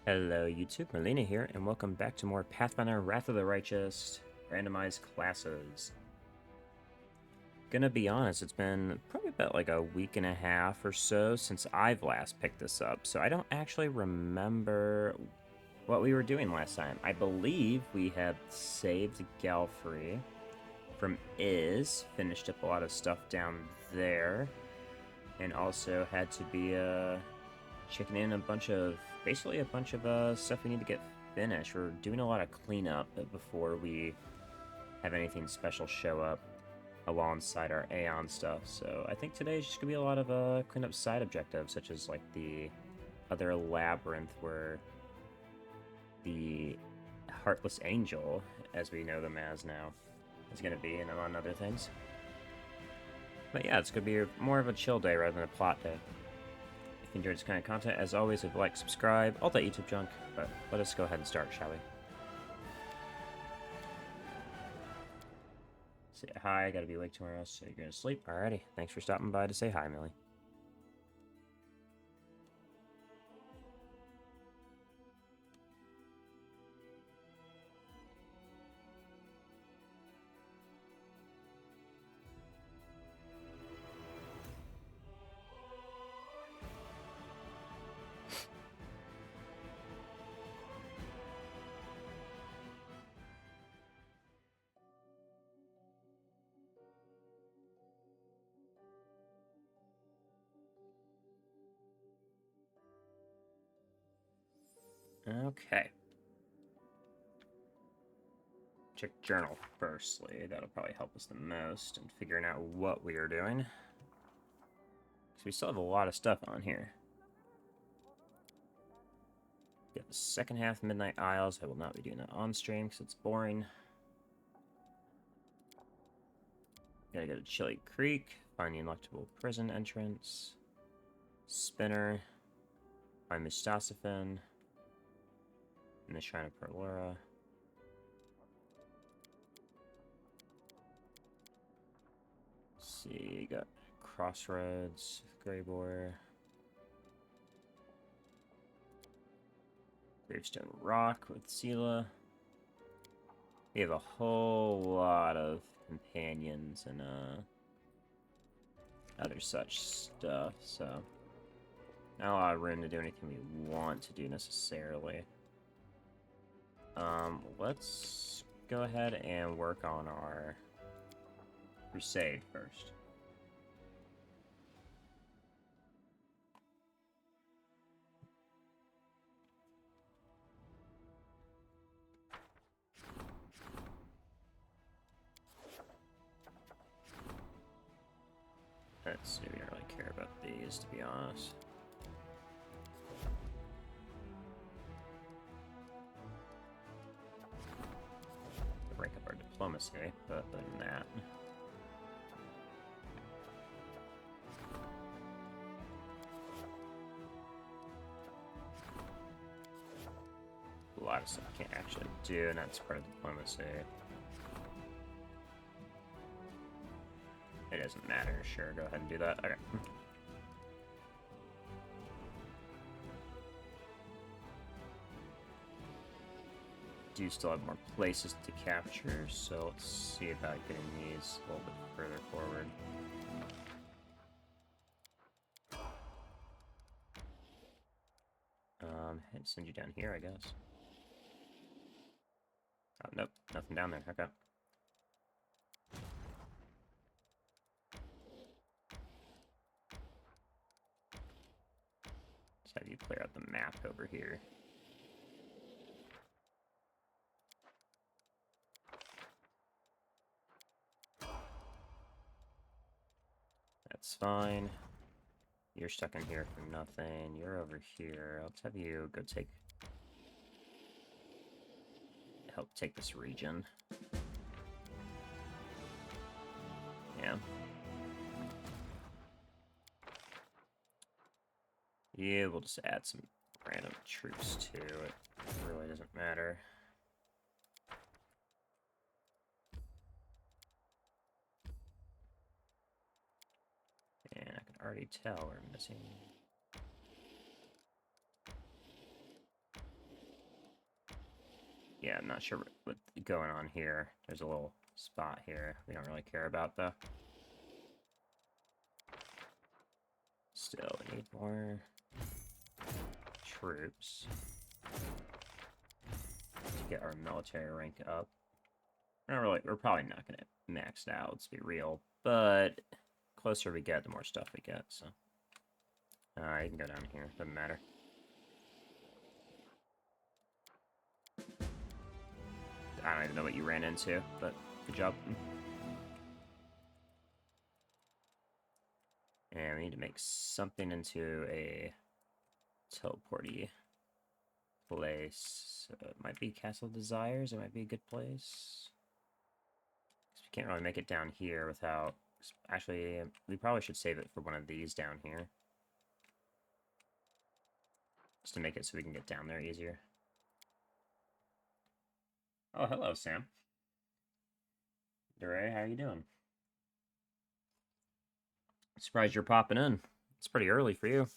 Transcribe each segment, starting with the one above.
Hello YouTube, Melina here, and welcome back to more Pathfinder Wrath of the Righteous randomized classes. Gonna be honest, it's been probably about like a week and a half or so since I've last picked this up, so I don't actually remember what we were doing last time. I believe we had saved Galfrey from finished up a lot of stuff down there, and also had to be checking in basically a bunch of stuff we need to get finished. We're doing a lot of cleanup before we have anything special show up alongside our Aeon stuff. So I think today is just gonna be a lot of cleanup side objectives, such as like the other labyrinth where the Heartless Angel, as we know them as now, is gonna be, and among other things. But yeah, it's gonna be more of a chill day rather than a plot day. If you enjoyed this kind of content, as always, if you like, subscribe, all that YouTube junk, but let us go ahead and start, shall we? Say hi, I gotta be awake tomorrow, so you're gonna sleep. Alrighty, thanks for stopping by to say hi, Millie. Okay. Check journal firstly. That'll probably help us the most in figuring out what we are doing. Because we still have a lot of stuff on here. We got the second half of Midnight Isles. I will not be doing that on stream because it's boring. Gotta go to Chili Creek, find the Electable Prison entrance. Spinner. Find Mustafin. And the Shrine of Perlora. See, you got Crossroads, Greybore. Gravestone Rock with Sela. We have a whole lot of companions and other such stuff, so not a lot of room to do anything we want to do necessarily. Let's go ahead and work on our crusade first. Let's see, we don't really care about these, to be honest. Rank up our diplomacy, but other than that. A lot of stuff I can't actually do, and that's part of diplomacy. It doesn't matter, sure, go ahead and do that. Okay. Do still have more places to capture, so let's see about getting these a little bit further forward. And send you down here, I guess. Oh, nope, nothing down there. Okay. Let's have you clear out the map over here. That's fine. You're stuck in here for nothing. You're over here. Let's have you go help take this region. Yeah. Yeah, we'll just add some random troops to it. It really doesn't matter. And I can already tell we're missing Yeah, I'm not sure what's going on here. There's a little spot here we don't really care about, though. Still, we need more troops to get our military rank up. We're probably not going to max it out, let's be real. But closer we get, the more stuff we get, so. You can go down here, doesn't matter. I don't even know what you ran into, but good job. And we need to make something into a teleporty place. It might be Castle Desires. It might be a good place. We can't really make it down here without... Actually, we probably should save it for one of these down here. Just to make it so we can get down there easier. Oh, hello, Sam. Duray, how are you doing? Surprised you're popping in. It's pretty early for you.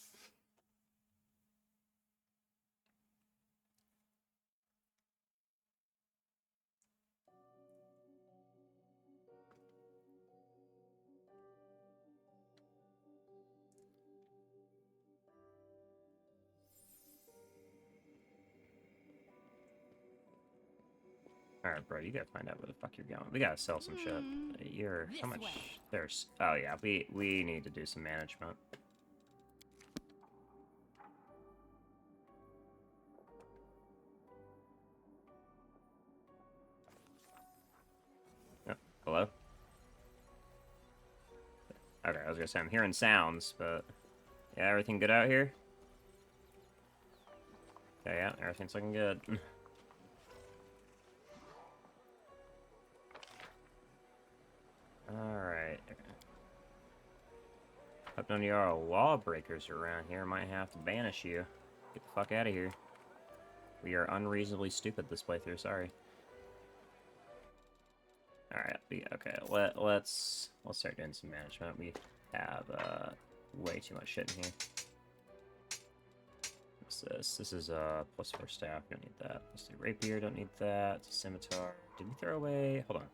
Alright, bro, you gotta find out where the fuck you're going. We gotta sell some shit. You're... How much... There's... Oh, yeah, we need to do some management. Oh, hello? Okay, I was gonna say, I'm hearing sounds, but... Yeah, everything good out here? Okay, yeah, everything's looking good. Alright. Hope none of y'all lawbreakers around here. Might have to banish you. Get the fuck out of here. We are unreasonably stupid this playthrough, sorry. Alright, okay, let's start doing some management. We have way too much shit in here. What's this? This is +4 staff, don't need that. Plus 3 rapier, don't need that. Scimitar. Did we throw away? Hold on.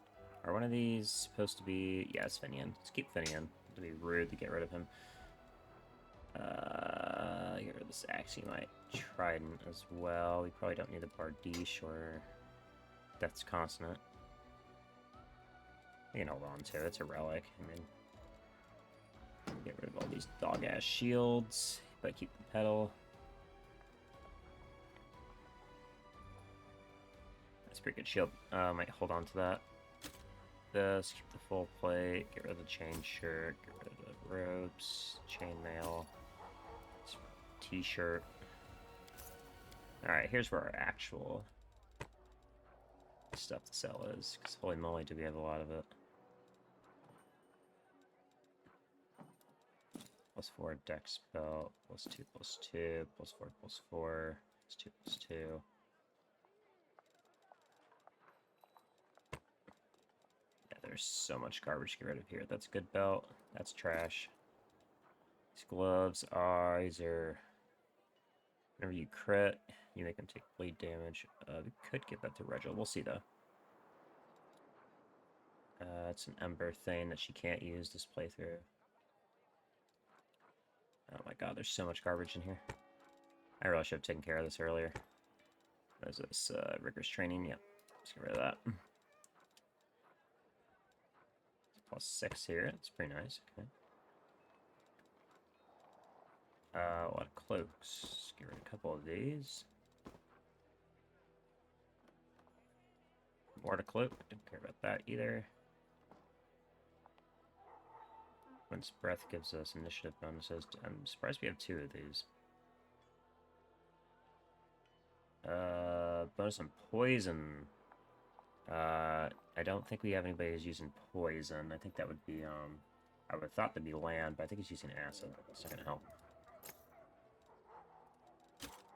Are one of these supposed to be... Yeah, it's Finian. Let's keep Finian. It'd be rude to get rid of him. Get rid of this Axionite Trident as well. We probably don't need the Bardiche or Death's Consonant. We can hold on to it. It's a relic. I mean, get rid of all these dog-ass shields, but keep the pedal. That's a pretty good shield. Might hold on to that. This, keep the full plate, get rid of the chain shirt, get rid of the robes, chainmail, t-shirt. Alright, here's where our actual stuff to sell is, because holy moly do we have a lot of it. +4 dex belt, +2, +4, +4, +2, +2. There's so much garbage to get rid of here. That's a good belt. That's trash. These gloves are... These are... Whenever you crit, you make them take bleed damage. We could give that to Regil. We'll see, though. It's an Ember thing that she can't use this playthrough. Oh my god, there's so much garbage in here. I really should have taken care of this earlier. What is this? Rigorous training? Yep. Let's get rid of that. +6 here. That's pretty nice. Okay. A lot of cloaks. Get rid of a couple of these. More to cloak. Don't care about that either. Once breath gives us initiative bonuses. I'm surprised we have 2 of these. Bonus on poison. I don't think we have anybody who's using poison. I think that would be, I would have thought that'd be land, but I think he's using acid. It's not gonna help.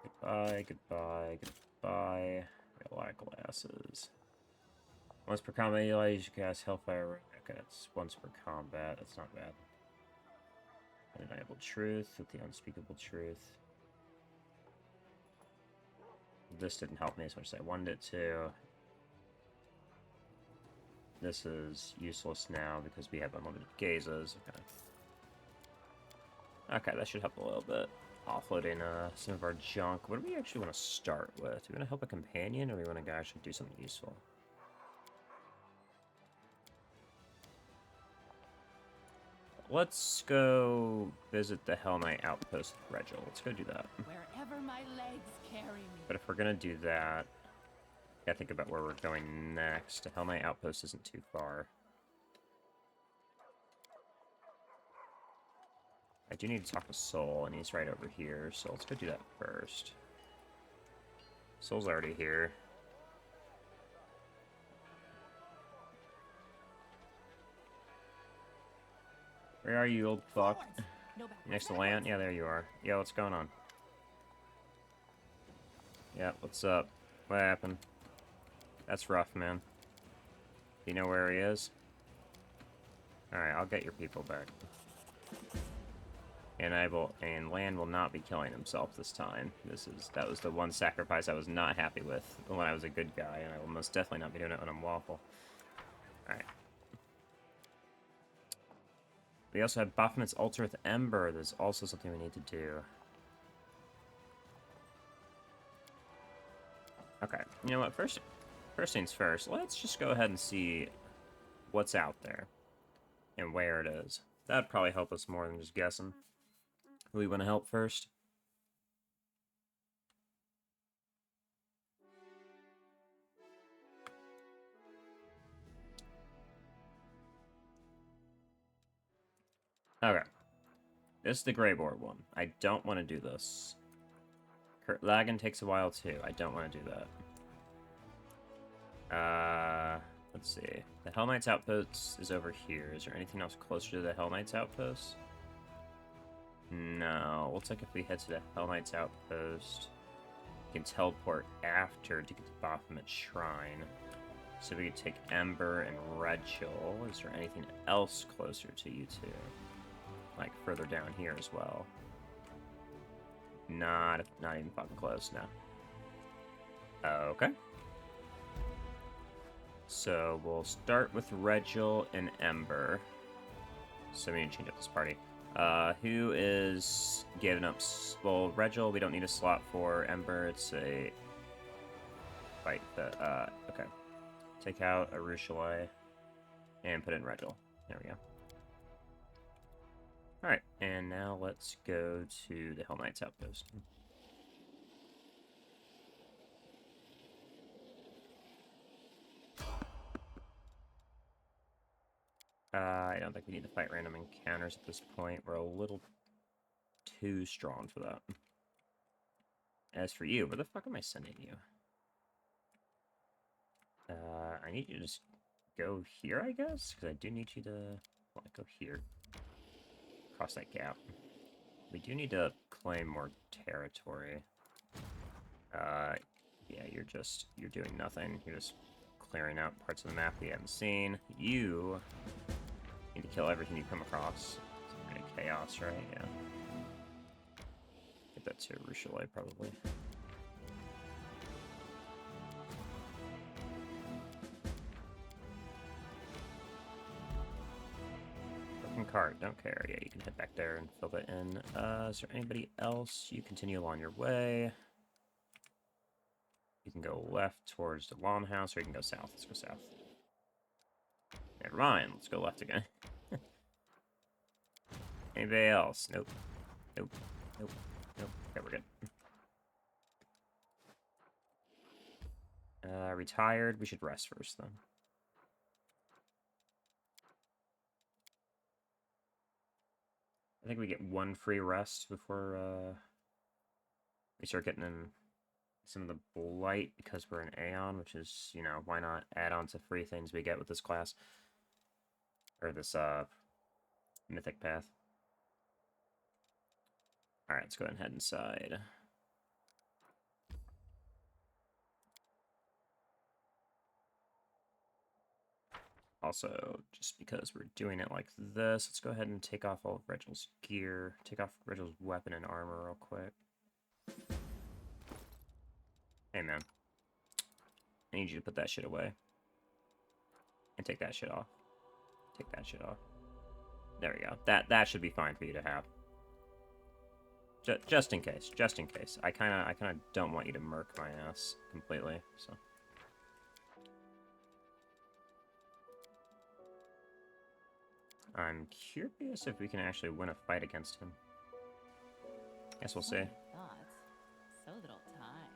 Goodbye, goodbye, goodbye. Got a lot of glasses. Once per combat, you can cast Hellfire. Okay, that's once per combat. That's not bad. Undeniable truth with the unspeakable truth. This didn't help me as much as I wanted it to. This is useless now because we have unlimited gazes. Okay, that should help a little bit. Offloading some of our junk. What do we actually want to start with? Do we want to help a companion, or do we want to actually do something useful? Let's go visit the Hell Knight outpost with Regil. Let's go do that. Wherever my legs carry me. But if we're gonna do that, gotta think about where we're going next. The Hell Knight outpost isn't too far. I do need to talk to Soul, and he's right over here, so let's go do that first. Soul's already here. Where are you, old fuck? Next to land? Yeah, there you are. Yo, what's going on? Yeah, what's up? What happened? That's rough, man. Do you know where he is? Alright, I'll get your people back. And Land will not be killing himself this time. That was the one sacrifice I was not happy with when I was a good guy, and I will most definitely not be doing it when I'm Waffle. Alright. We also have Baphomet's Altar with Ember. There's also something we need to do. Okay, you know what? First things first, let's just go ahead and see what's out there and where it is. That'd probably help us more than just guessing. Who we want to help first? Okay. This is the Greyboard one. I don't want to do this. Lagan takes a while too. I don't want to do that. Let's see. The Hell Knight's outpost is over here. Is there anything else closer to the Hell Knight's outpost? No. Looks like if we head to the Hell Knight's outpost, we can teleport after to get to Baphomet's Shrine. So we could take Ember and Regil. Is there anything else closer to you two? Like further down here as well? Not even fucking close now. Okay. So we'll start with Regil and Ember. So we need to change up this party. Who is giving up? Well, Regil, we don't need a slot for. Ember, it's a fight that. Okay. Take out Arushalai and put in Regil. There we go. Alright, and now let's go to the Hell Knight's outpost. I don't think we need to fight random encounters at this point. We're a little too strong for that. As for you, where the fuck am I sending you? I need you to just go here, I guess? Because I do need you to... Well, go here. Cross that gap. We do need to claim more territory. Yeah, you're doing nothing. You're just clearing out parts of the map we haven't seen. You need to kill everything you come across. It's kind of chaos, right? Yeah. Get that to Rushalay, probably. Cart, don't care. Yeah, you can head back there and fill that in. Is there anybody else? You continue along your way. You can go left towards the Longhouse, or you can go south. Let's go south. Never mind. Let's go left again. Anybody else? Nope. Nope. Nope. Nope. Okay, we're good. Retired. We should rest first, then. I think we get one free rest before we start getting in some of the blight because we're an Aeon, which is, you know, why not add on to free things we get with this class or this mythic path. All right, let's go ahead and head inside. Also, just because we're doing it like this, let's go ahead and take off all of Regil's gear. Take off Regil's weapon and armor real quick. Hey, man. I need you to put that shit away. And take that shit off. Take that shit off. There we go. That should be fine for you to have. Just in case. Just in case. I kinda don't want you to murk my ass completely, so. I'm curious if we can actually win a fight against him. Guess we'll see. Thoughts. So little time.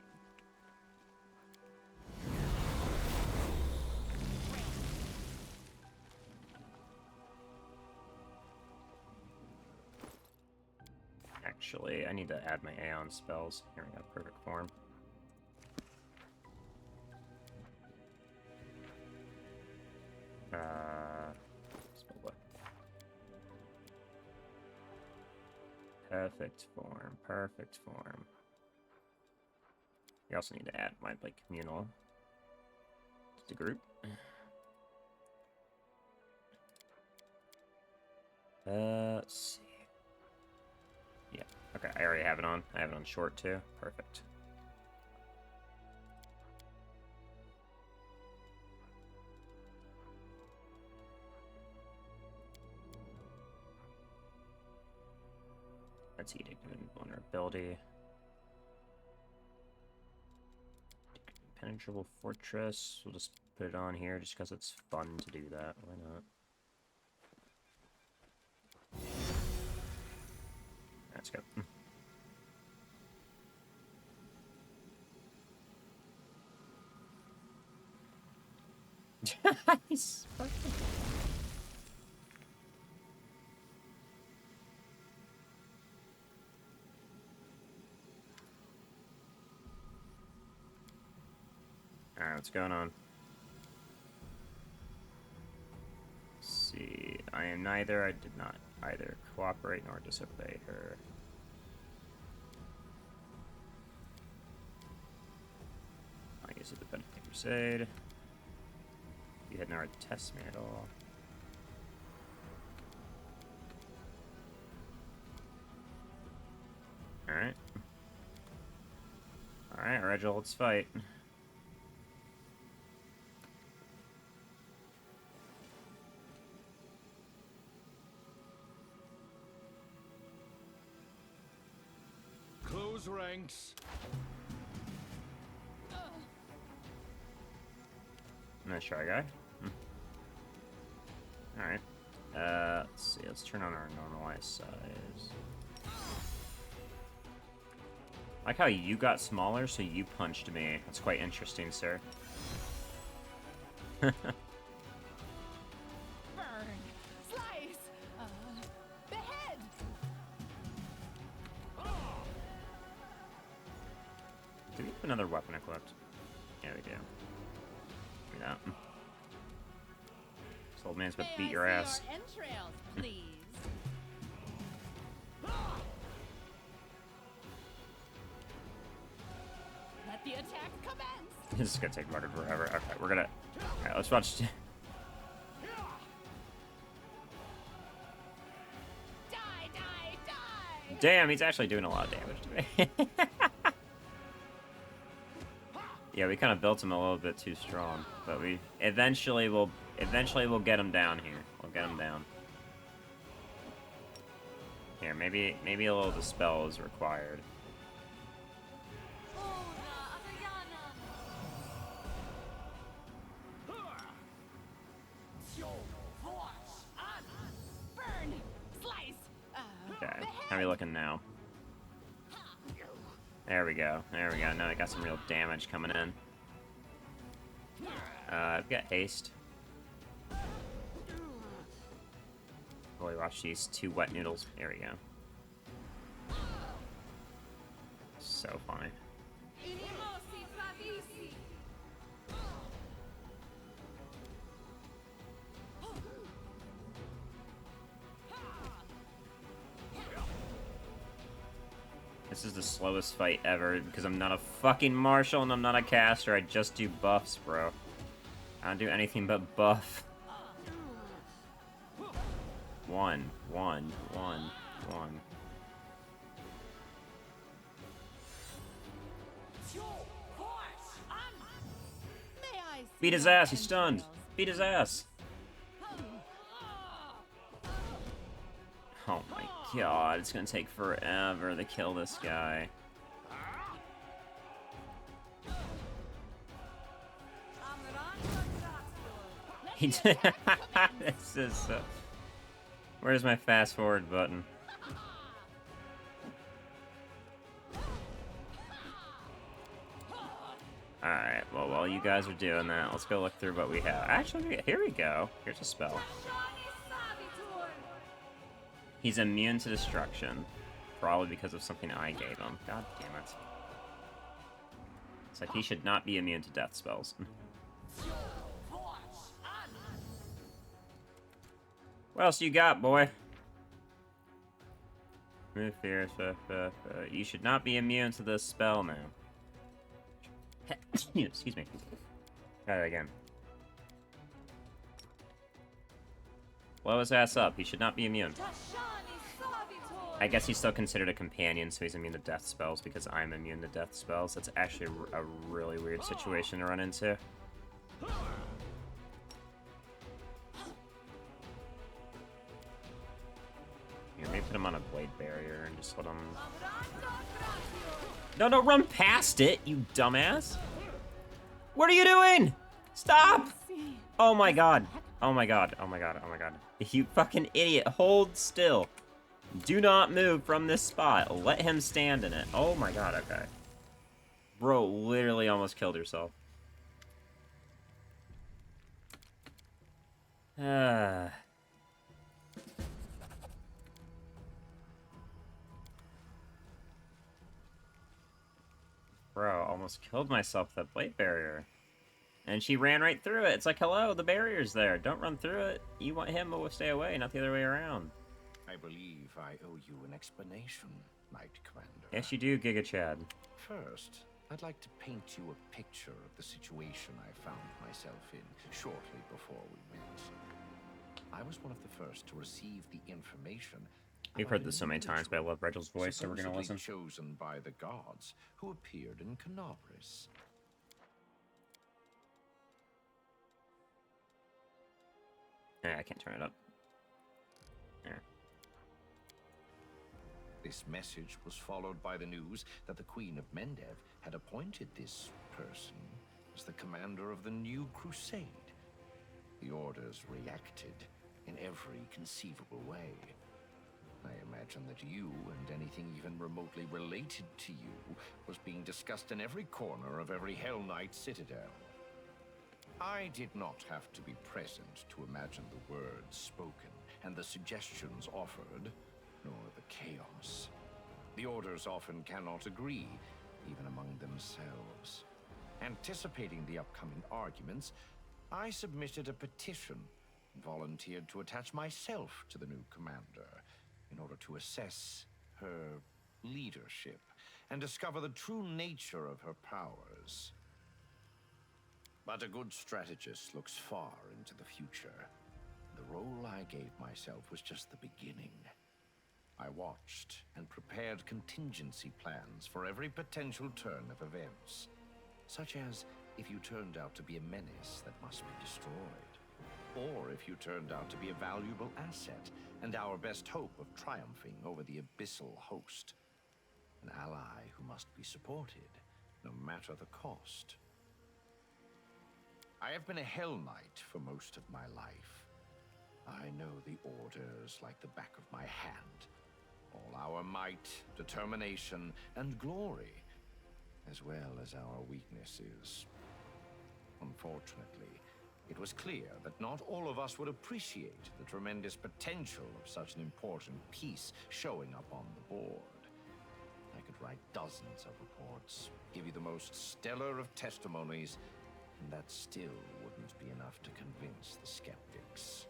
Actually, I need to add my Aeon spells. Here we go, perfect form. Spell what? Perfect form, perfect form. You also need to add my, like, communal to the group. Let's see. Yeah, okay, I already have it on. I have it on short, too. Perfect. Let's Edict of Invulnerability. Impenetrable Fortress. We'll just put it on here just because it's fun to do that. Why not? Let's go. He's fucking... Alright, what's going on? Let's see. I am neither. I did not either cooperate nor disobey her. I guess it's the Benedict Crusade. You had never test me at all. Alright. Alright, Regil, let's fight. Close ranks. Nice try, guy. Alright. Let's see. Let's turn on our normalized size. I like how you got smaller, so you punched me. That's quite interesting, sir. Burn. Slice. Behead. Do we have another weapon equipped? Yeah, we do. Give me that. This old man's about to beat your ass. Your entrails, please. Let the attack commence. This is gonna take fucking forever. Okay, we're gonna... Alright, let's watch... Die, die, die. Damn, he's actually doing a lot of damage to me. Yeah, we kind of built him a little bit too strong, but we eventually will get him down here. We'll get him down. Here, maybe a little dispel is required. Burn. Slice. Okay, how are we looking now? There we go. There we go. Now I got some real damage coming in. I've got haste. Boy, watch these two wet noodles. There we go. So funny. This is the slowest fight ever because I'm not a fucking marshal and I'm not a caster. I just do buffs, bro. I don't do anything but buff. One. Beat his ass, he's stunned. Beat his ass. Oh my god, it's gonna take forever to kill this guy. He did. This is so... Where's my fast forward button? Alright, well, while you guys are doing that, let's go look through what we have. Actually, here we go. Here's a spell. He's immune to destruction. Probably because of something I gave him. God damn it. It's like he should not be immune to death spells. What else you got, boy? Move fear, you should not be immune to this spell now. Excuse me. Try that again. Blow his ass up. He should not be immune. I guess he's still considered a companion, so he's immune to death spells because I'm immune to death spells. That's actually a really weird situation to run into. Here, maybe put him on a blade barrier and just let him... No, run past it, you dumbass! What are you doing? Stop! Oh my god. Oh my god. Oh my god. Oh my god. You fucking idiot. Hold still. Do not move from this spot. Let him stand in it. Oh my god, okay. Bro, literally almost killed herself. Bro, almost killed myself with that blade barrier. And she ran right through it. It's like, hello, the barrier's there. Don't run through it. You want him to stay away, not the other way around. I believe I owe you an explanation, Knight Commander. Yes, you do, Giga Chad. First, I'd like to paint you a picture of the situation I found myself in shortly before we met. I was one of the first to receive the information. We've heard this so many times, but I love Regel's voice, so we're gonna listen. Chosen by the gods, who appeared in Canabris. I can't turn it up. There. This message was followed by the news that the Queen of Mendev had appointed this person as the commander of the new crusade. The orders reacted in every conceivable way. I imagine that you and anything even remotely related to you was being discussed in every corner of every Hell Knight citadel. I did not have to be present to imagine the words spoken and the suggestions offered, nor the chaos. The orders often cannot agree, even among themselves. Anticipating the upcoming arguments, I submitted a petition and volunteered to attach myself to the new commander in order to assess her leadership and discover the true nature of her powers. But a good strategist looks far into the future. The role I gave myself was just the beginning. I watched and prepared contingency plans for every potential turn of events, such as if you turned out to be a menace that must be destroyed, or if you turned out to be a valuable asset and our best hope of triumphing over the abyssal host, an ally who must be supported, no matter the cost. I have been a Hell Knight for most of my life. I know the orders like the back of my hand. All our might, determination, and glory, as well as our weaknesses. Unfortunately, it was clear that not all of us would appreciate the tremendous potential of such an important piece showing up on the board. I could write dozens of reports, give you the most stellar of testimonies, and that still wouldn't be enough to convince the skeptics.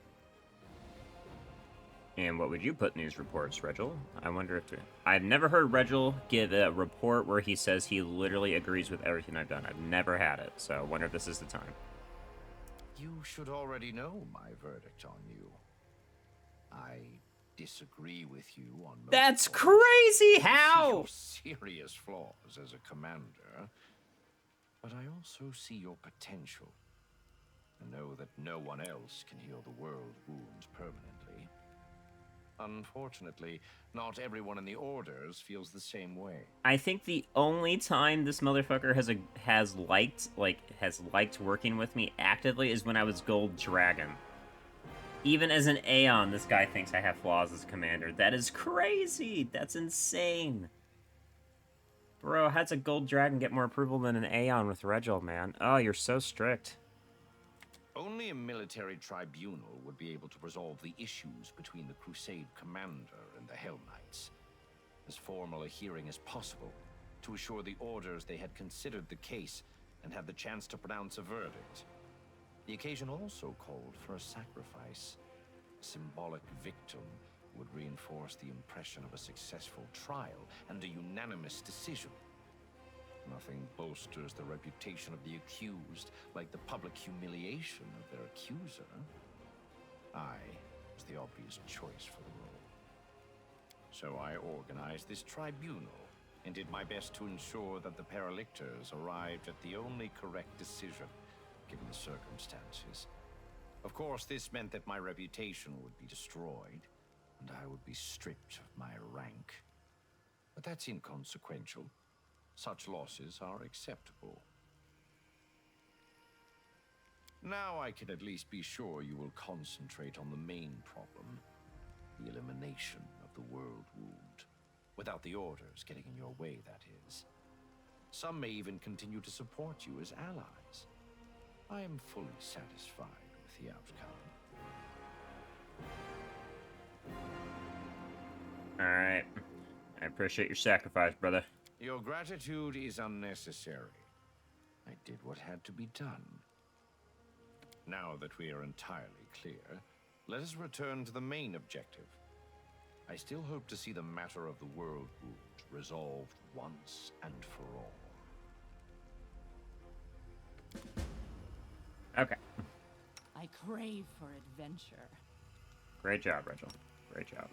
And what would you put in these reports, Regel? I wonder if... I've never heard Regel give a report where he says he literally agrees with everything I've done. I've never had it, so I wonder if this is the time. You should already know my verdict on you. I disagree with you on most That's points. crazy! I see How? your serious flaws as a commander, but I also see your potential and know that no one else can heal the world wounds permanently. Unfortunately, not everyone in the Orders feels the same way. I think the only time this motherfucker has liked working with me actively is when I was Gold Dragon. Even as an Aeon, this guy thinks I have flaws as a commander. That is crazy! That's insane! Bro, how does a Gold Dragon get more approval than an Aeon with Regil, man? Oh, you're so strict. Only a military tribunal would be able to resolve the issues between the Crusade commander and the Hell Knights. As formal a hearing as possible, to assure the Orders they had considered the case and had the chance to pronounce a verdict. The occasion also called for a sacrifice. A symbolic victim would reinforce the impression of a successful trial and a unanimous decision. Nothing bolsters the reputation of the accused like the public humiliation of their accuser. I was the obvious choice for the role. So I organized this tribunal and did my best to ensure that the Paralictors arrived at the only correct decision, given the circumstances. Of course, this meant that my reputation would be destroyed, and I would be stripped of my rank. But that's inconsequential. Such losses are acceptable. Now I can at least be sure you will concentrate on the main problem, the elimination of the world wound. Without the Orders getting in your way, that is. Some may even continue to support you as allies. I am fully satisfied with the outcome. Alright. I appreciate your sacrifice, brother. Your gratitude is unnecessary. I did what had to be done. Now that we are entirely clear, let us return to the main objective. I still hope to see the matter of the world wound resolved once and for all. Okay. I crave for adventure. Great job, Rachel. Great job.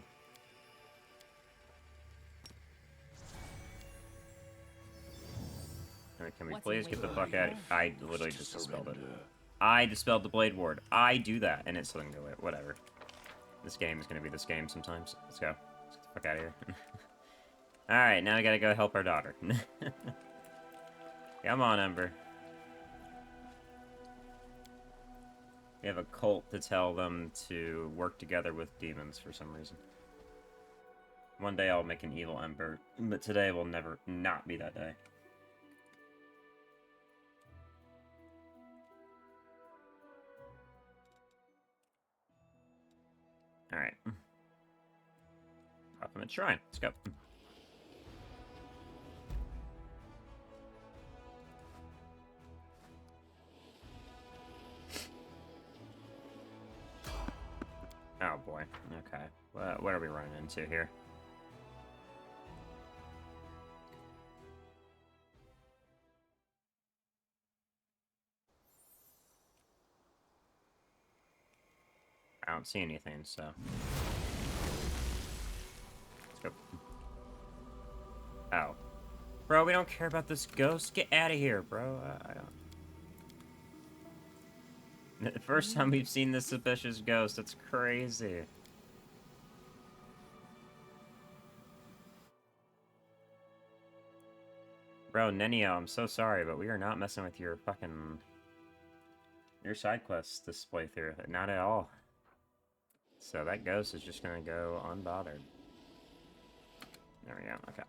Alright, can we What's please a get the way fuck to out? I literally just dispelled it. I dispelled the Blade Ward. I do that, and it's something to it. Whatever. This game is gonna be this game sometimes. Let's go. Let's get the fuck out of here. Alright, now we gotta go help our daughter. Come on, Ember. We have a cult to tell them to work together with demons for some reason. One day I'll make an evil Ember, but today will never not be that day. Alright. Optimate Shrine. Let's go. Oh boy. Okay. What are we running into here? I don't see anything, so... Let's go. Oh. Bro, we don't care about this ghost. Get out of here, bro. I don't... The first time we've seen this suspicious ghost, that's crazy. Bro, Nenio, I'm so sorry, but we are not messing with your fucking... your side quests this playthrough. Not at all. So that ghost is just gonna go unbothered. There we go, okay.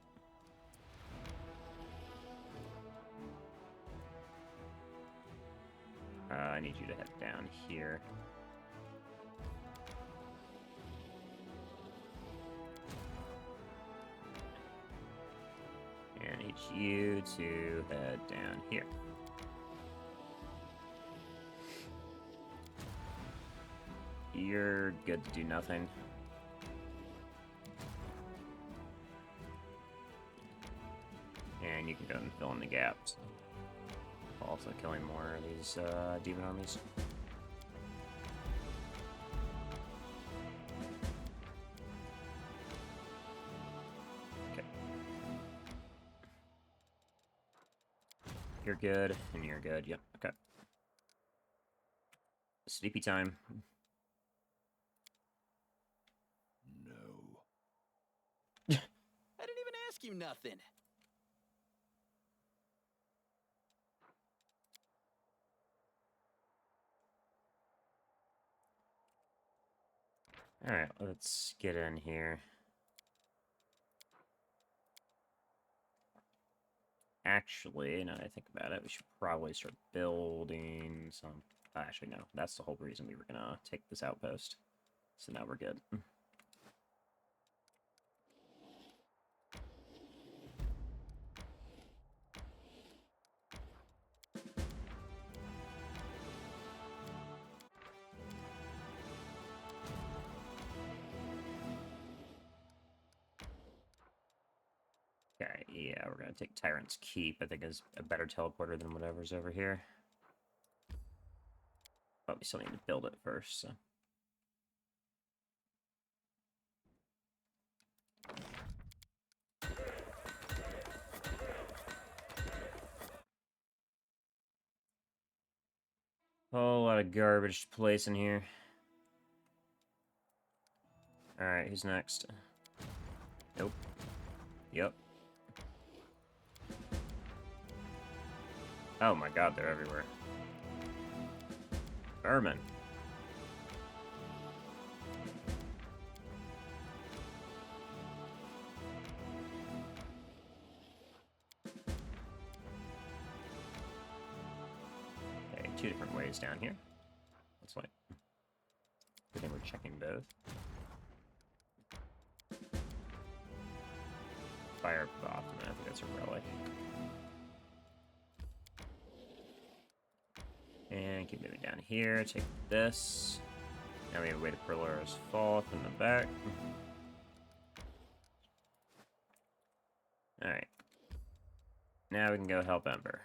I need you to head down here. And I need you to head down here. You're good to do nothing. And you can go and fill in the gaps. Also killing more of these demon armies. Okay. You're good, and you're good. Yep, okay. Sleepy time. No. I didn't even ask you nothing. Alright, let's get in here. Actually, now that I think about it, we should probably start building some... Actually, no. That's the whole reason we were gonna take this outpost. So now we're good. Okay, yeah, we're gonna take Tyrant's Keep. I think is a better teleporter than whatever's over here. But we still need to build it first, so... Whole lot of garbage to place in here. Alright, who's next? Nope. Yep. Oh my god, they're everywhere. Vermin. Okay, 2 different ways down here. Looks like. Good thing we're checking both. Fire Bottom, I think that's a relic. And keep moving down here, take this. Now we have a way to Perlora's Fall from the back. Alright. Now we can go help Ember.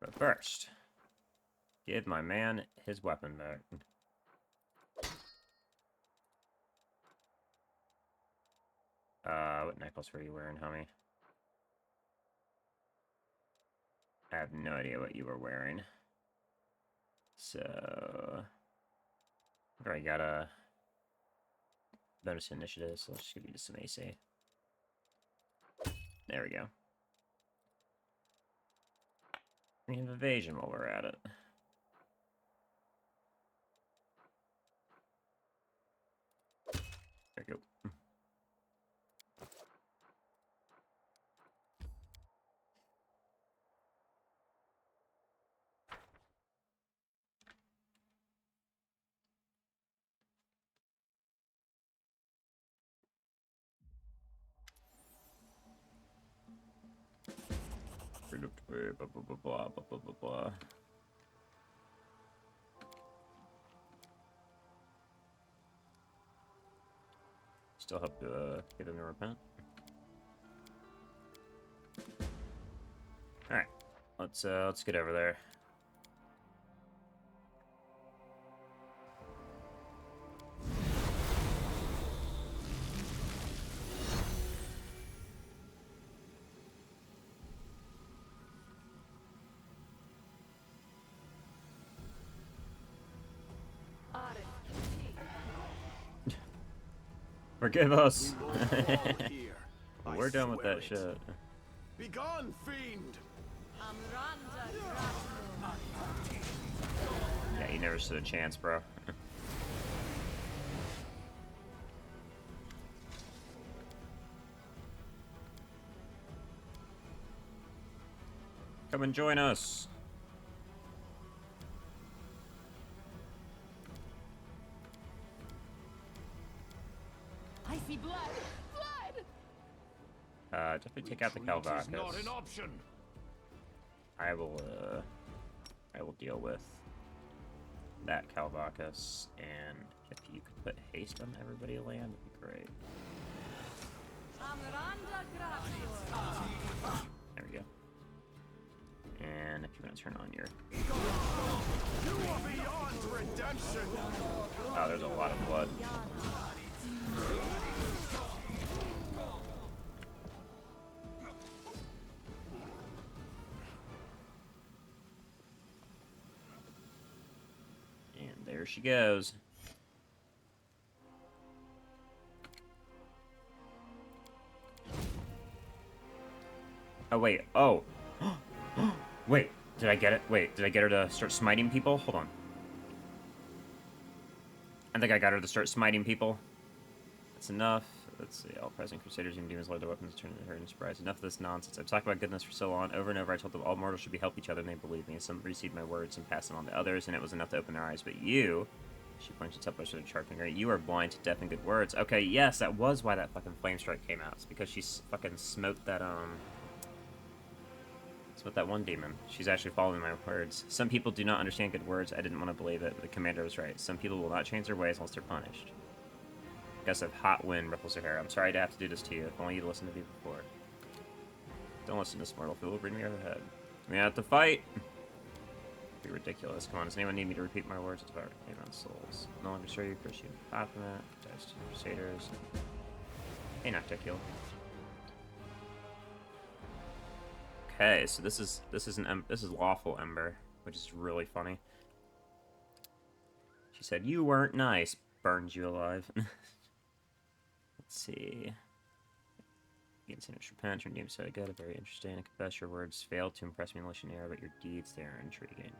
But first, give my man his weapon back. What necklace were you wearing, homie? I have no idea what you were wearing. So... I already got a bonus initiative, so let's just give you some AC. There we go. We have evasion while we're at it. There we go. Blah, blah, blah, blah, blah, blah, blah, blah. Still have to get him to repent. All right, let's get over there. Forgive us. We're done with that shit. Begone, fiend! Yeah, you never stood a chance, bro. Come and join us. I see blood! Blood! Definitely take out the Calvacus. Not an option. I will deal with that Calvacus, and if you could put haste on everybody land, that'd be great. There we go. And if you're gonna turn on your... You are beyond redemption. Oh, there's a lot of blood. Here she goes. Oh, wait. Oh. Wait. Did I get it? Wait, did I get her to start smiting people? Hold on. I think I got her to start smiting people. That's enough. Let's see. All present crusaders and demons led their weapons to turn into her in surprise. Enough of this nonsense. I've talked about goodness for so long. Over and over, I told them all mortals should be help each other, and they believed me. Some received my words and passed them on to others, and it was enough to open their eyes. But you... She pointed to touch with a sharp finger. You are blind to deaf and good words. Okay, yes, that was why that fucking flame strike came out. It's because she fucking smoked that, with that one demon. She's actually following my words. Some people do not understand good words. I didn't want to believe it, but the commander was right. Some people will not change their ways unless they're punished. Gust of hot wind ripples her hair. I'm sorry to have to do this to you. If only you'd listened to me before. Don't listen to this mortal fool. Bring me over head. We have to fight! Be ridiculous. Come on, does anyone need me to repeat my words? It's about reclaiming on souls. No longer serve you, curse you, Pathfinder, dies to crusaders. Inarticulate. Okay, so this is lawful Ember, which is really funny. She said, "You weren't nice." Burns you alive. Let's see. You can send a repent. Your name so good. Very interesting. I confess your words failed to impress me in Legionnaire, but your deeds they are intriguing.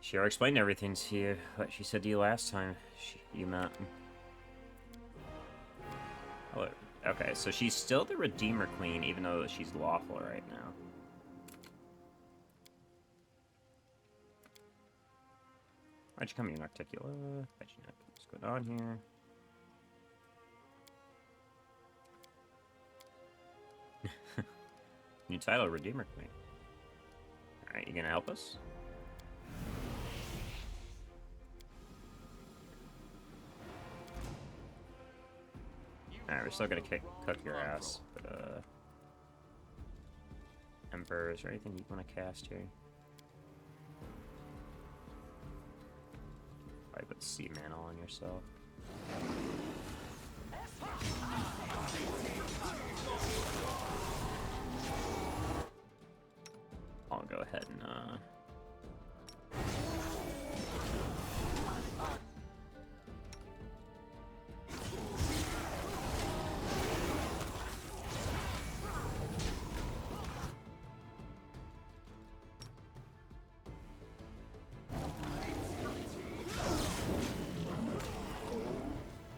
She already explained everything to you. What she said to you last time you met. Oh, okay, so she's still the Redeemer Queen, even though she's lawful right now. Why'd you come here, Nocticula? What's going on here? New title, Redeemer Queen. Alright, you gonna help us? Alright, we're still gonna cook your ass, but Emperor, is there anything you want to cast here? I put sea mantle on yourself. I'll go ahead and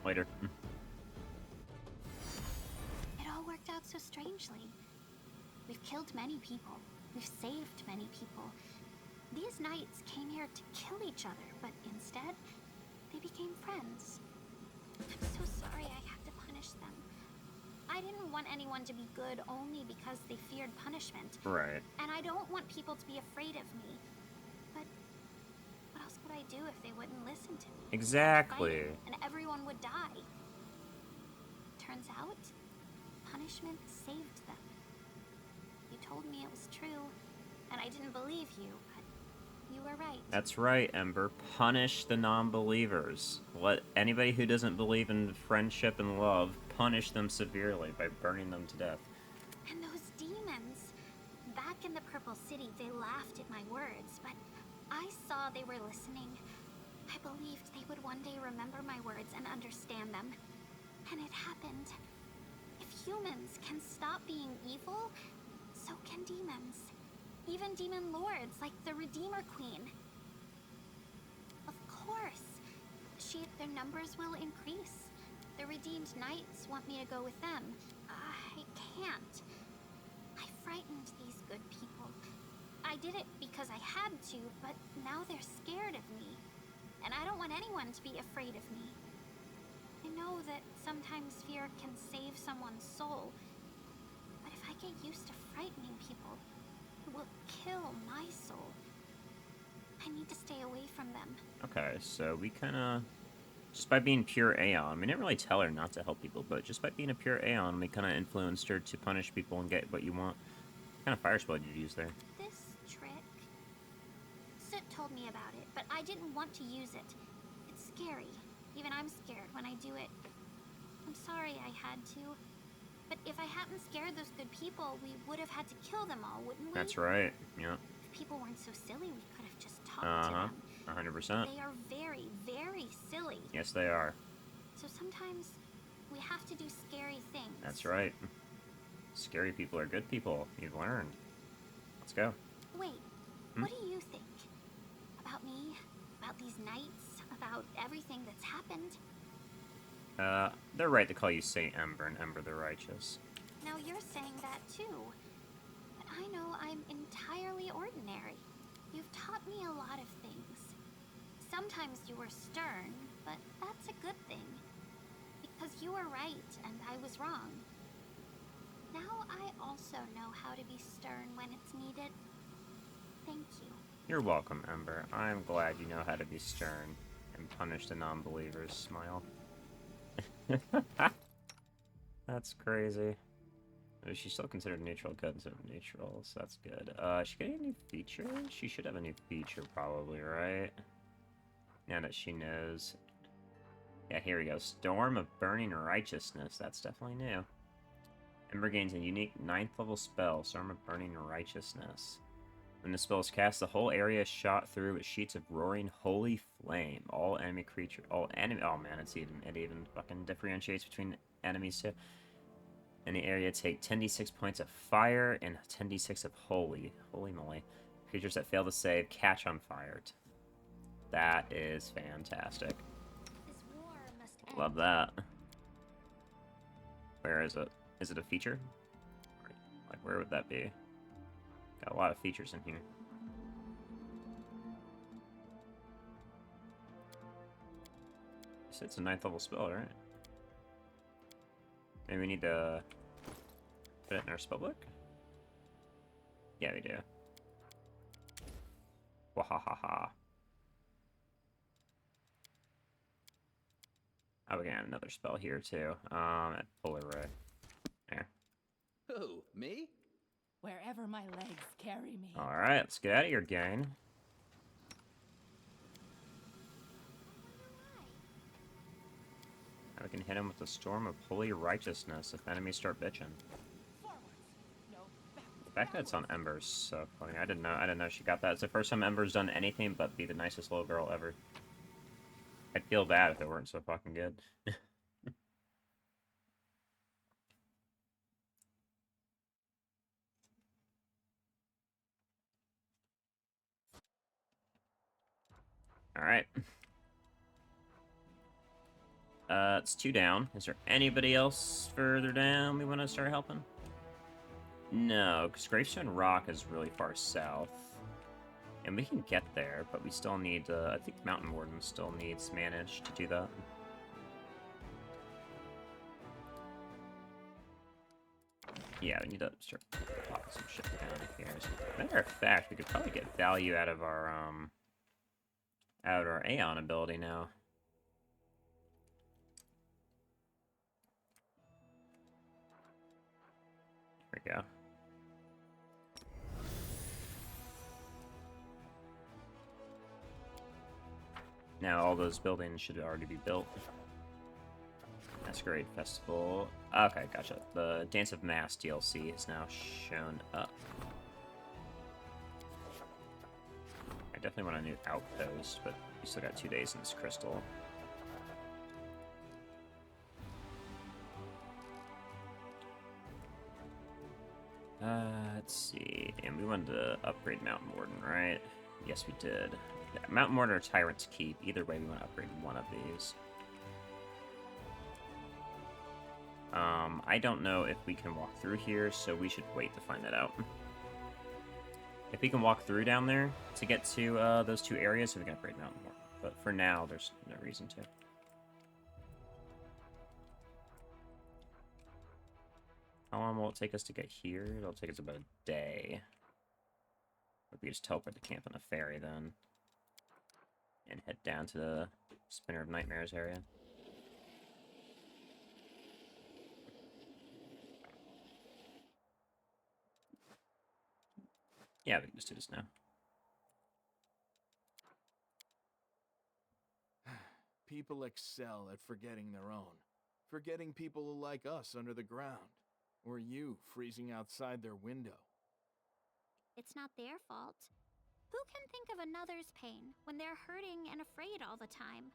later. It all worked out so strangely. We've killed many people. We've saved many people. These knights came here to kill each other, but instead, they became friends. I'm so sorry I had to punish them. I didn't want anyone to be good only because they feared punishment. Right. And I don't want people to be afraid of me. But what else would I do if they wouldn't listen to me? Exactly. And everyone would die. Turns out, punishment saved them. You told me it was true, and I didn't believe you, but you were right. That's right, Ember. Punish the non-believers. Let anybody who doesn't believe in friendship and love, punish them severely by burning them to death. And those demons. Back in the Purple City, they laughed at my words, but I saw they were listening. I believed they would one day remember my words and understand them. And it happened. If humans can stop being evil, so can demons. Even demon lords like the Redeemer Queen. Of course. Their numbers will increase. The redeemed knights want me to go with them. I can't. I frightened these good people. I did it because I had to, but now they're scared of me. And I don't want anyone to be afraid of me. I know that sometimes fear can save someone's soul. But if I get used to frightening people, it will kill my soul. I need to stay away from them. Okay, so we kind of... Just by being pure Aeon, we didn't really tell her not to help people, but just by being a pure Aeon, we kind of influenced her to punish people and get what you want. What kind of fire spell did you use there? This trick... Soot told me about it, but I didn't want to use it. It's scary. Even I'm scared when I do it. I'm sorry I had to. But if I hadn't scared those good people, we would have had to kill them all, wouldn't we? That's right. Yeah. If people weren't so silly, we could have just talked to Uh-huh. them. 100%. They are very, very silly. Yes, they are. So sometimes we have to do scary things. That's right. Scary people are good people. You've learned. Let's go. Wait, what do you think? About me? About these nights? About everything that's happened? They're right to call you Saint Ember and Ember the Righteous. Now you're saying that too. But I know I'm entirely ordinary. You've taught me a lot of things. Sometimes you were stern, but that's a good thing. Because you were right and I was wrong. Now I also know how to be stern when it's needed. Thank you. You're welcome, Ember. I'm glad you know how to be stern and punish the non-believers. Smile. That's crazy. Oh, she's still considered neutral good instead of neutral, so that's good. She got a new feature? She should have a new feature, probably, right? Now that she knows. Yeah, here we go. Storm of Burning Righteousness. That's definitely new. Ember gains a unique 9th level spell, Storm of Burning Righteousness. When the spell is cast, the whole area is shot through with sheets of roaring holy flame. All enemy creature, oh man, it even fucking differentiates between enemies too. In the area, take 10d6 points of fire and 10d6 of holy moly. Creatures that fail to save catch on fire. That is fantastic. This war must end. Love that. Where is it? Is it a feature? Like, where would that be? Got a lot of features in here. So it's a 9th level spell, right? Maybe we need to put it in our spellbook? Yeah, we do. Wahahaha. Oh, we can add another spell here too. At Polar Ray. There. Who, me? Wherever my legs carry me. Alright, let's get out of here, gang. Now we can hit him with the Storm of Holy Righteousness if enemies start bitching. Forwards. No, backwards. The fact that it's on Ember's so funny. I didn't know she got that. It's the first time Ember's done anything but be the nicest little girl ever. I'd feel bad if it weren't so fucking good. Alright. It's 2 down. Is there anybody else further down we want to start helping? No, because Gravestone Rock is really far south. And we can get there, but we still need, I think Mountain Warden still needs managed to do that. Yeah, we need to start popping some shit down here. As a matter of fact, we could probably get value out of our Aeon ability now. There we go. Now all those buildings should already be built. Masquerade Festival. Okay, gotcha. The Dance of Mass DLC is now shown up. I definitely want a new outpost, but we still got 2 days in this crystal. Let's see. And we wanted to upgrade Mountain Warden, right? Yes, we did. Yeah, Mountain Warden or Tyrant's Keep. Either way, we want to upgrade one of these. I don't know if we can walk through here, so we should wait to find that out. If we can walk through down there to get to those 2 areas, we can upgrade Mountain Warden. But for now, there's no reason to. How long will it take us to get here? It'll take us about a day. Or we just teleport to camp on the ferry then. And head down to the Spinner of Nightmares area. Yeah, we can just do this now. People excel at forgetting their own. Forgetting people like us under the ground. Or you freezing outside their window. It's not their fault. Who can think of another's pain when they're hurting and afraid all the time?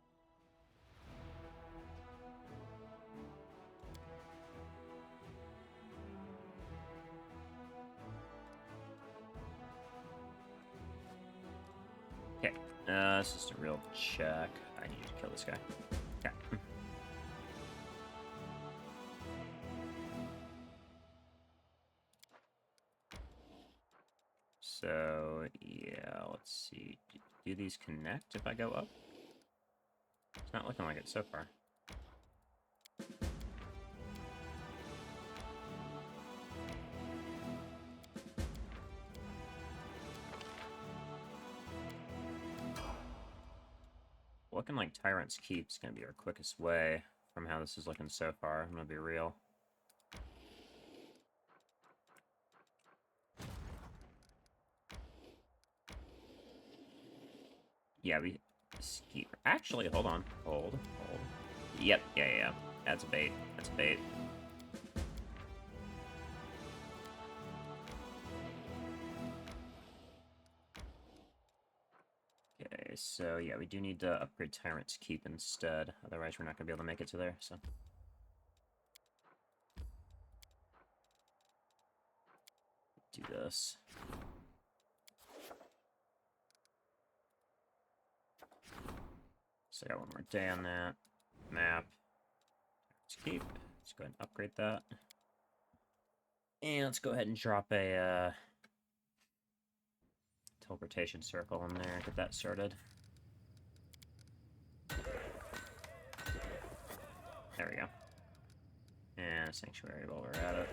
Okay, this is a real check. I need to kill this guy. Okay. So, yeah, let's see. Do these connect if I go up? It's not looking like it so far. Looking like Tyrant's Keep is going to be our quickest way from how this is looking so far. I'm going to be real. Yeah, we... Keep... Actually, hold on. Hold. Yep, yeah. That's a bait. That's a bait. Okay, so yeah, we do need to upgrade Tyrant's Keep instead. Otherwise, we're not going to be able to make it to there, so... Do this. So I got one more day on that. Map. Let's keep. Let's go ahead and upgrade that. And let's go ahead and drop a teleportation circle in there. Get that started. There we go. And a sanctuary while we're at it.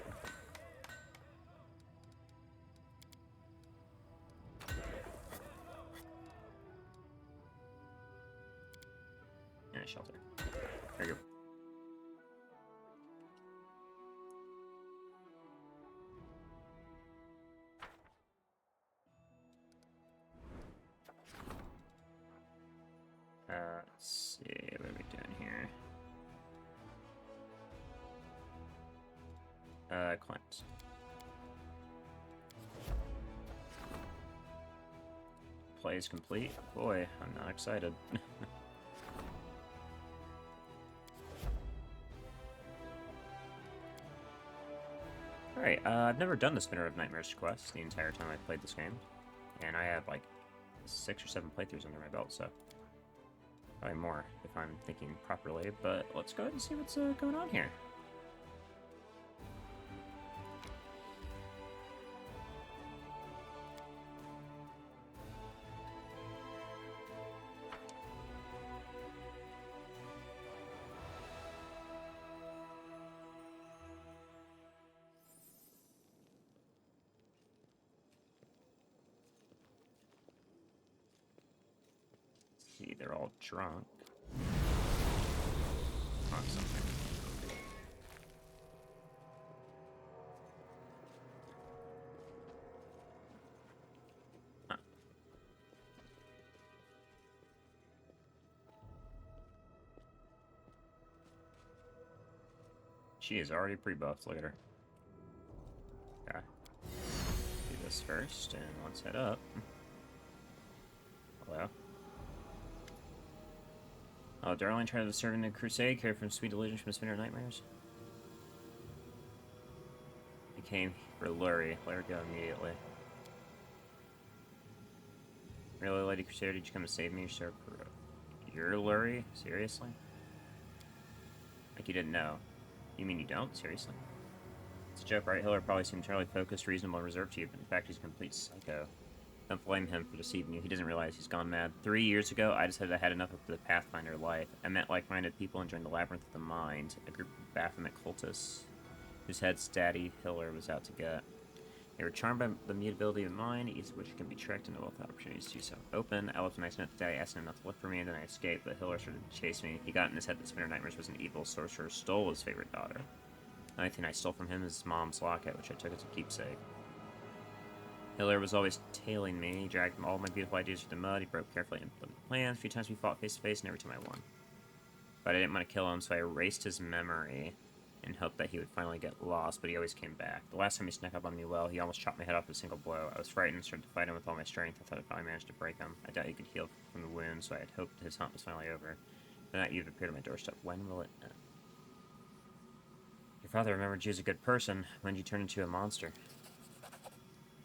And a shelter. There you go. Let's see, what are we doing here? Clients. Play is complete. Boy, I'm not excited. Alright, I've never done the Spinner of Nightmares quest the entire time I've played this game. And I have like 6 or 7 playthroughs under my belt, so probably more if I'm thinking properly, but let's go ahead and see what's going on here. See, they're all drunk. On something. Huh. She is already pre-buffed, look at her. Okay. Do this first, and let's head up. Hello. Oh, Darling tried to serve in the crusade, carried from sweet delusions from Spinner Nightmares. He came for Lurie. Let her go immediately. Really, Lady Crusader, did you come to save me? Sir, you're Lurie? Seriously? Like you didn't know. You mean you don't? Seriously? It's a joke, right? Hiller probably seemed entirely focused, reasonable, and reserved to you, but in fact he's a complete psycho. Don't blame him for deceiving you. He doesn't realize he's gone mad. 3 years ago, I decided I had enough of the Pathfinder life. I met like-minded people and joined the Labyrinth of the Mind, a group of Baphomet cultists whose heads Daddy Hiller was out to get. They were charmed by the mutability of mind, each of which can be tricked into wealth opportunities to do so. Open, I left a nice note to Daddy asking him not to look for me, and then I escaped, but Hiller started to chase me. He got in his head that Spinner Nightmares was an evil sorcerer, stole his favorite daughter. The only thing I stole from him is his mom's locket, which I took as a keepsake. Hiller was always tailing me. He dragged all my beautiful ideas through the mud. He broke carefully implemented plans. A few times we fought face to face, and every time I won. But I didn't want to kill him, so I erased his memory. and hoped that he would finally get lost, but he always came back. The last time he snuck up on me well, he almost chopped my head off with a single blow. I was frightened and started to fight him with all my strength. I thought I'd finally managed to break him. I doubt he could heal from the wound, so I had hoped his hunt was finally over. Then that you've appeared on my doorstep. When will it end? Your father remembered you as a good person. When did you turn into a monster?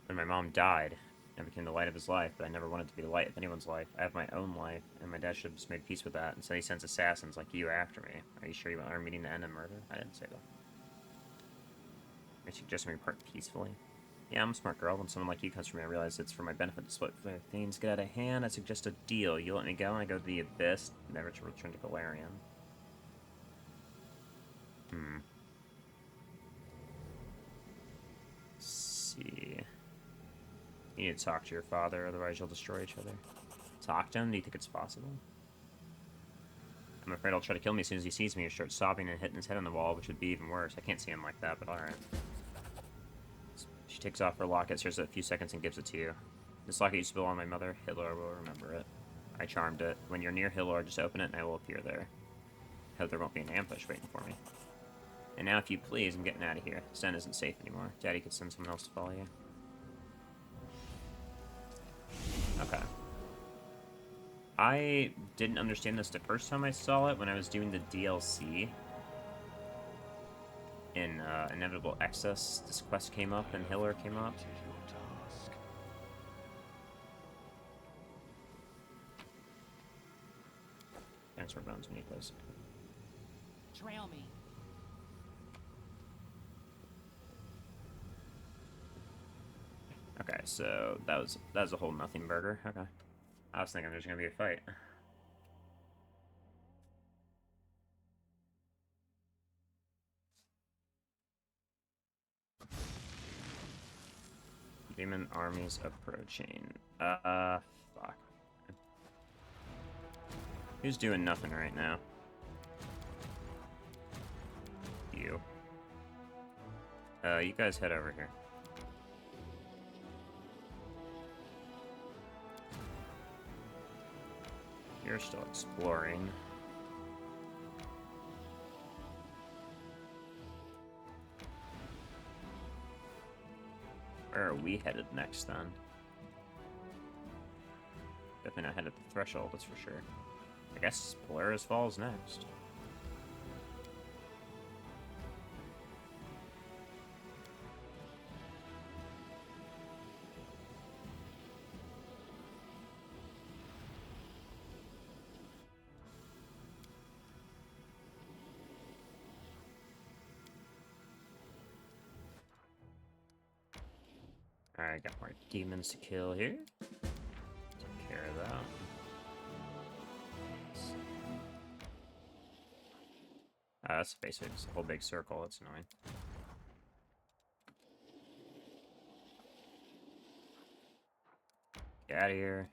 When my mom died, I became the light of his life, but I never wanted to be the light of anyone's life. I have my own life, and my dad should have just made peace with that. Instead, he sends assassins like you after me. Are you sure you want our meeting to end in murder? I didn't say that. I suggest we part peacefully. Yeah, I'm a smart girl. When someone like you comes for me, I realize it's for my benefit to split if things get out of hand. I suggest a deal. You let me go, and I go to the Abyss, never to return to Galarian. Let's see. You need to talk to your father, otherwise you'll destroy each other. Talk to him? Do you think it's possible? I'm afraid he'll try to kill me as soon as he sees me or start sobbing and hitting his head on the wall, which would be even worse. I can't see him like that, but alright. She takes off her locket, stares at it a few seconds, and gives it to you. This locket used to belong to my mother. Hilor will remember it. I charmed it. When you're near Hilor, just open it and I will appear there. I hope there won't be an ambush waiting for me. And now, if you please, I'm getting out of here. Sten isn't safe anymore. Daddy could send someone else to follow you. Okay. I didn't understand this the first time I saw it when I was doing the DLC. In Inevitable Excess, this quest came up and Hilor came up. Dinosaur bones when you close. Trail me. Okay, so that was a whole nothing burger. Okay. I was thinking there's gonna be a fight. Demon armies approaching. Fuck. Who's doing nothing right now? You. You guys head over here. You're still exploring. Where are we headed next, then? Definitely not headed to the Threshold, that's for sure. I guess Polaris Falls next. Alright, got more demons to kill here. Take care of that. That's basically just a whole big circle. That's annoying. Get out of here.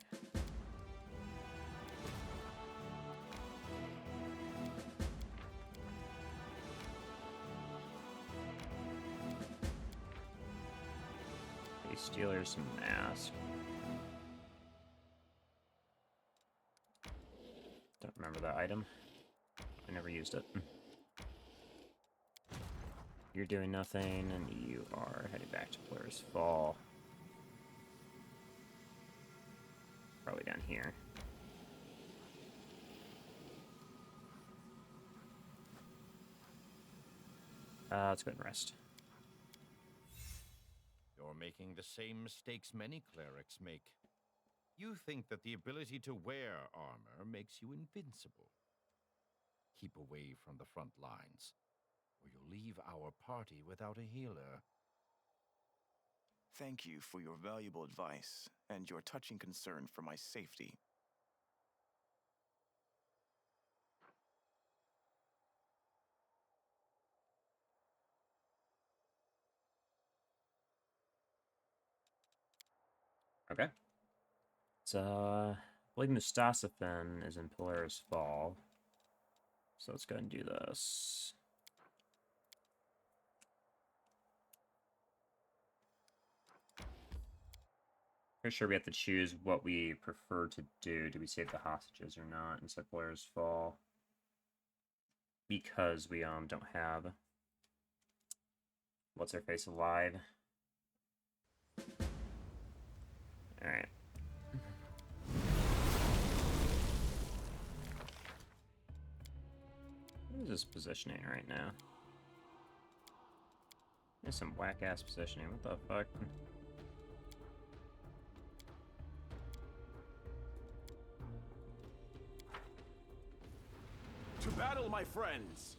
Steelers mask. Don't remember that item. I never used it. You're doing nothing, and you are heading back to Polaris Fall. Probably down here. Let's go ahead and rest. You're making the same mistakes many clerics make. You think that the ability to wear armor makes you invincible. Keep away from the front lines, or you'll leave our party without a healer. Thank you for your valuable advice and your touching concern for my safety. Okay. So, I believe Mustafa'in is in Polaris Fall. So let's go ahead and do this. Pretty sure we have to choose what we prefer to do. Do we save the hostages or not inside Polaris Fall? Because we don't have What's her face alive? Alright. What is this positioning right now? There's some whack-ass positioning. What the fuck? To battle, my friends!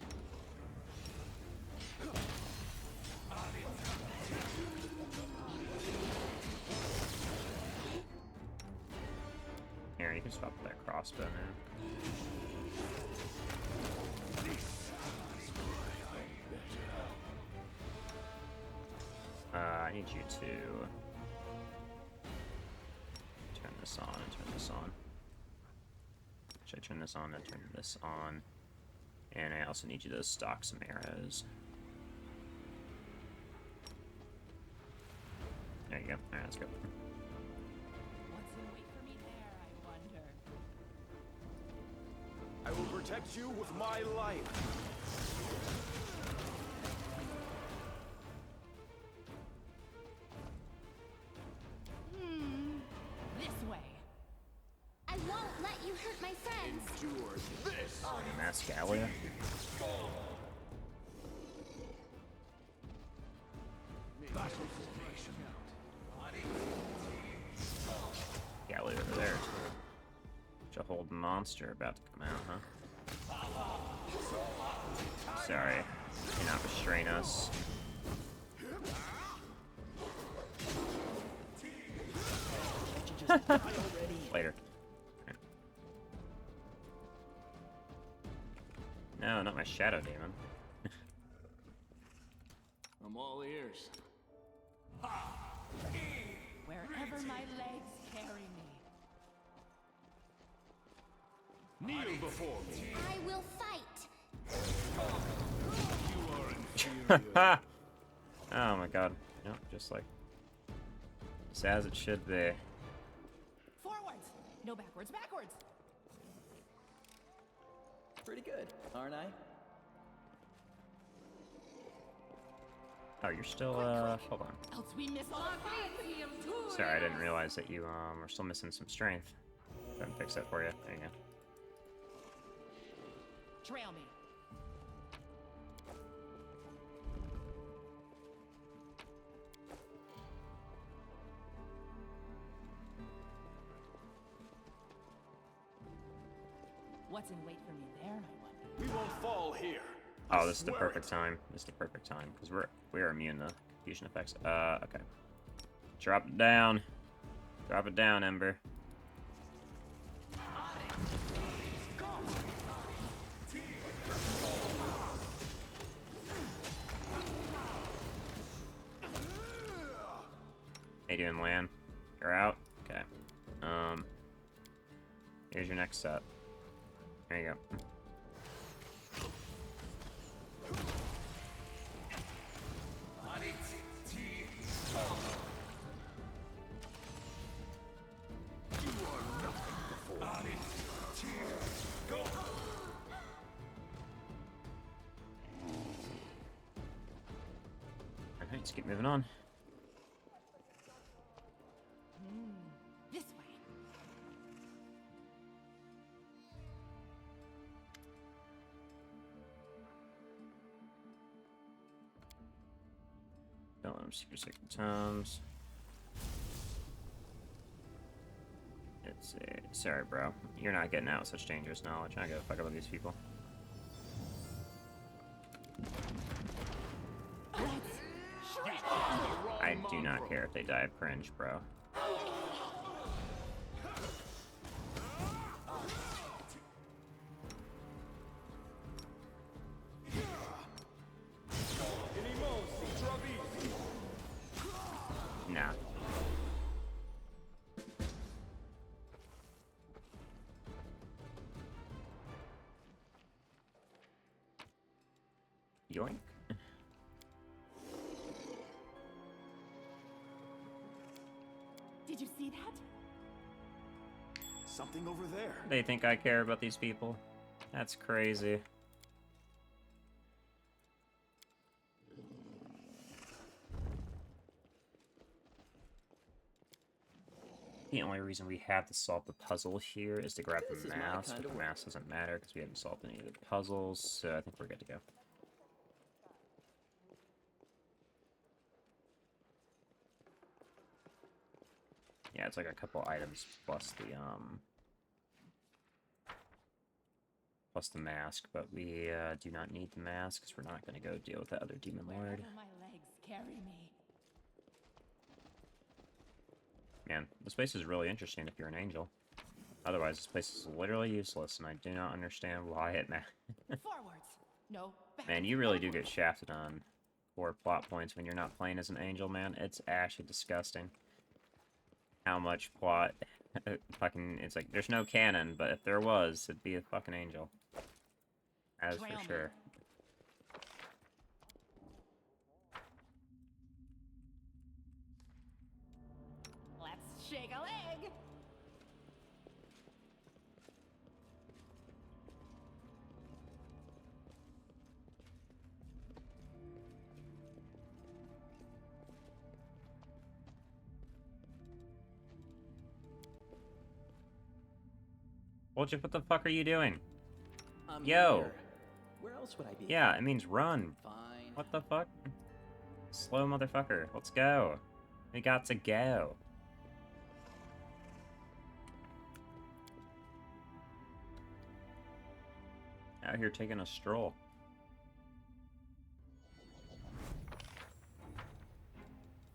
Here, you can swap that crossbow now. I need you to turn this on and turn this on. Should I turn this on and turn this on? And I also need you to stock some arrows. There you go. Alright, let's go. What's in wait for me there, I wonder? I will protect you with my life! This way. I won't let you hurt my friends. Endure this! Mascalia? Galley over there, too. Such a whole monster about to come out, huh? Sorry, cannot restrain us. Later. No, not my shadow demon. I'm all ears. Wherever my legs carry me. Kneel before me! I will fight. You are inferior. Oh my god. Nope, just like it's as it should be. Forwards! No backwards, backwards! Pretty good, aren't I? Oh, you're still hold on. Else we miss all our Sorry, I didn't realize that you are still missing some strength. Go ahead and fix that for you. There you go. Trail me. What's in wait for me there, I wonder? We won't fall here. Oh, this is the Swear perfect it. time. This is the perfect time because we're immune to fusion effects. Okay. Drop it down. Drop it down, Ember. How you doing, Lan? You're out? Okay. Here's your next set. There you go. Alright, let's keep moving on. This way. Don't let them see your sacred tomes. It's sorry, bro. You're not getting out with such dangerous knowledge. I gotta fuck up with these people. I do not care if they die of cringe, bro. Nah. Yoink. Did you see that? Something over there. They think I care about these people. That's crazy. The only reason we have to solve the puzzle here is to grab This the is my mask, kind but of the work. mask doesn't matter because we haven't solved any of the puzzles, so I think we're good to go. Yeah, it's like a couple items plus the mask, but we do not need the mask because we're not going to go deal with that other demon lord. Wherever my legs carry me. Man, this place is really interesting if you're an angel. Otherwise, this place is literally useless, and I do not understand why it matters. Forwards. No. Man, you really do get shafted on core plot points when you're not playing as an angel, man. It's actually disgusting. How much plot... fucking... It's like, there's no canon, but if there was, it'd be a fucking angel. As Trail for me. sure. Let's shake a leg. What the fuck are you doing? I'm Yo! here. Where else would I be? Yeah, it means run. Fine. What the fuck? Slow motherfucker. Let's go. We got to go. Out here taking a stroll.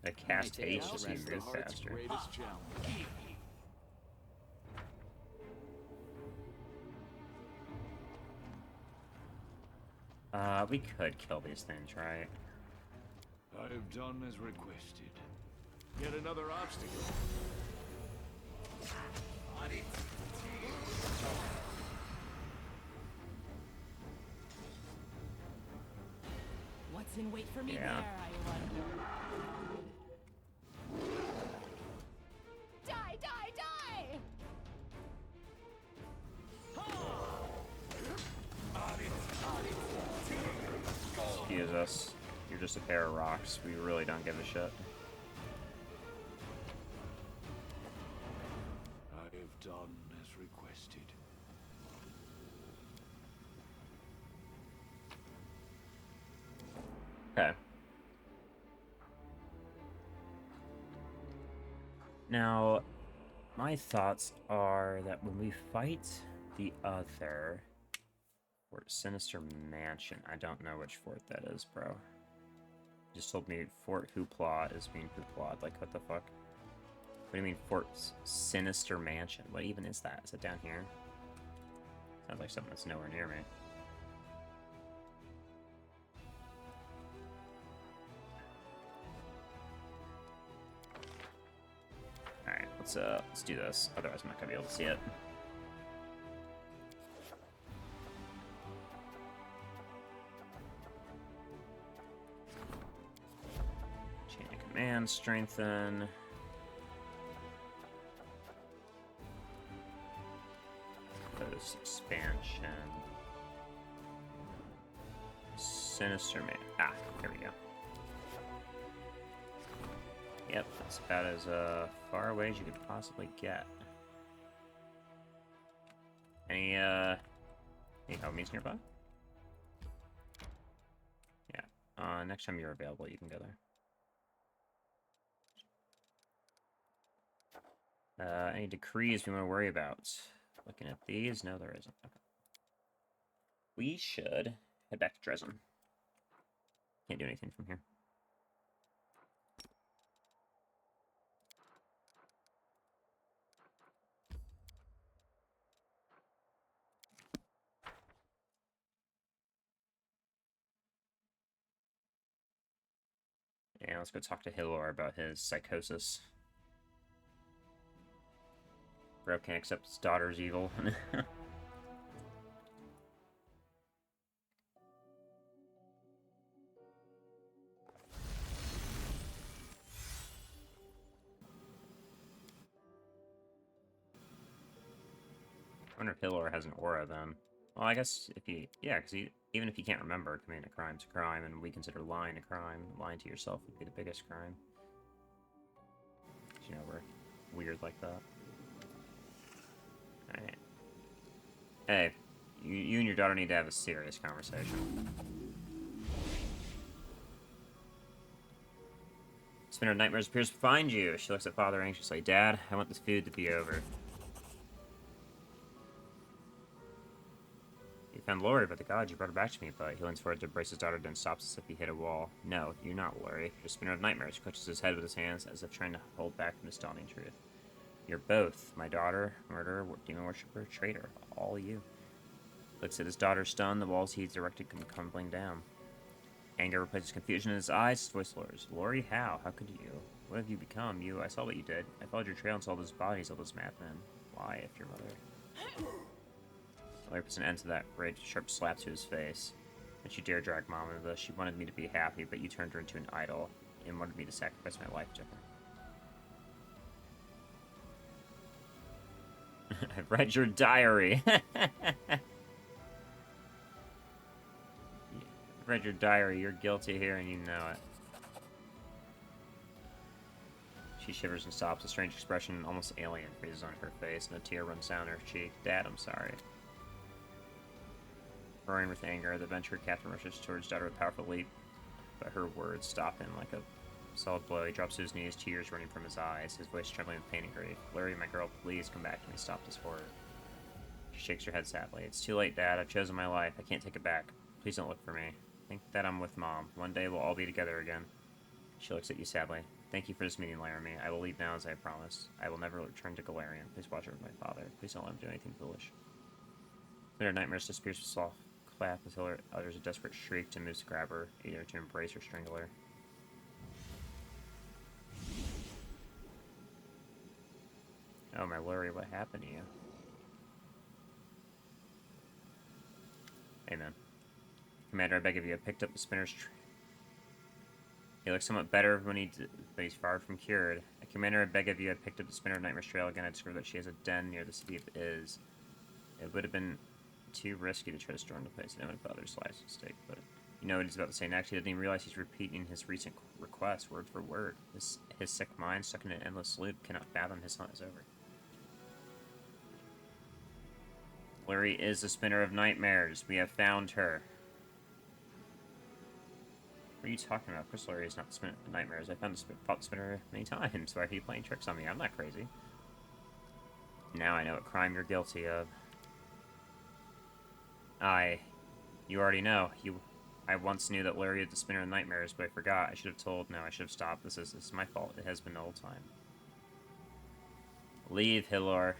The cast take haste out just so you That's the move heart's faster. greatest challenge. We could kill these things, right? I have done as requested. Yet another obstacle. What's in wait for me Yeah. there, I wonder. Die, die, die! Excuse us. You're just a pair of rocks. We really don't give a shit. I have done as requested. Okay. Now, my thoughts are that when we fight the other Fort Sinister Mansion, I don't know which fort that is, bro. You just told me Fort Hoopla is being Hoopla. Like, what the fuck? What do you mean Fort Sinister Mansion? What even is that? Is it down here? Sounds like something that's nowhere near me. Alright, let's do this. Otherwise I'm not gonna be able to see it. Chain of command, strengthen. Post expansion. Sinister Man. Ah, here we go. Yep, that's about as far away as you could possibly get. Any homies nearby? Yeah. Next time you're available, you can go there. Any decrees we want to worry about? Looking at these, no, there isn't. Okay. We should head back to Dresden. Can't do anything from here. Yeah, let's go talk to Hilor about his psychosis. Bro can't accept his daughter's evil. I wonder if Hilor has an aura then. Well, I guess if he, yeah, because even if you can't remember, committing a crime's a crime, and we consider lying a crime. Lying to yourself would be the biggest crime. You know, we're weird like that. Alright. Hey, you and your daughter need to have a serious conversation. Spinner of Nightmares appears to find you. She looks at Father anxiously. Dad, I want this food to be over. You found Lori, but the gods, you brought her back to me, but he leans forward to embrace his daughter, then stops as if he hit a wall. No, you're not Lori. You're Spinner of Nightmares. He clutches his head with his hands as if trying to hold back from this dawning truth. You're both. My daughter, murderer, demon worshipper, traitor. All you. Looks at his daughter stunned, the walls he's erected come crumbling down. Anger replaces confusion in his eyes, his voice lowers. Lori, how? How could you? What have you become? I saw what you did. I followed your trail and saw those bodies of those madmen. Why, if your mother... Lori puts an end to that great sharp slap to his face. And she dared drag Mom into this. She wanted me to be happy, but you turned her into an idol and wanted me to sacrifice my life to her. I've read your diary. Read your diary. You're guilty here, and you know it. She shivers and stops. A strange expression, almost alien, freezes on her face, and a tear runs down her cheek. Dad, I'm sorry. Roaring with anger, the venture captain rushes towards daughter with a powerful leap, but her words stop him like a solid blow. He drops to his knees, tears running from his eyes, his voice trembling with pain and grief. Larry, my girl, please come back to me. Stop this horror. She shakes her head sadly. It's too late, Dad. I've chosen my life. I can't take it back. Please don't look for me. Think that I'm with Mom. One day we'll all be together again. She looks at you sadly. Thank you for this meeting, Laramie. I will leave now as I promised. I will never return to Galarian. Please watch over my father. Please don't let him do anything foolish. Their nightmares disappears with a soft clap until her utters a desperate shriek to moves to grab her, either to embrace or strangle her. Oh, my Lori, what happened to you? Amen. Commander, I beg of you, I picked up the spinner's He looks somewhat better when but he's far from cured. Commander, I beg of you, I picked up the Spinner of Nightmare's trail again. I discovered that she has a den near the city of Iz. It would have been too risky to try to storm the place. I know my father's lives at stake, but you know what he's about to say next. He doesn't even realize he's repeating his recent request, word for word. His sick mind, stuck in an endless loop, cannot fathom his hunt is over. Larry is the Spinner of Nightmares. We have found her. What are you talking about? Chris Larry is not the Spinner of Nightmares. I fought the Spinner many times. Why are you playing tricks on me? I'm not crazy. Now I know what crime you're guilty of. You already know. I once knew that Larry had the Spinner of Nightmares, but I forgot. I should have told. No, I should have stopped. This is my fault. It has been the whole time. Leave, Hilor.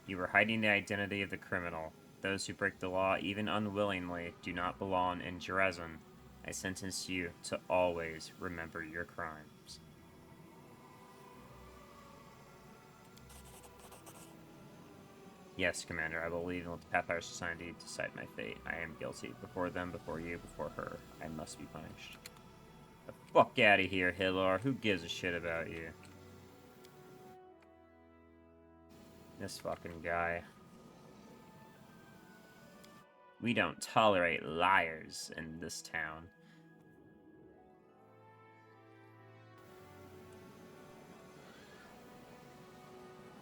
You were hiding the identity of the criminal. Those who break the law, even unwillingly, do not belong in Jerezin. I sentence you to always remember your crimes. Yes, Commander, I will leave and let the Pathfinder Society decide my fate. I am guilty. Before them, before you, before her. I must be punished. The fuck out of here, Hilor. Who gives a shit about you? This fucking guy. We don't tolerate liars in this town.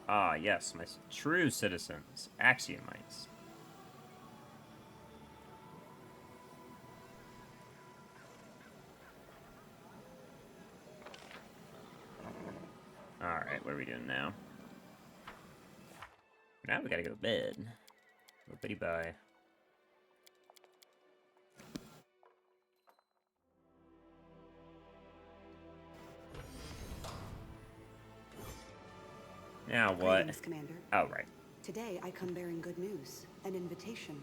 Ah, yes, my true citizens, Axiomites. Alright, what are we doing now? Now we gotta go to bed. Bitty bye. Now what? Greetings, Commander. Oh, right. Today I come bearing good news. An invitation.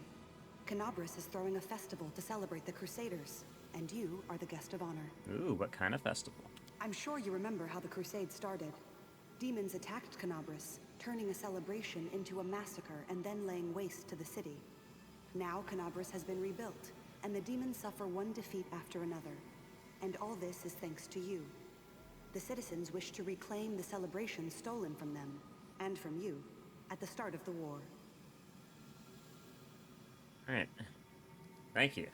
Canabras is throwing a festival to celebrate the Crusaders, and you are the guest of honor. Ooh, what kind of festival? I'm sure you remember how the Crusade started. Demons attacked Canabras, turning a celebration into a massacre and then laying waste to the city. Now Canabras has been rebuilt, and the demons suffer one defeat after another. And all this is thanks to you. The citizens wish to reclaim the celebration stolen from them, and from you, at the start of the war. Alright. Thank you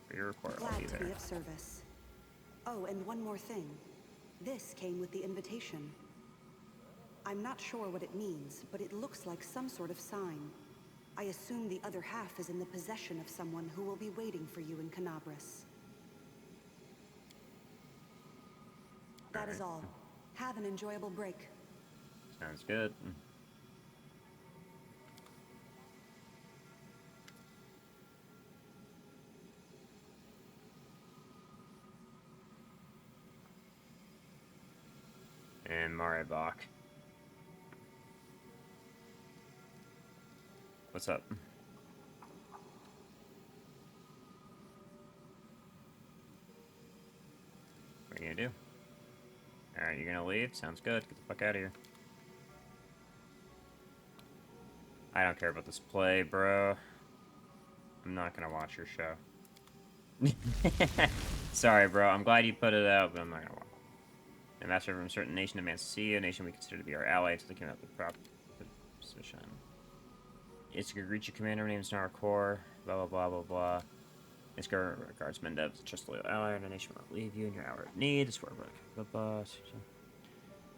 for your report. I'll be Glad to there. be of service. Oh, and one more thing. This came with the invitation. I'm not sure what it means, but it looks like some sort of sign. I assume the other half is in the possession of someone who will be waiting for you in Canabras. That is all. Have an enjoyable break. Sounds good. And Maribach. What's up? What are you gonna do? Alright, you're gonna leave? Sounds good. Get the fuck out of here. I don't care about this play, bro. I'm not gonna watch your show. Sorry, bro. I'm glad you put it out, but I'm not gonna watch it. Ambassador from a certain nation demands to see you, a nation we consider to be our ally until they came out with the proper position. It's a reach your commander named Narcor, blah blah blah blah blah. It's regards Mendev as a just loyal ally, and a nation will not leave you in your hour of need. It's where blah blah.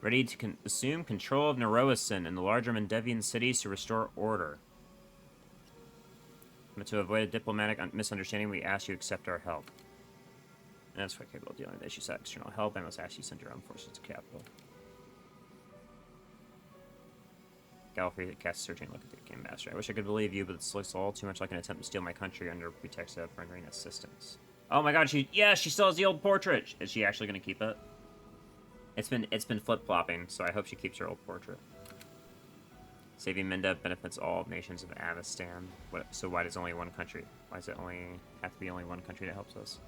Ready to assume control of Neroasin and the larger Mendevian cities to restore order. But to avoid a diplomatic misunderstanding, we ask you to accept our help. And that's why capable of dealing with issues of external help, and must ask you to send your own forces to capital. Gallifrey casts a searching look at the King Master. I wish I could believe you, but this looks all too much like an attempt to steal my country under pretext of rendering assistance. Oh my god, she still has the old portrait! Is she actually gonna keep it? It's been flip-flopping, so I hope she keeps her old portrait. Saving Mendev benefits all nations of Avestan. So why does only one country? Why does it have to be only one country that helps us?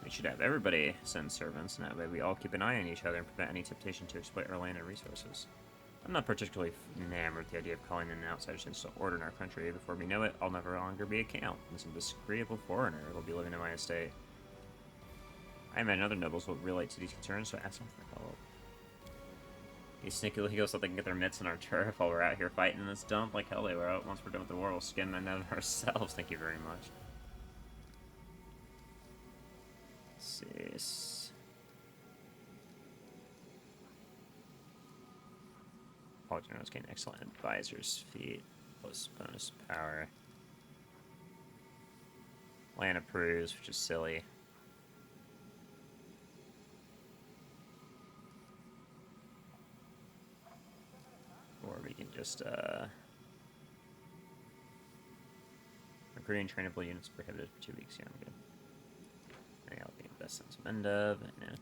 We should have everybody send servants, and that way we all keep an eye on each other and prevent any temptation to exploit our land and resources. I'm not particularly enamored with the idea of calling in an outsider to install order in our country. Before we know it, I'll never longer be a count, and some disagreeable foreigner will be living in my estate. I imagine other nobles will relate to these concerns, so ask them for help. These sneaky legos so they can get their mitts on our turf while we're out here fighting in this dump. Like hell they were out. Once we're done with the war, we'll skin them out ourselves. Thank you very much. Sis. All generals gain excellent advisors, feat, plus bonus power. Land approves, which is silly. Or we can just, recruiting trainable units prohibited for 2 weeks. Yeah, I'm good. I'll be best sense of Mendev. Yeah.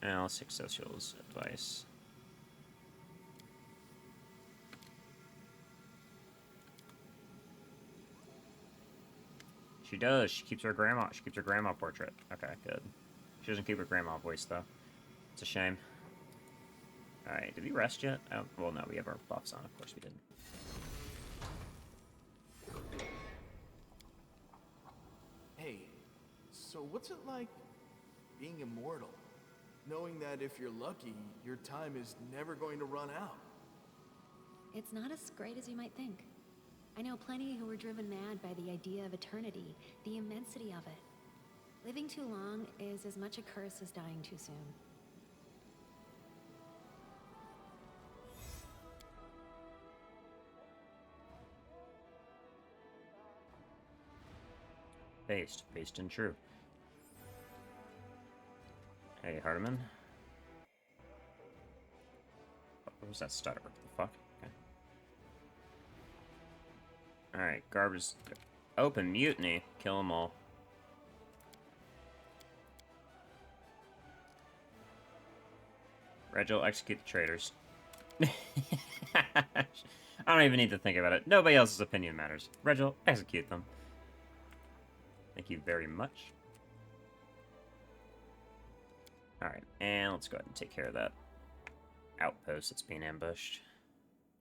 Now, 6 socials advice. She does. She keeps her grandma. She keeps her grandma portrait. Okay, good. She doesn't keep her grandma voice though. It's a shame. All right, did we rest yet? Oh, well, no, we have our buffs on. Of course, we didn't. Hey, so what's it like being immortal? Knowing that if you're lucky, your time is never going to run out. It's not as great as you might think. I know plenty who were driven mad by the idea of eternity, the immensity of it. Living too long is as much a curse as dying too soon. Based and true. Hey, Hardiman. What was that stutter? What the fuck? Okay. Alright, garbage. Open mutiny. Kill them all. Regil, execute the traitors. I don't even need to think about it. Nobody else's opinion matters. Regil, execute them. Thank you very much. Alright, and let's go ahead and take care of that outpost that's being ambushed.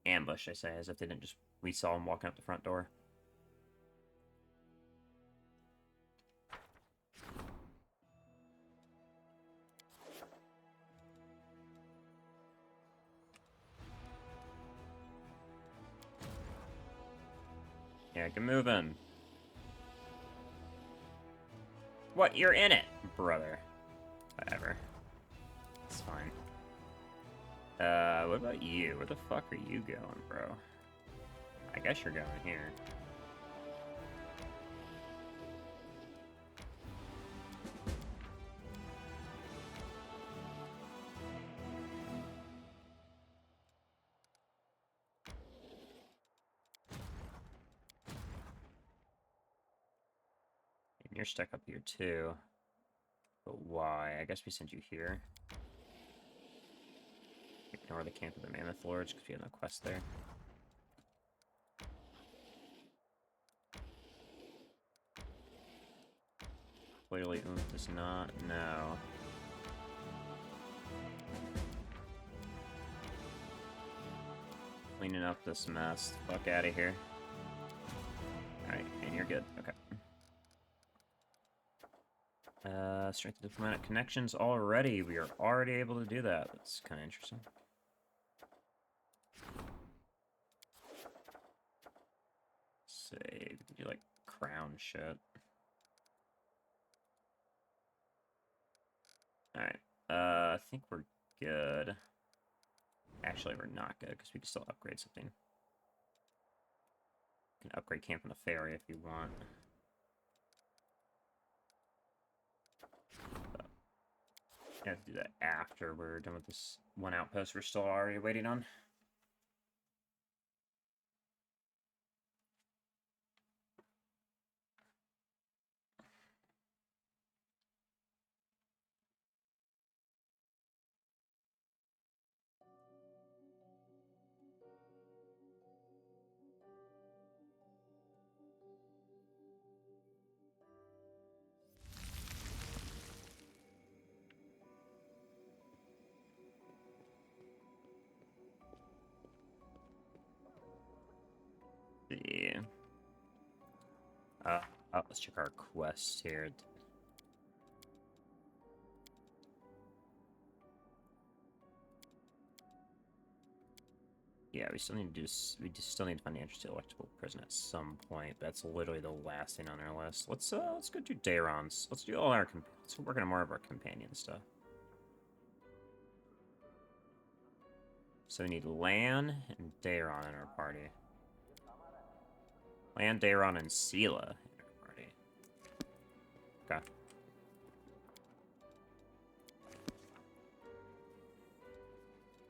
Ambushed, I say, as if they didn't just... We saw them walking out the front door. Yeah, get moving. What? You're in it! brother. Whatever. It's fine. What about you? Where the fuck are you going, bro? I guess you're going here. And you're stuck up here too. But why? I guess we sent you here. Ignore the camp of the Mammoth Lords because we have no quest there. Clearly, does not. No. Cleaning up this mess. Fuck out of here. Alright, and you're good. Okay. Strength of diplomatic connections already. We are already able to do that. That's kind of interesting. Save. Do like crown shit. Alright. I think we're good. Actually, we're not good because we can still upgrade something. You can upgrade Camp on the Ferry if you want. I have to do that after we're done with this one outpost we're still already waiting on. Yeah. Let's check our quests here. Yeah, we still need to do. We just still need to find the entrance to electable prison at some point. That's literally the last thing on our list. Let's go do Dayron's. Let's do all our. Let's work on more of our companion stuff. So we need Lan and Dayron in our party. Lan, Dayron, and Sela in our party. Okay.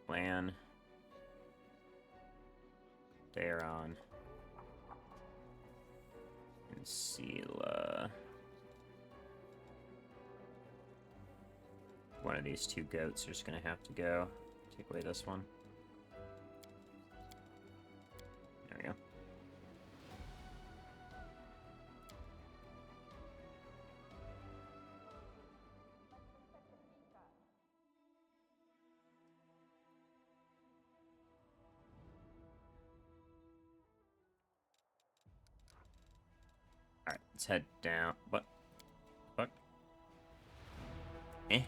Lan, Dayron, and Sela. One of these two goats are just gonna have to go. Take away this one. There we go. Alright, let's head down. What? Fuck? Eh? Is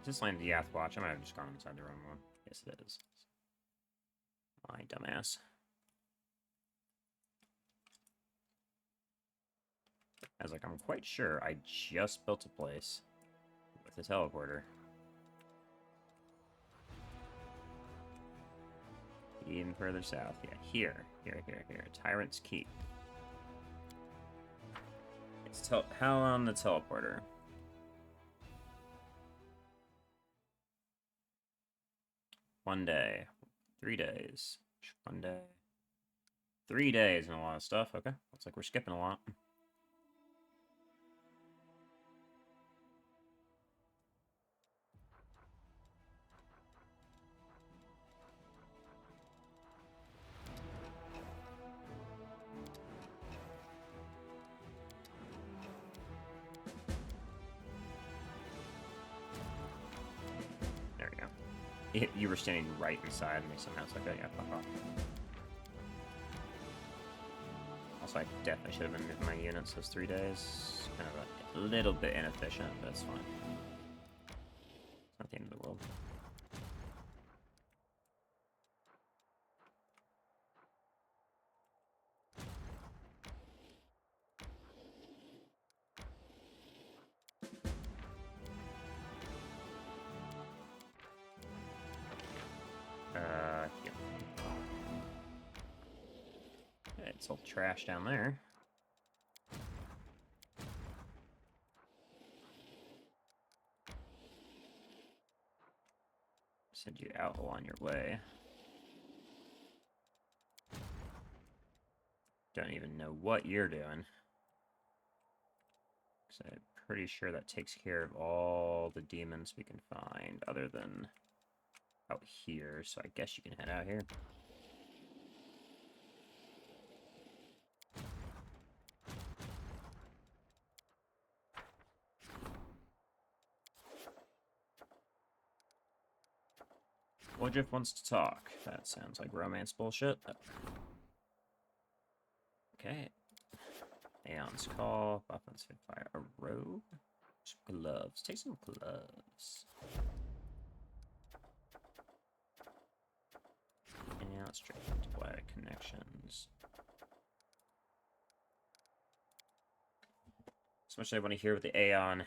this land the Yath Watch? I might have just gone inside the wrong one. Yes, it is. My dumbass. I was like, I'm quite sure I just built a place with a teleporter. Even further south. Yeah, here. Tyrant's Keep. It's how on the teleporter? One day. 3 days. 1 day. 3 days and a lot of stuff. Okay. Looks like we're skipping a lot. There we go. You were standing right inside me somehow. It's like, oh yeah, pop off. Also, I definitely should have been moving my units those 3 days. Kind of a little bit inefficient, but it's fine. It's not the end of the world. it's all trash down there. Send you out on your way. Don't even know what you're doing. So I'm pretty sure that takes care of all the demons we can find, other than out here. So I guess you can head out here. Woodruff wants to talk. That sounds like romance bullshit. Okay. Aeon's call. Buffins fit fire. A robe? Some gloves. Take some gloves. And let's try to deploy connections. So much I want to hear what the Aeon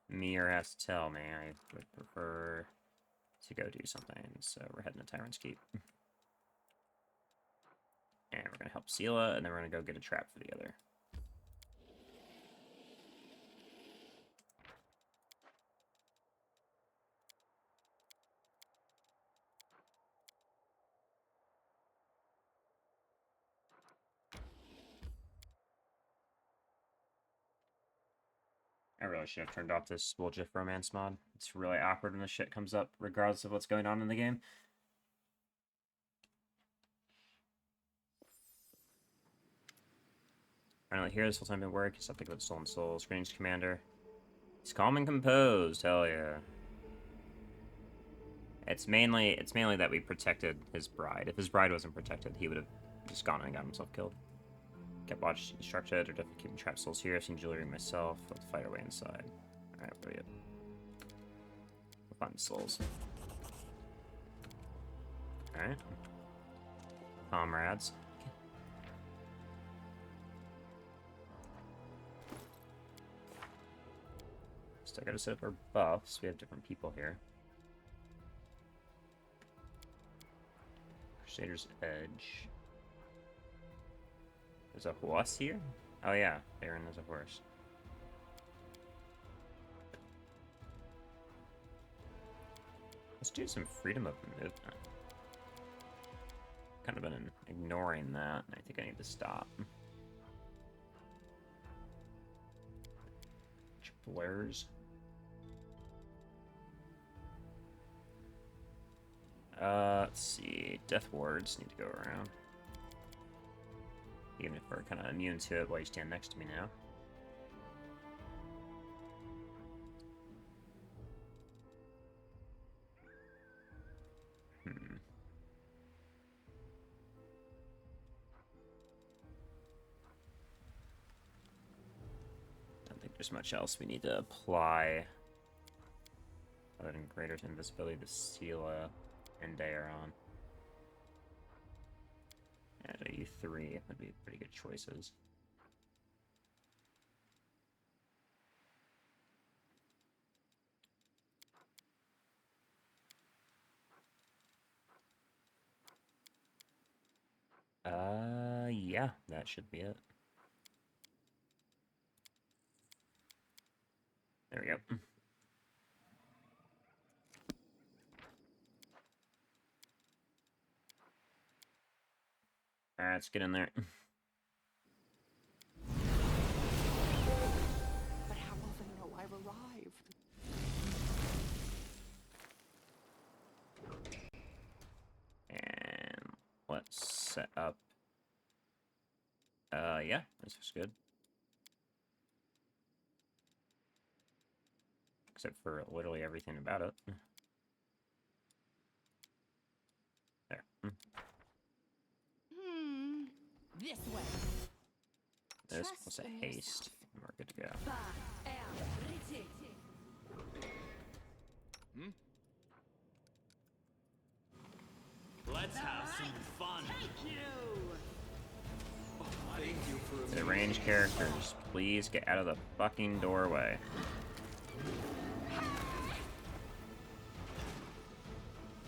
mirror has to tell me. I would prefer to go do something. So we're heading to Tyrant's Keep. And we're going to help Sela, and then we're going to go get a trap for the other. I really should have turned off this Woodruff romance mod. It's really awkward when this shit comes up, regardless of what's going on in the game. Finally here, this whole time at work. He's something with Stolen Souls. Ranged commander. He's calm and composed. Hell yeah. It's mainly that we protected his bride. If his bride wasn't protected, he would have just gone and got himself killed. Kept watch instructed, or definitely keeping trap souls here. I've seen jewelry myself. Let's fight our way inside. Alright, where are you? We'll find the souls. Alright. Comrades. Still gotta set up our buffs. We have different people here. Crusader's Edge. There's a horse here? Oh yeah, Baron is a horse. Let's do some freedom of movement. Kind of been ignoring that, and I think I need to stop. Blurs. Let's see. Death wards need to go around. Even if we're kind of immune to it while you stand next to me now. Don't think there's much else we need to apply other than greater invisibility to Sela and Daeron. And a U3 would be pretty good choices. Yeah, that should be it. There we go. Alright, let's get in there. But how will they know I've arrived? And let's set up. Yeah, this is good. Except for literally everything about it. There. This way. This plus a haste. And we're good to go. Let's have some fun. Thank you for The ranged characters, please get out of the fucking doorway.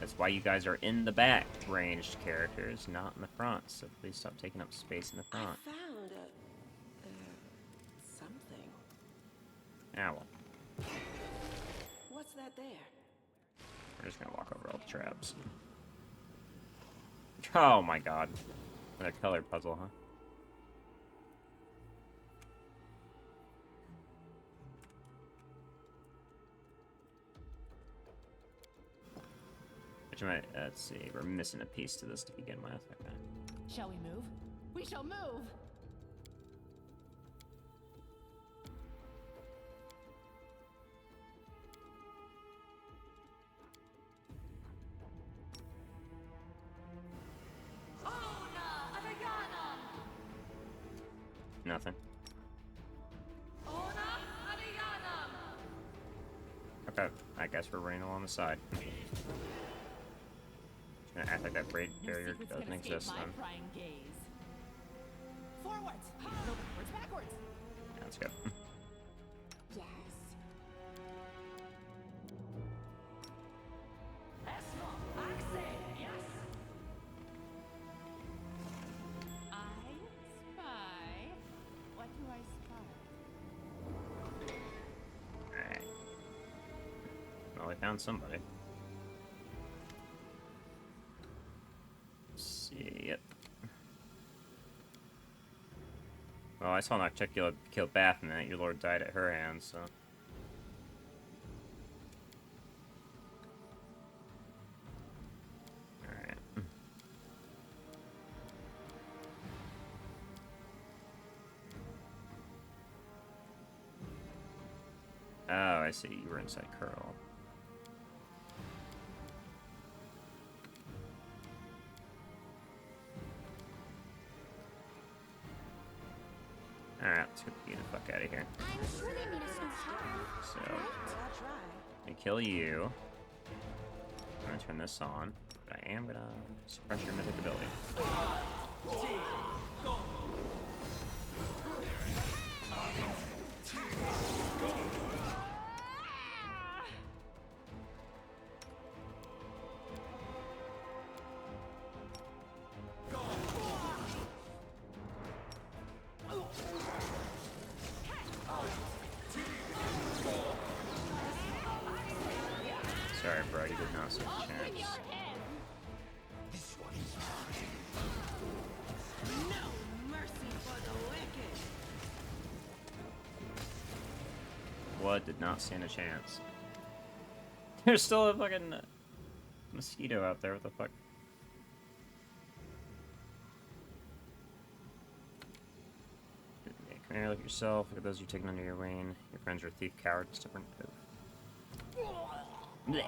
That's why you guys are in the back, ranged characters, not in the front. So please stop taking up space in the front. I found something. Ah, well. What's that there? We're just gonna walk over all the traps. Oh my god. What a color puzzle, huh? Which might, let's see, we're missing a piece to this to begin with. Okay. Shall we move? We shall move! Nothing. Okay, I guess we're running along the side. Just gonna act like that braid barrier doesn't exist then. Prying gaze. Forwards! No, backwards, backwards! Yeah, let's go. Yes. I spy. What do I spy? Alright. Well, we found somebody. Let's see, yep. Well, I saw Nocticula kill Baphomet. Your lord died at her hands, so... Alright. Oh, I see. You were inside Curl. Alright, let's get you the fuck out of here. I'm sure they mean us no harm. So, I'll try. I kill you. I'm gonna turn this on, but I am gonna suppress your mythic ability. Sorry, bro, you did not see a chance. No mercy for the wicked. What? Did not stand a chance. There's still a fucking mosquito out there. What the fuck? Yeah, come here, look at yourself. Look at those you've taken under your wing. Your friends are thief, coward, stubborn. Bleh.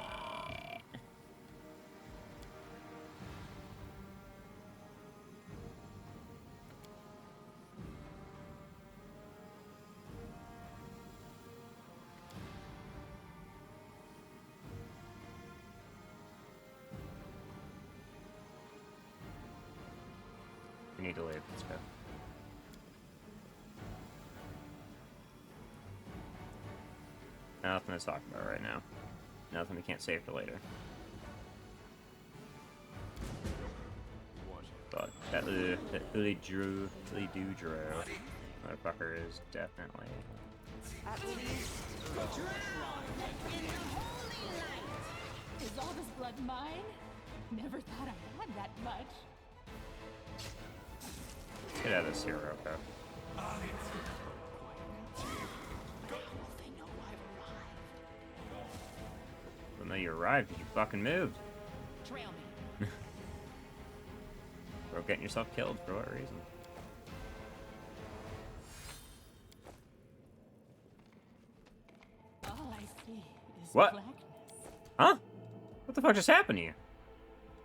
We need to leave. Let's go. Nothing to talk about right now. Nothing we can't save for later. But that Uli Doodro motherfucker is definitely. Is all this blood mine? Never thought I had that much. Get out of this here, Roko. Well, no, you arrived. You fucking moved. Trail me. Bro, getting yourself killed for what reason? All I see is What? blackness. Huh? What the fuck just happened to you?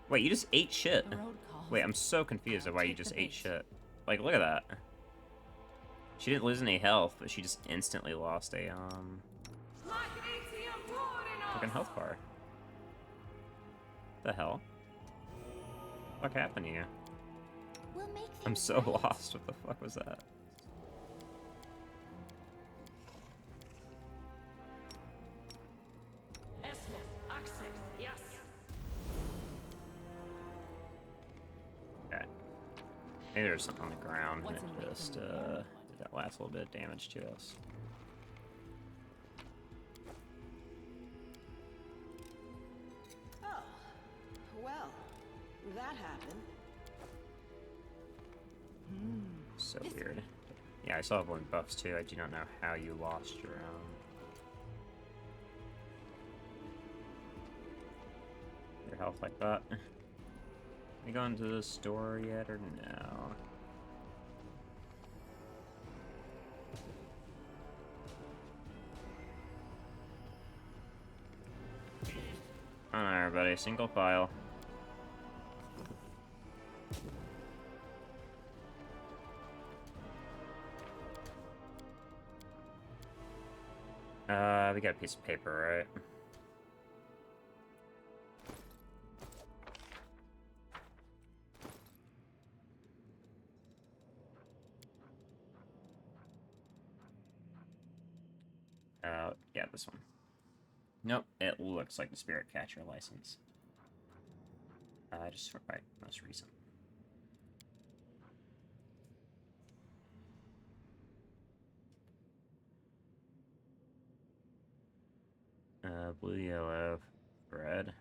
Wait, you just ate shit. The road calls. Wait, I'm so confused at why you just ate shit. Like, look at that. She didn't lose any health, but she just instantly lost a, fucking health bar. What the hell? What happened to you? We'll make I'm things so right. lost. What the fuck was that? Maybe there's something on the ground What's and in it making just the animal did that last little bit of damage to us. Oh, well, that happened. So weird. Yeah, I saw one buffs too. I do not know how you lost your health like that. We going to the store yet or no? Alright, everybody, single file. We got a piece of paper, right? Yeah, this one. Nope, it looks like the Spirit Catcher license. Just sort by most recent. Blue, yellow, red.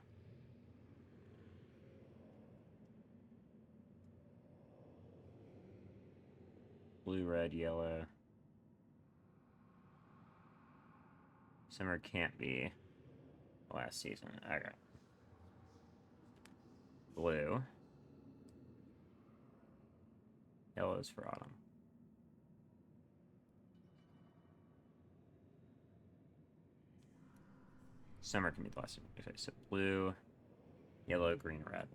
Blue, red, yellow. Summer can't be last season. Okay. Blue. Yellow is for autumn. Summer can be the last season. Okay, so blue, yellow, green, red.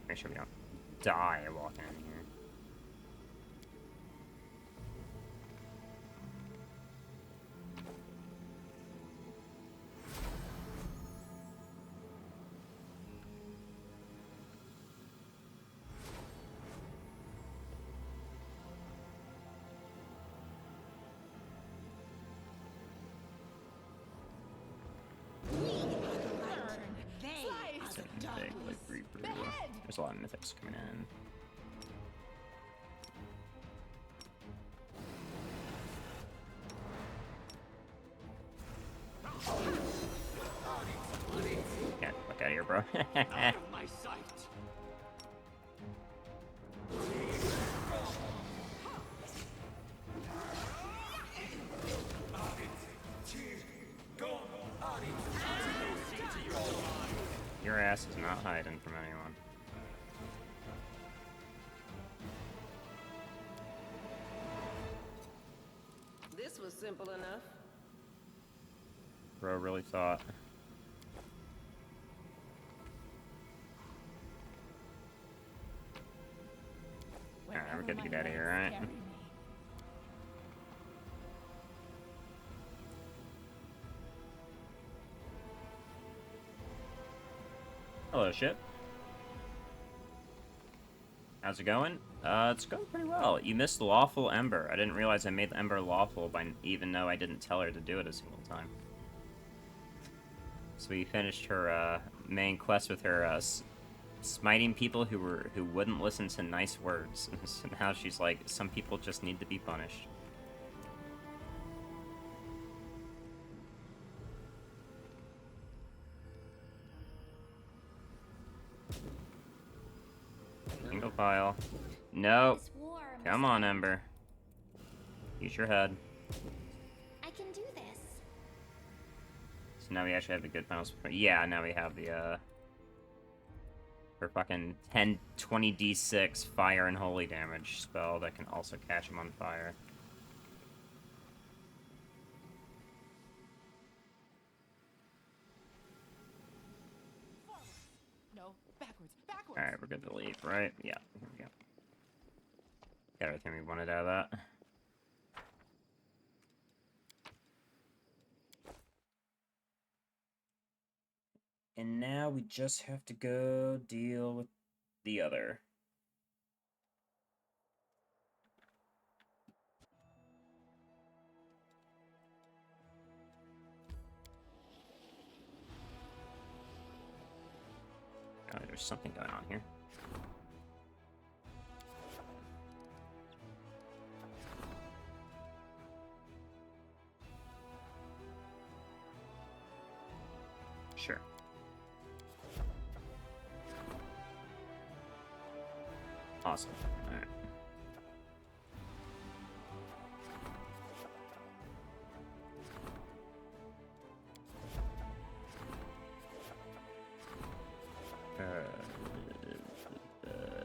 Make sure we don't die walking in here. There's a lot of mythics coming in. Yeah, fuck out of here, bro. Out of my sight. Your ass is not hiding from anyone. This was simple enough. Bro really thought. Alright, we're good to get out of here, right? Hello, ship. How's it going? It's going pretty well. You missed Lawful Ember. I didn't realize I made the Ember lawful by even though I didn't tell her to do it a single time. So we finished her main quest with her smiting people who wouldn't listen to nice words. So now she's like, some people just need to be punished. Single file. No. Come on, Ember. Use your head. I can do this. So now we actually have the good final. Yeah, now we have the her fucking 10-20 d6 fire and holy damage spell that can also catch him on fire. No, backwards, backwards. Alright, we're good to leave, right? Yeah, here we go. Got everything we wanted out of that. And now we just have to go deal with the other. there's something going on here. Sure. Awesome. All right.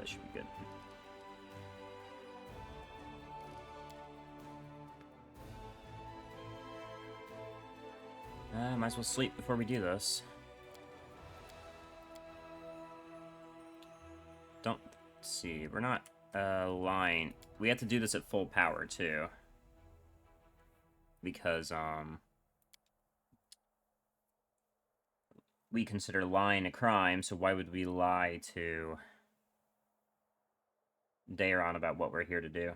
Should be good. Might as well sleep before we do this. Don't see. We're not lying. We have to do this at full power too, because we consider lying a crime. So why would we lie to Daeron about what we're here to do?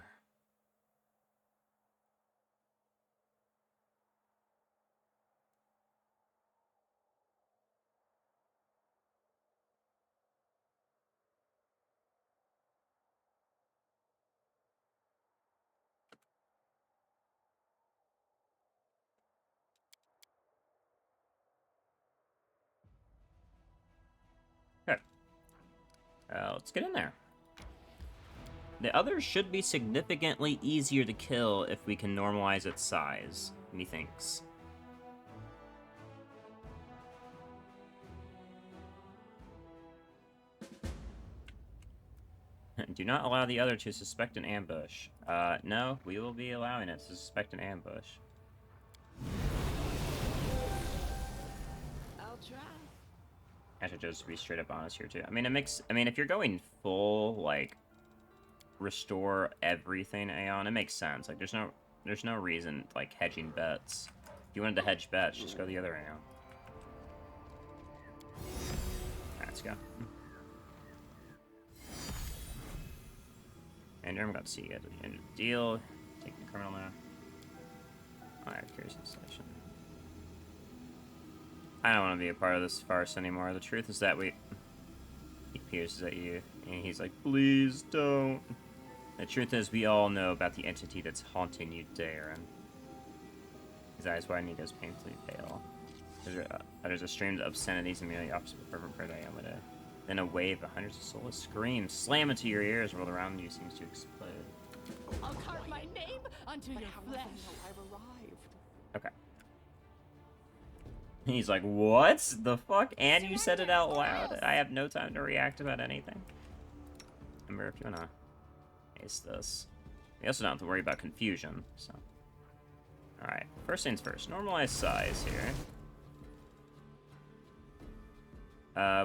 Good. Let's get in there. The others should be significantly easier to kill if we can normalize its size, methinks. Do not allow the other to suspect an ambush. No, we will be allowing it to suspect an ambush. I'll try. I should just be straight up honest here too. I mean, it makes. I mean, if you're going full like restore everything, Aeon, it makes sense. Like, there's no reason like hedging bets. If you wanted to hedge bets, just go the other Aeon. Right, let's go. And I'm about to see you at the end of the deal. Take the criminal now. Alright, curious installation. I don't want to be a part of this farce anymore. The truth is that he pierces at you, and he's like, please don't. The truth is, we all know about the entity that's haunting you, Daeron. His eyes widen, he goes painfully pale. There's a stream of obscenities immediately opposite the perfect prayer I am with it. Then a wave of hundreds of soulless screams slam into your ears, roll around you, seems to explode. I'll carve my name onto your flesh. Okay. He's like, what the fuck? And you said it out loud? I have no time to react about anything. Remember, if you wanna ace this. We also don't have to worry about confusion, so. Alright, first things first. Normalize size here.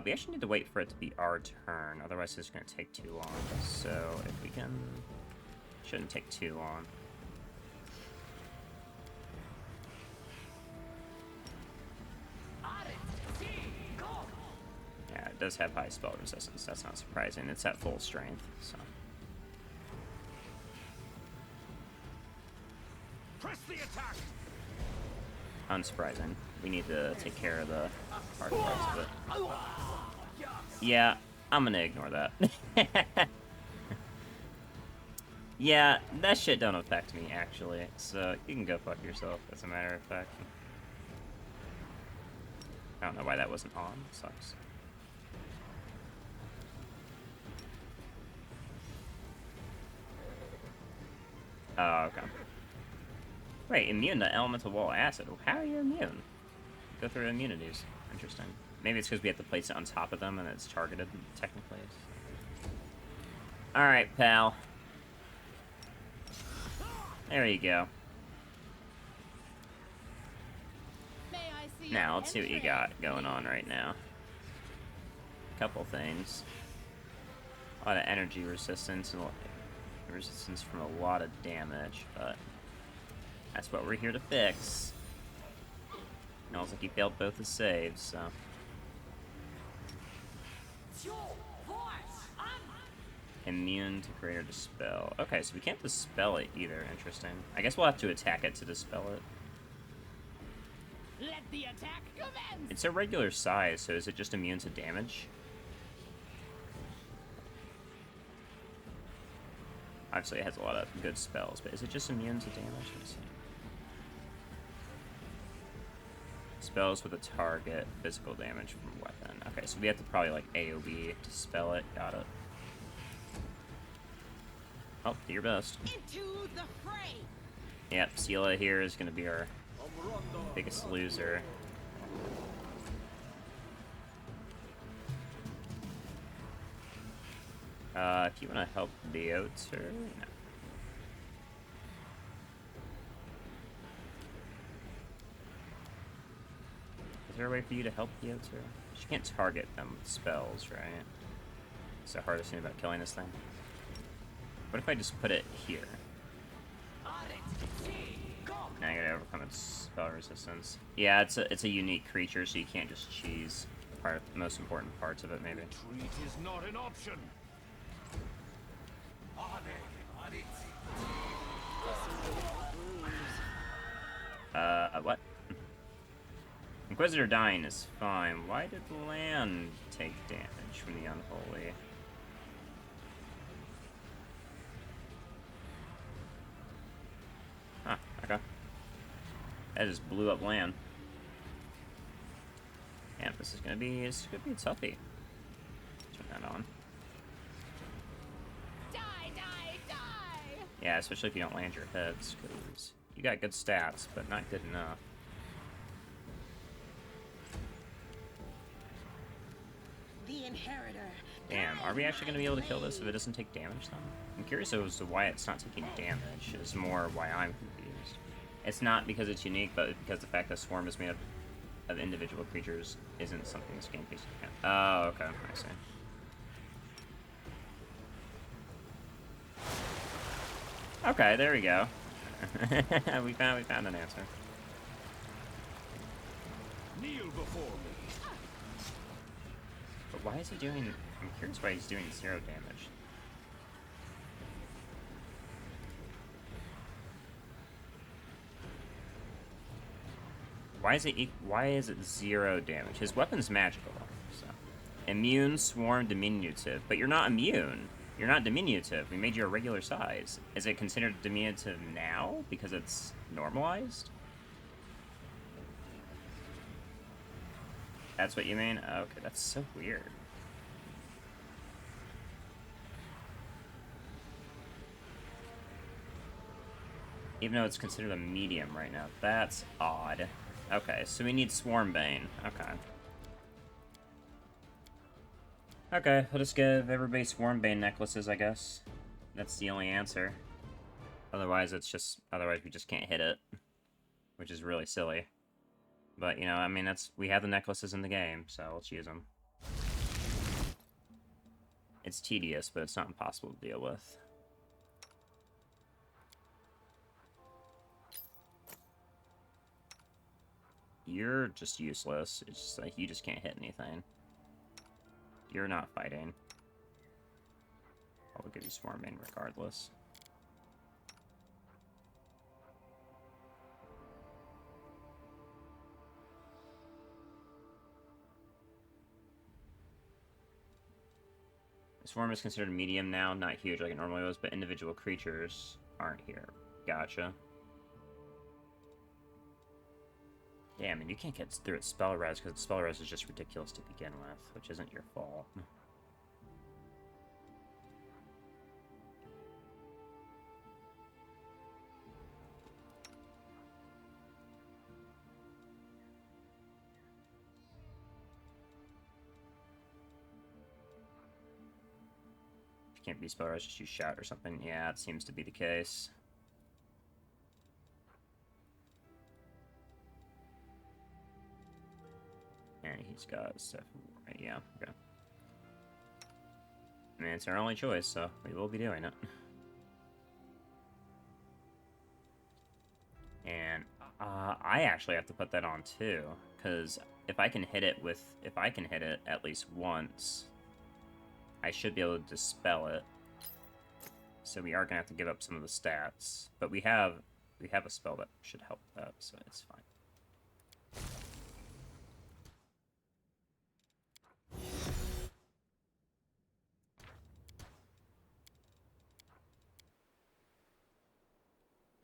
We actually need to wait for it to be our turn, otherwise it's gonna take too long. So, if we can... Shouldn't take too long. Yeah, it does have high spell resistance, that's not surprising. It's at full strength, so... Press the attack! Unsurprising. We need to take care of the hard parts of it. Yeah, I'm gonna ignore that. Yeah, that shit don't affect me, actually. So, you can go fuck yourself, as a matter of fact. I don't know why that wasn't on. Sucks. Oh, okay. Wait, immune to elemental wall acid. How are you immune? Go through immunities. Interesting. Maybe it's because we have to place it on top of them and it's targeted, technically. Alright, pal. There you go. Now, let's see what you got going on right now. Couple things. A lot of energy resistance and resistance from a lot of damage, but that's what we're here to fix. It looks like he failed both his saves, so. Immune to greater dispel. Okay, so we can't dispel it either. Interesting. I guess we'll have to attack it to dispel it. Let the attack commence. It's a regular size, so is it just immune to damage? Obviously, it has a lot of good spells, but is it just immune to damage? Let's see. Spells with a target, physical damage from weapon. Okay, so we have to probably like AoE to spell it. Got it. Oh, do your best. Into the fray. Yep, Sela here is going to be our biggest loser. If you want to help the WOTR, no. Is there a way for you to help the WOTR? She can't target them with spells, right? It's the hardest thing about killing this thing. What if I just put it here? Now I gotta overcome its spell resistance. Yeah, it's a unique creature, so you can't just cheese the most important parts of it, maybe. Retreat is not an option. What? Inquisitor dying is fine. Why did land take damage from the unholy? Huh, okay. That just blew up land. Yeah, this is gonna be a toughie. Turn that on. Die, die, die! Yeah, especially if you don't land your hits, because you got good stats, but not good enough. The inheritor. Damn, are we actually gonna be able to kill this if it doesn't take damage, though? I'm curious as to why it's not taking damage, is more why I'm confused. It's not because it's unique, but because the fact that Swarm is made up of individual creatures isn't something this game takes into account. Oh, okay, I see. Okay, there we go. we found an answer. Kneel before me. But why is he doing... I'm curious why he's doing 0 damage. Why is it 0 damage? His weapon's magical, so. Immune, swarm, diminutive. But you're not immune. You're not diminutive. We made you a regular size. Is it considered diminutive now because it's normalized? That's what you mean? Okay, that's so weird. Even though it's considered a medium right now. That's odd. Okay, so we need Swarmbane. Okay. Okay, we'll just give everybody Swarmbane necklaces, I guess. That's the only answer. Otherwise, otherwise we just can't hit it. Which is really silly. But, you know, I mean, we have the necklaces in the game, so let's use them. It's tedious, but it's not impossible to deal with. You're just useless. It's just like, you just can't hit anything. You're not fighting. I'll give you Swarming regardless. Swarm is considered medium now, not huge like it normally was, but individual creatures aren't here. Gotcha. Damn, and you can't get through its spell res because its spell res is just ridiculous to begin with, which isn't your fault. If you can't be spell res, just use shout or something. Yeah, it seems to be the case. And he's got stuff. Right, yeah, okay. I mean, it's our only choice, so we will be doing it. And I actually have to put that on too, because if I can hit it at least once, I should be able to dispel it. So we are gonna have to give up some of the stats, but we have a spell that should help that, so it's fine.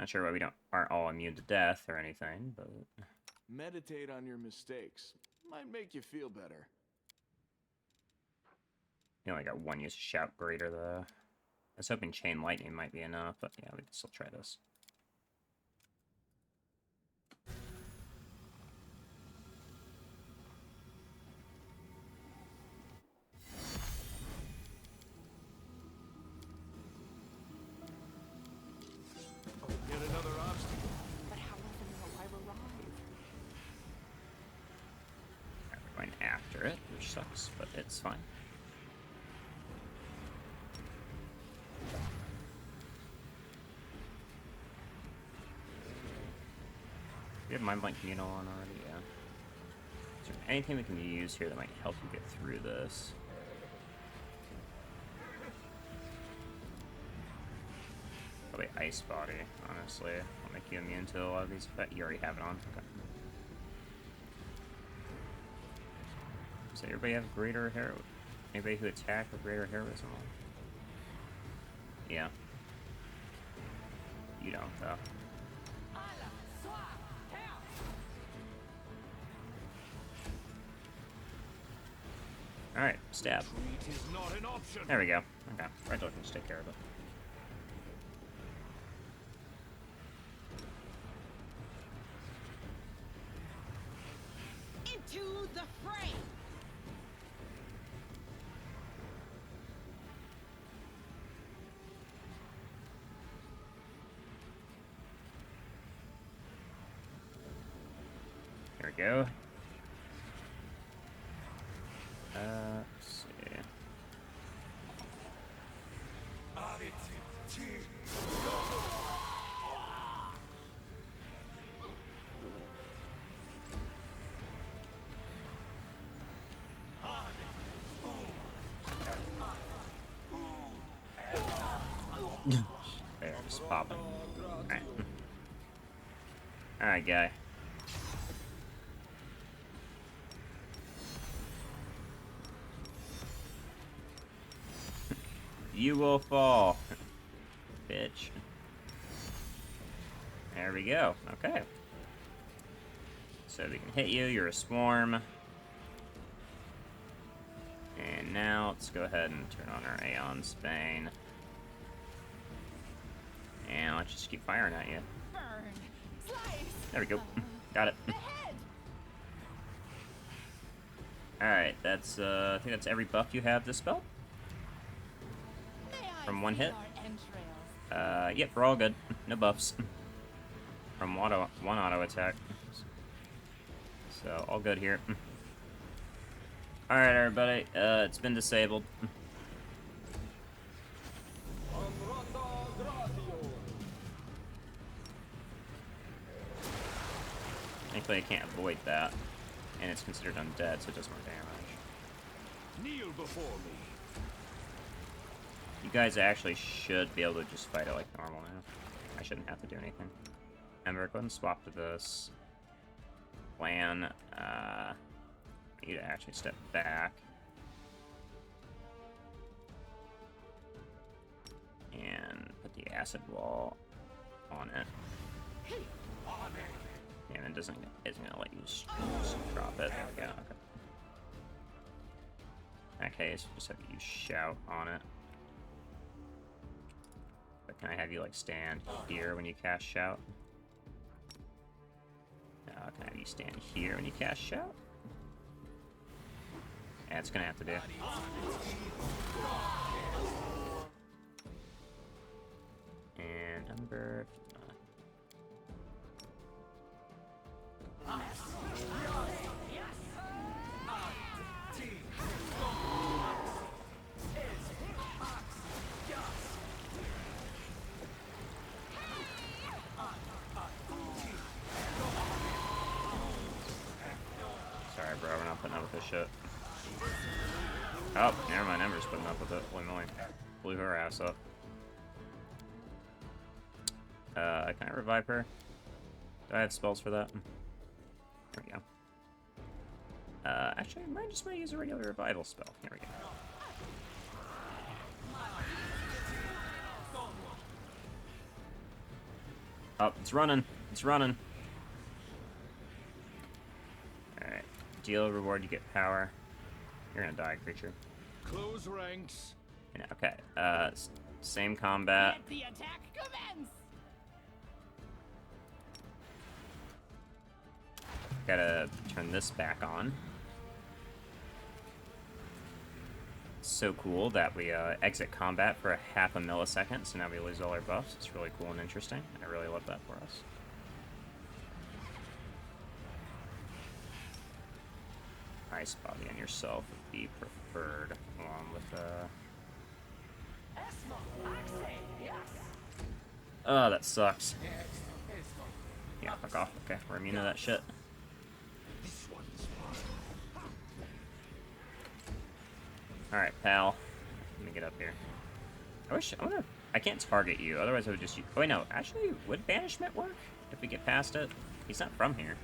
Not sure why we aren't all immune to death or anything, but Meditate on your mistakes. Might make you feel better. you only got one use of shout greater though. I was hoping chain lightning might be enough, but yeah, we can still try this. Yet another obstacle. But how will they know I've arrived? Alright, we're going after it, which sucks, but it's fine. We have Mind Blank Communal on already, yeah. Is there anything we can use here that might help you get through this? Probably Ice Body, honestly. I'll make you immune to a lot of these, but you already have it on. Okay. Does everybody have greater hero? Anybody who attack with greater heroism on? Yeah. You don't, though. Alright, stab. Retreat is not an option. There we go. Okay, Rachel can just take care of it. Into the fray! There we go. Let's see. There, just popping. Alright. Alright, guy. You will fall, bitch. There we go. Okay. So we can hit you. You're a swarm. And now let's go ahead and turn on our Aeon's Bane. And let's just keep firing at you. Burn. Slice. There we go. Got it. Alright, that's I think that's every buff you have this spell. From one hit. Yep, we're all good. No buffs. From one auto attack. So all good here. Alright, everybody. It's been disabled. Thankfully, I can't avoid that. And it's considered undead, so it does more damage. Kneel before me. You guys actually should be able to just fight it like normal now. I shouldn't have to do anything. Ember, go ahead and swap to this. Plan, you to actually step back. And put the acid wall on it. And it isn't gonna let you just drop it. There we go. Okay. In that case, just have you shout on it. But can I have you like stand here when you cast shout? Can I have you stand here when you cast shout? Yeah, it's gonna have to do. And Ember. Sorry, bro, we're not putting up with this shit. Oh, never mind, Ember's putting up with it. Holy moly. Blew her ass up. Can I revive her? Do I have spells for that? There we go. Actually, I might just want to use a regular revival spell. Here we go. Oh, it's running. It's running. Alright. Deal reward, you get power. You're gonna die, creature. Close ranks. Yeah, okay. Same combat. Let the attack commence! Gotta turn this back on. So cool that we exit combat for a half a millisecond, so now we lose all our buffs. It's really cool and interesting. I really love that for us. Ice body on yourself would be preferred, along with oh, that sucks. Yeah, fuck off. Okay, we're immune to that shit. Alright, pal. Let me get up here. I can't target you, otherwise I would just use... Oh, wait, no. Actually, would banishment work if we get past it? He's not from here.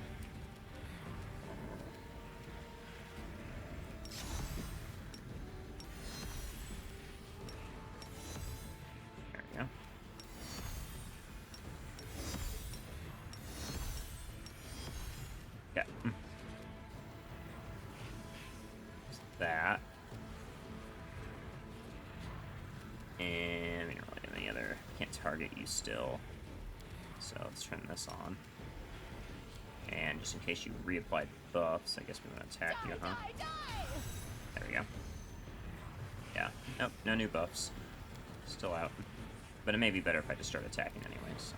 There we go. Yeah. Just that. And we don't really have any other... Can't target you still. So let's turn this on. And just in case you reapply buffs, I guess we want to attack you, huh? There we go. Yeah. Nope, no new buffs. Still out. But it may be better if I just start attacking anyways.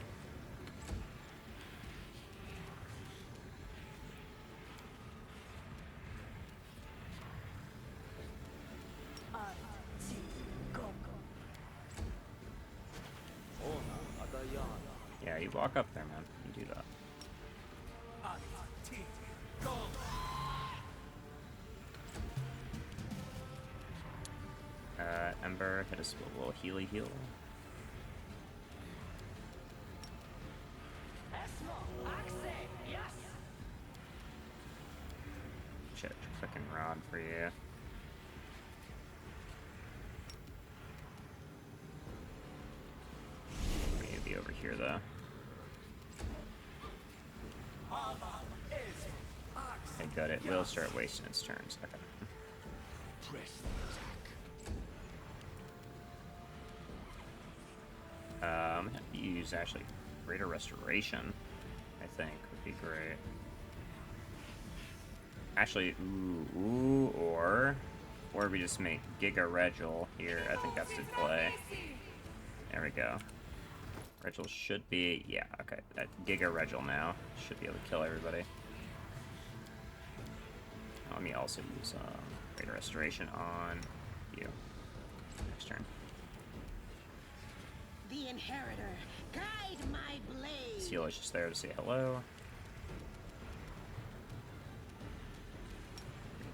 Yeah, you walk up there, man. You do that. Ember, hit us with a little healy heal. Check fucking rod for you. Maybe over here though. Okay, good. It will start wasting its turns. Okay. I'm gonna have to use actually greater restoration. I think would be great. Actually, or we just make Giga Regil here. I think that's the play. There we go. Regil should be, yeah, okay. That Giga Regil now should be able to kill everybody. Let me also use greater restoration on you. Next turn. The Inheritor, guide my blade. Seal is just there to say hello.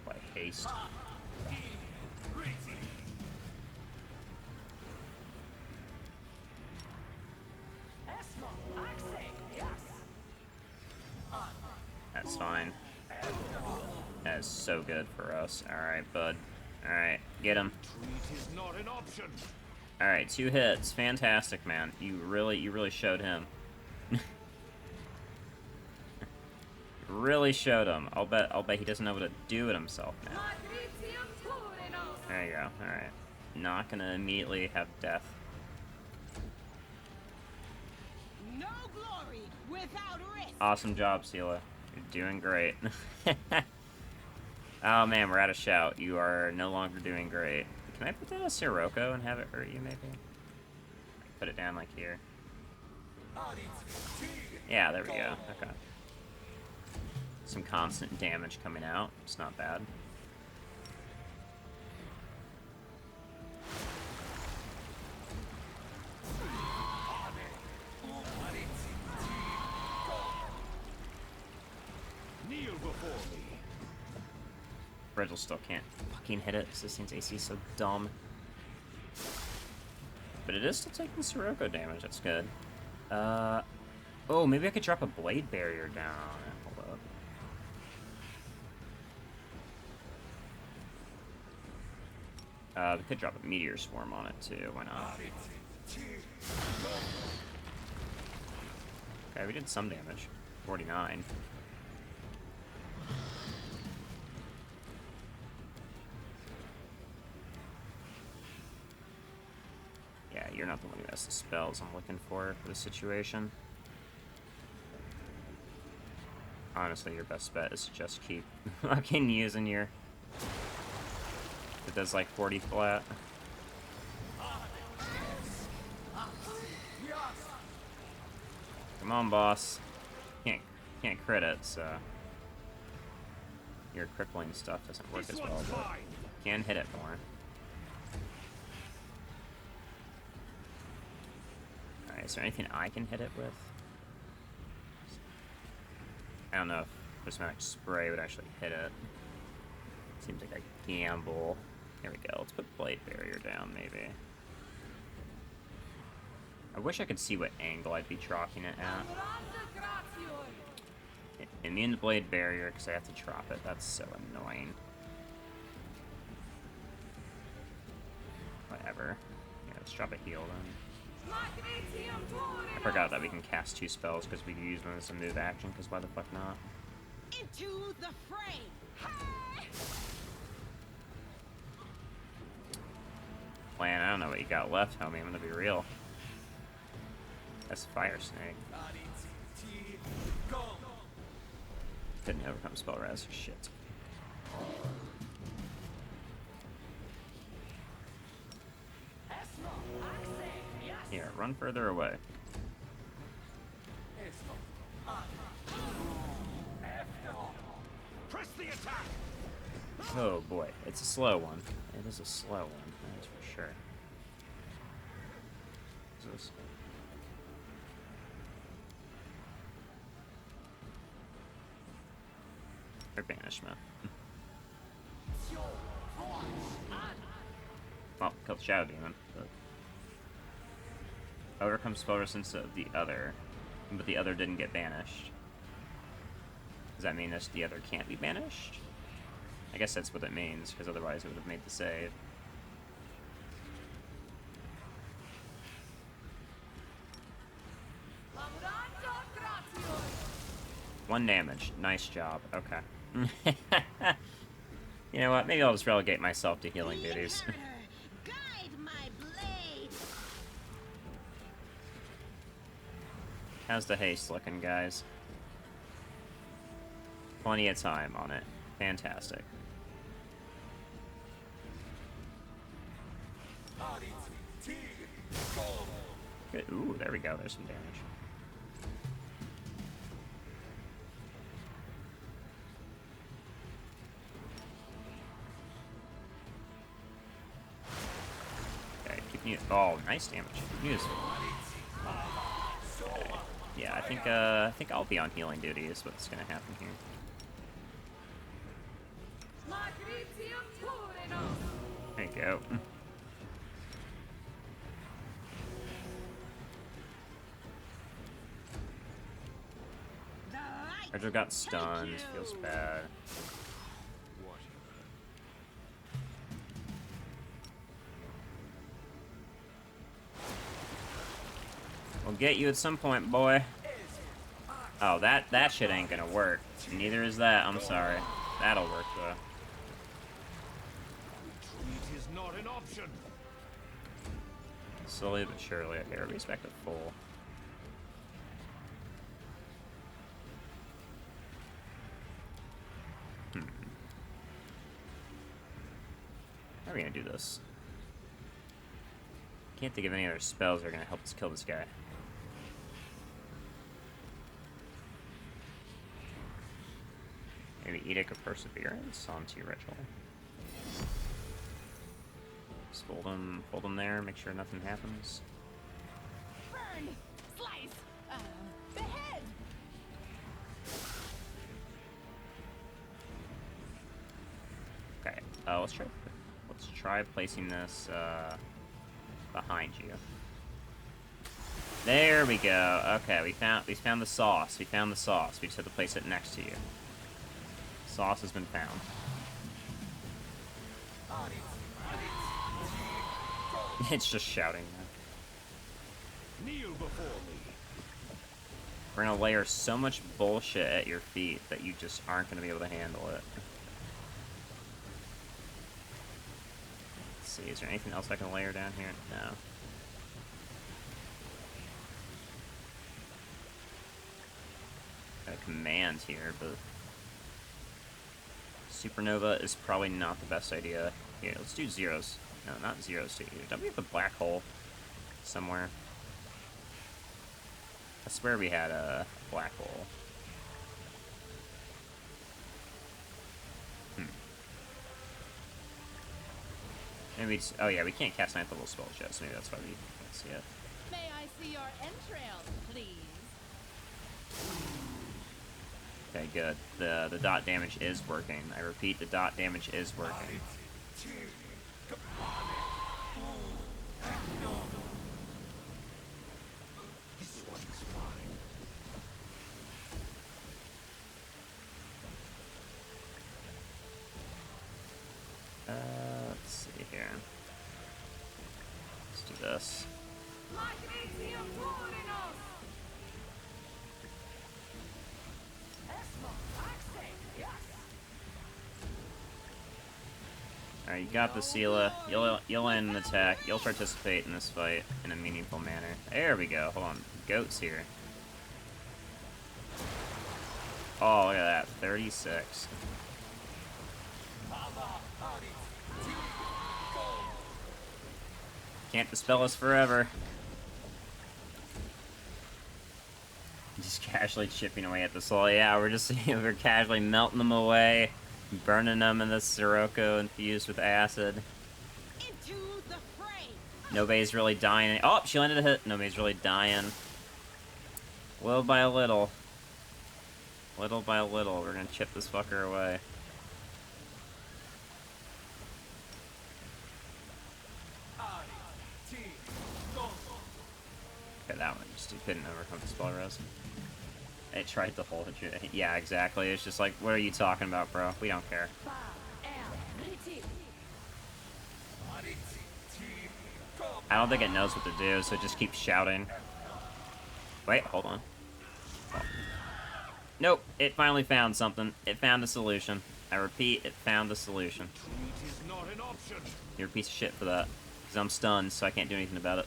Apply haste. That's fine. That is so good for us. Alright, bud. Alright, get him. Retreat is not an option. Alright, 2 hits. Fantastic, man. You really showed him. Really showed him. I'll bet he doesn't know what to do with himself now. There you go. Alright. Not gonna immediately have death. No glory without risk. Awesome job, Sela. You're doing great. Oh man, we're out of shout. You are no longer doing great. Can I put that as Sirocco and have it hurt you, maybe? Put it down like here. Yeah, there we go. Okay. Some constant damage coming out. It's not bad. Kneel before me. Regil still can't fucking hit it, because this thing's AC is so dumb. But it is still taking Sirocco damage, that's good. Oh, maybe I could drop a blade barrier down. Hold up. We could drop a meteor swarm on it too, why not? Okay, we did some damage. 49. Yeah, you're not the one who has the spells I'm looking for the situation. Honestly, your best bet is to just keep fucking using your... It does like 40 flat. Come on, boss. Can't crit it, so... Your crippling stuff doesn't work as well, but can hit it more. Alright, is there anything I can hit it with? I don't know if prismatic spray would actually hit it. Seems like a gamble. Here we go. Let's put blade barrier down, maybe. I wish I could see what angle I'd be dropping it at. Immune to blade barrier because I have to drop it. That's so annoying. Whatever. Yeah, let's drop a heal then. I forgot that we can cast 2 spells because we can use them as a move action, because why the fuck not? Into the fray! Plan, I don't know what you got left, homie. I'm gonna be real. That's Fire Snake. Didn't overcome spell res. Shit. Here, run further away. Press the attack. Oh boy, it's a slow one. It is a slow one, that's for sure. Jesus. Or banishment. Well, killed Shadow Demon. But overcome spell resistance of the other, but the other didn't get banished. Does that mean that the other can't be banished? I guess that's what it means, because otherwise it would have made the save. One damage. Nice job. Okay. You know what? Maybe I'll just relegate myself to healing duties. Guide my blade. How's the haste looking, guys? Plenty of time on it. Fantastic. Good. Ooh, there we go. There's some damage. Okay, keeping it. Oh, nice damage. Use. Okay. Yeah, I think I'll be on healing duty is what's gonna happen here. There you go. Archer got stunned. Feels bad. We'll get you at some point, boy. Oh, that shit ain't gonna work. Neither is that. I'm sorry. That'll work though. Retreat is not an option. Slowly but surely. Okay, everybody's back to full. How are we gonna do this? Can't think of any other spells that are gonna help us kill this guy. Maybe Edict of Perseverance onto your ritual. Just hold him there, make sure nothing happens. Burn! Slice! Behead! Okay, let's try placing this behind you. There we go. Okay, we found the sauce. We found the sauce. We just have to place it next to you. Sauce has been found. It's just shouting now. Kneel before me. We're gonna layer so much bullshit at your feet that you just aren't gonna be able to handle it. Let's see, is there anything else I can layer down here? No. Got a command here, but supernova is probably not the best idea. Here, let's do zeros. No, not zeros. Don't we have a black hole somewhere? I swear we had a black hole. Maybe it's... Oh yeah, we can't cast 9th level spell checks. Maybe that's why we can't see it. May I see your entrails, please? Okay, good. The dot damage is working. I repeat, the dot damage is working. Let's see here. Let's do this. Alright, you got the Sela. You'll land an attack. You'll participate in this fight in a meaningful manner. There we go. Hold on. Goat's here. Oh, look at that. 36. Can't dispel us forever. Just casually chipping away at the soul. Yeah, we're just we're casually melting them away, burning them in the Sirocco infused with acid. Into the fray. Nobody's really dying. Oh, she landed a hit. Nobody's really dying. Little by little. Little by little, we're gonna chip this fucker away. Okay, that one just couldn't overcome the spell res. It tried to hold it. Yeah, exactly. It's just like, what are you talking about, bro? We don't care. I don't think it knows what to do, so it just keeps shouting. Wait, hold on. Oh. Nope, it finally found something. It found a solution. I repeat, it found a solution. You're a piece of shit for that. Because I'm stunned, so I can't do anything about it.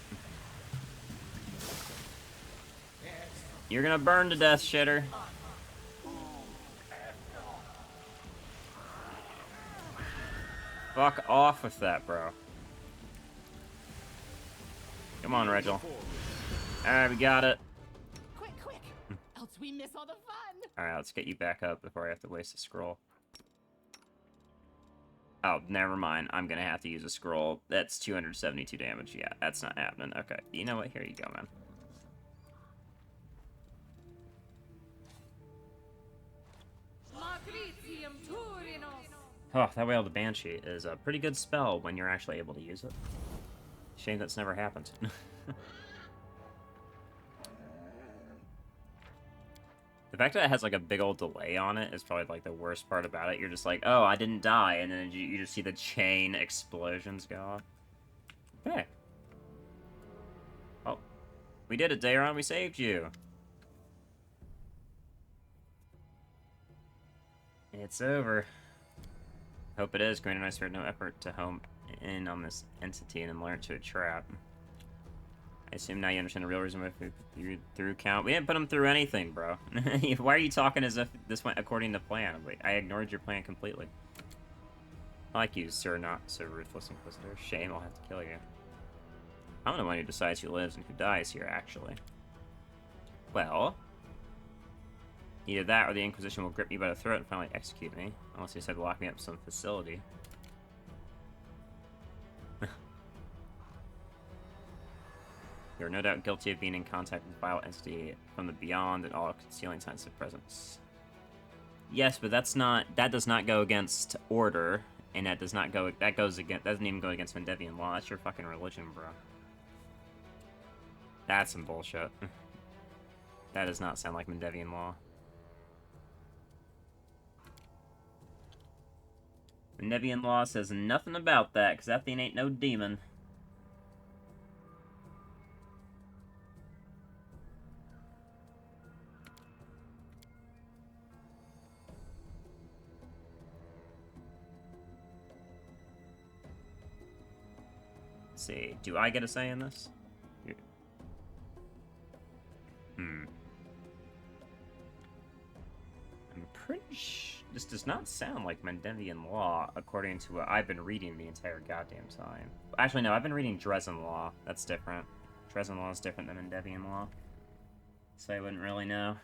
You're gonna burn to death, shitter. Fuck off with that, bro. Come on, Rachel. Alright, we got it. Quick, quick! Else we miss all the fun! Alright, let's get you back up before I have to waste a scroll. Oh, never mind. I'm gonna have to use a scroll. That's 272 damage. Yeah, that's not happening. Okay, you know what? Here you go, man. Oh, that Wail the Banshee is a pretty good spell when you're actually able to use it. Shame that's never happened. The fact that it has like a big old delay on it is probably like the worst part about it. You're just like, oh, I didn't die, and then you just see the chain explosions go off. Okay. Oh, we did it, Dayron. We saved you. It's over. Hope it is. Grant and I spared no effort to home in on this entity and then lure it to a trap. I assume now you understand the real reason why we threw count. We didn't put him through anything, bro. Why are you talking as if this went according to plan? Wait, I ignored your plan completely. I like you, sir, not so ruthless inquisitor. Shame, I'll have to kill you. I'm the one who decides who lives and who dies here, actually. Well, either that or the Inquisition will grip me by the throat and finally execute me. Unless they said lock me up in some facility. You are no doubt guilty of being in contact with a vile entity from the beyond and all concealing signs of presence. Yes, but that's not... That does not go against order, and that does not go... That goes against... Doesn't even go against Mendevian law. That's your fucking religion, bro. That's some bullshit. That does not sound like Mendevian law. Mendevian law says nothing about that, because that thing ain't no demon. Let's see. Do I get a say in this? I'm pretty sure this does not sound like Mendevian law, according to what I've been reading the entire goddamn time. Actually, no, I've been reading Dresden law. That's different. Dresden law is different than Mendevian law. So I wouldn't really know.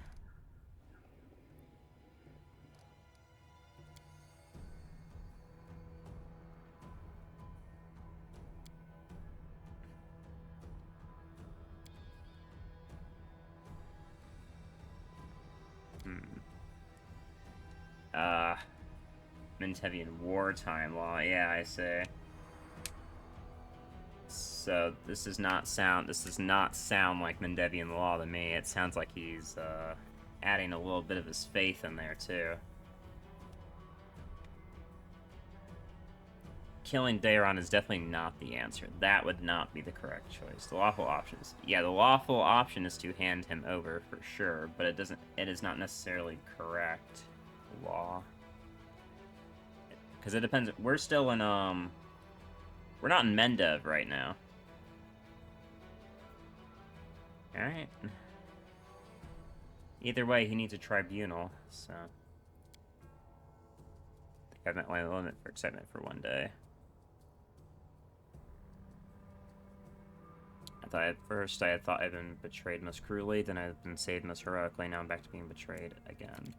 Mentevian wartime law. Yeah, I say. So this does not sound like Mendevian law to me. It sounds like he's adding a little bit of his faith in there too. Killing Daeron is definitely not the answer. That would not be the correct choice. The lawful options. Yeah, the lawful option is to hand him over for sure, but it is not necessarily correct law. Because it depends. We're still in, we're not in Mendev right now. Alright. Either way, he needs a tribunal, so. I think I've met my limit for excitement for one day. At first I thought I'd been betrayed most cruelly, then I've been saved most heroically, now I'm back to being betrayed again.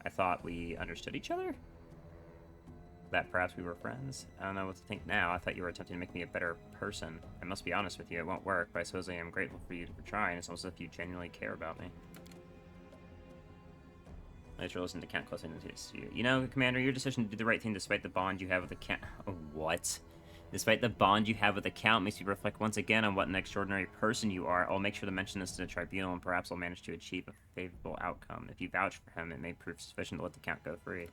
I thought we understood each other? That perhaps we were friends? I don't know what to think now. I thought you were attempting to make me a better person. I must be honest with you, it won't work, but I suppose I am grateful for you for trying. It's almost as if you genuinely care about me. I should listen to Count closely to you. You know, Commander, your decision to do the right thing despite the bond you have with the Count... Oh, what? Despite the bond you have with the Count makes you reflect once again on what an extraordinary person you are. I'll make sure to mention this to the tribunal, and perhaps I'll manage to achieve a favorable outcome. If you vouch for him, it may prove sufficient to let the Count go free.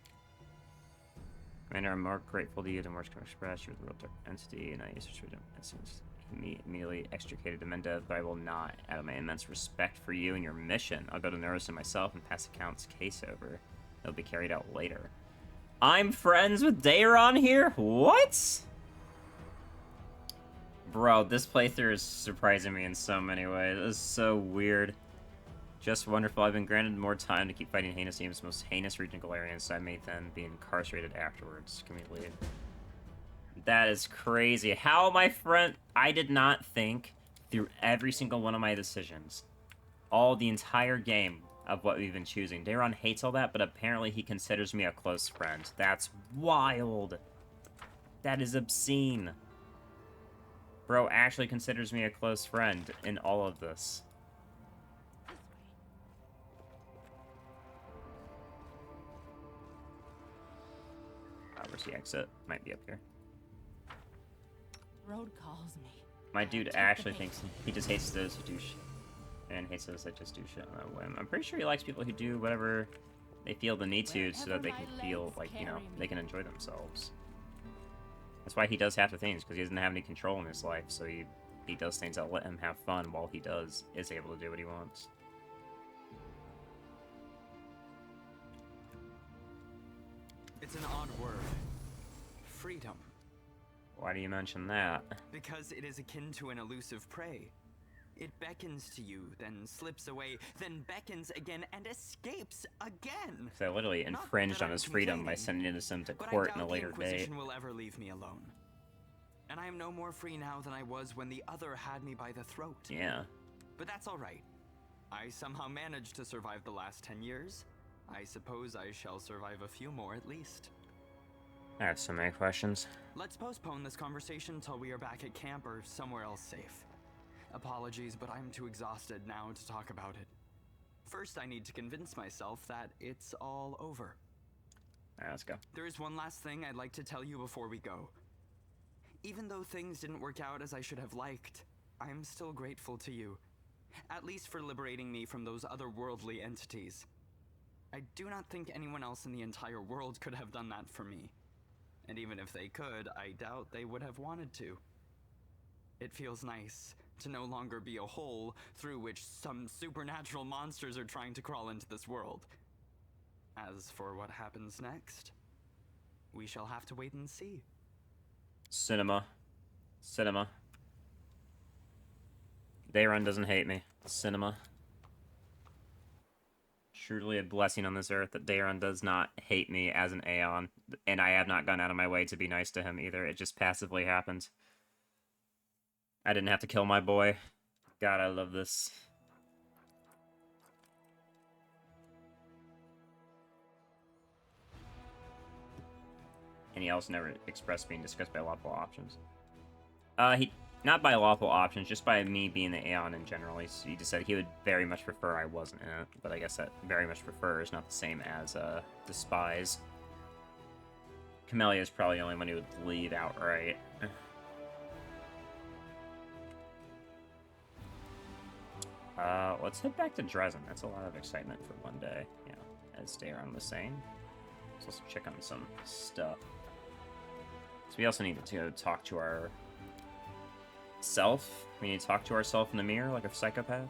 Commander, I'm more grateful to you than words can express. You're the real entity, and I used to treat him as soon as he immediately extricated to Mendev, but I will not, out of my immense respect for you and your mission. I'll go to Neurosin myself and pass the Count's case over. It'll be carried out later. I'm friends with Daeron here? What? Bro, this playthrough is surprising me in so many ways. This is so weird. Just wonderful. I've been granted more time to keep fighting heinous teams, most heinous region Galarians, so I may then be incarcerated afterwards. Can we leave? That is crazy. How, my friend? I did not think through every single one of my decisions, the entire game of what we've been choosing. Daeron hates all that, but apparently he considers me a close friend. That's wild. That is obscene. Bro actually considers me a close friend in all of this. Where's the exit? Might be up here. Road calls me. My dude actually thinks he just hates those who do shit. And hates those that just do shit on a whim. I'm pretty sure he likes people who do whatever they feel the need to so that they can feel like, you know, they can enjoy themselves. That's why he does half the things, because he doesn't have any control in his life, so he does things that let him have fun while he is able to do what he wants. It's an odd word. Freedom. Why do you mention that? Because it is akin to an elusive prey. It beckons to you, then slips away, then beckons again, and escapes again. So I literally infringed on his freedom by sending him to court in a later date. The Inquisition will ever leave me alone. And I am no more free now than I was when the other had me by the throat. Yeah. But that's all right. I somehow managed to survive the last 10 years. I suppose I shall survive a few more at least. I have so many questions. Let's postpone this conversation till we are back at camp or somewhere else safe. Apologies, but I'm too exhausted now to talk about it. First, I need to convince myself that it's all over. Alright, let's go. There is one last thing I'd like to tell you before we go. Even though things didn't work out as I should have liked, I'm still grateful to you. At least for liberating me from those otherworldly entities. I do not think anyone else in the entire world could have done that for me. And even if they could, I doubt they would have wanted to. It feels nice to no longer be a hole through which some supernatural monsters are trying to crawl into this world. As for what happens next, we shall have to wait and see. Cinema. Cinema. Dayron doesn't hate me. Cinema. Truly a blessing on this earth that Dayron does not hate me as an Aeon, and I have not gone out of my way to be nice to him either. It just passively happened. I didn't have to kill my boy. God, I love this. And he also never expressed being discussed by lawful options. Not by lawful options, just by me being the Aeon in general. He just said he would very much prefer I wasn't in it, but I guess that very much prefer is not the same as despise. Camellia is probably the only one who would leave outright. Let's head back to Dresden. That's a lot of excitement for one day, you know, as Dayron was saying. Let's also check on some stuff. So we also need to go talk to our self. We need to talk to ourselves in the mirror like a psychopath.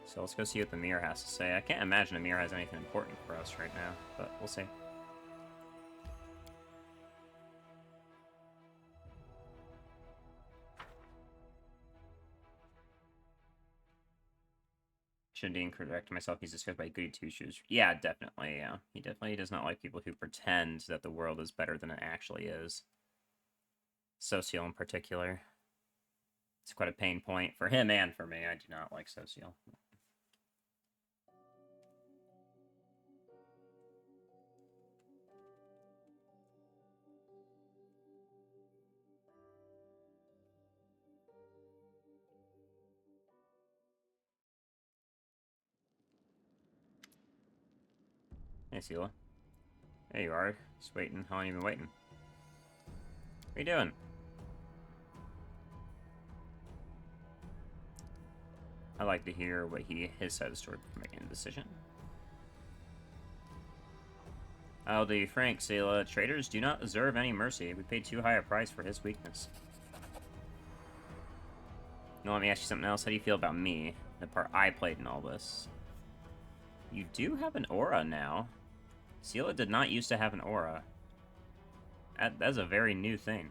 So let's go see what the mirror has to say. I can't imagine a mirror has anything important for us right now, but we'll see. Shouldn't correct myself. He's discussed by goody two-shoes. Yeah, definitely, yeah. He definitely does not like people who pretend that the world is better than it actually is. Social in particular. It's quite a pain point for him and for me. I do not like Social. Hey, Sela. There you are. Just waiting. How long have you been waiting? What are you doing? I'd like to hear what his side of the story before making a decision. I'll be frank, Sela. Traitors do not deserve any mercy. We paid too high a price for his weakness. Now let me ask you something else. How do you feel about me? The part I played in all this. You do have an aura now. Sela did not used to have an aura. That's a very new thing.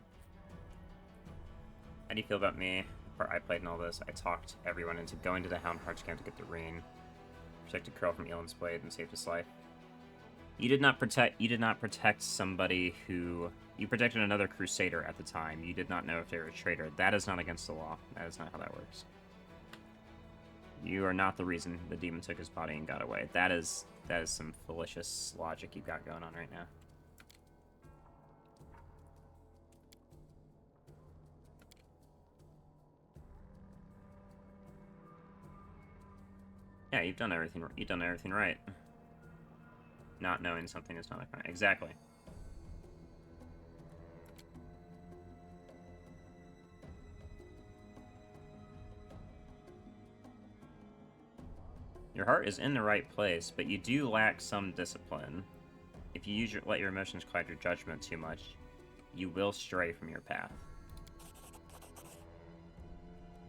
How do you feel about me? The part I played in all this. I talked everyone into going to the Hound Parch camp to get the ring. Protected Curl from Elan's blade and saved his life. You did not protect somebody who... You protected another Crusader at the time. You did not know if they were a traitor. That is not against the law. That is not how that works. You are not the reason the demon took his body and got away. That is some fallacious logic you've got going on right now. Yeah, you've done everything. You've done everything right. Not knowing something is not a crime. Exactly. Your heart is in the right place, but you do lack some discipline. If you let your emotions cloud your judgment too much, you will stray from your path.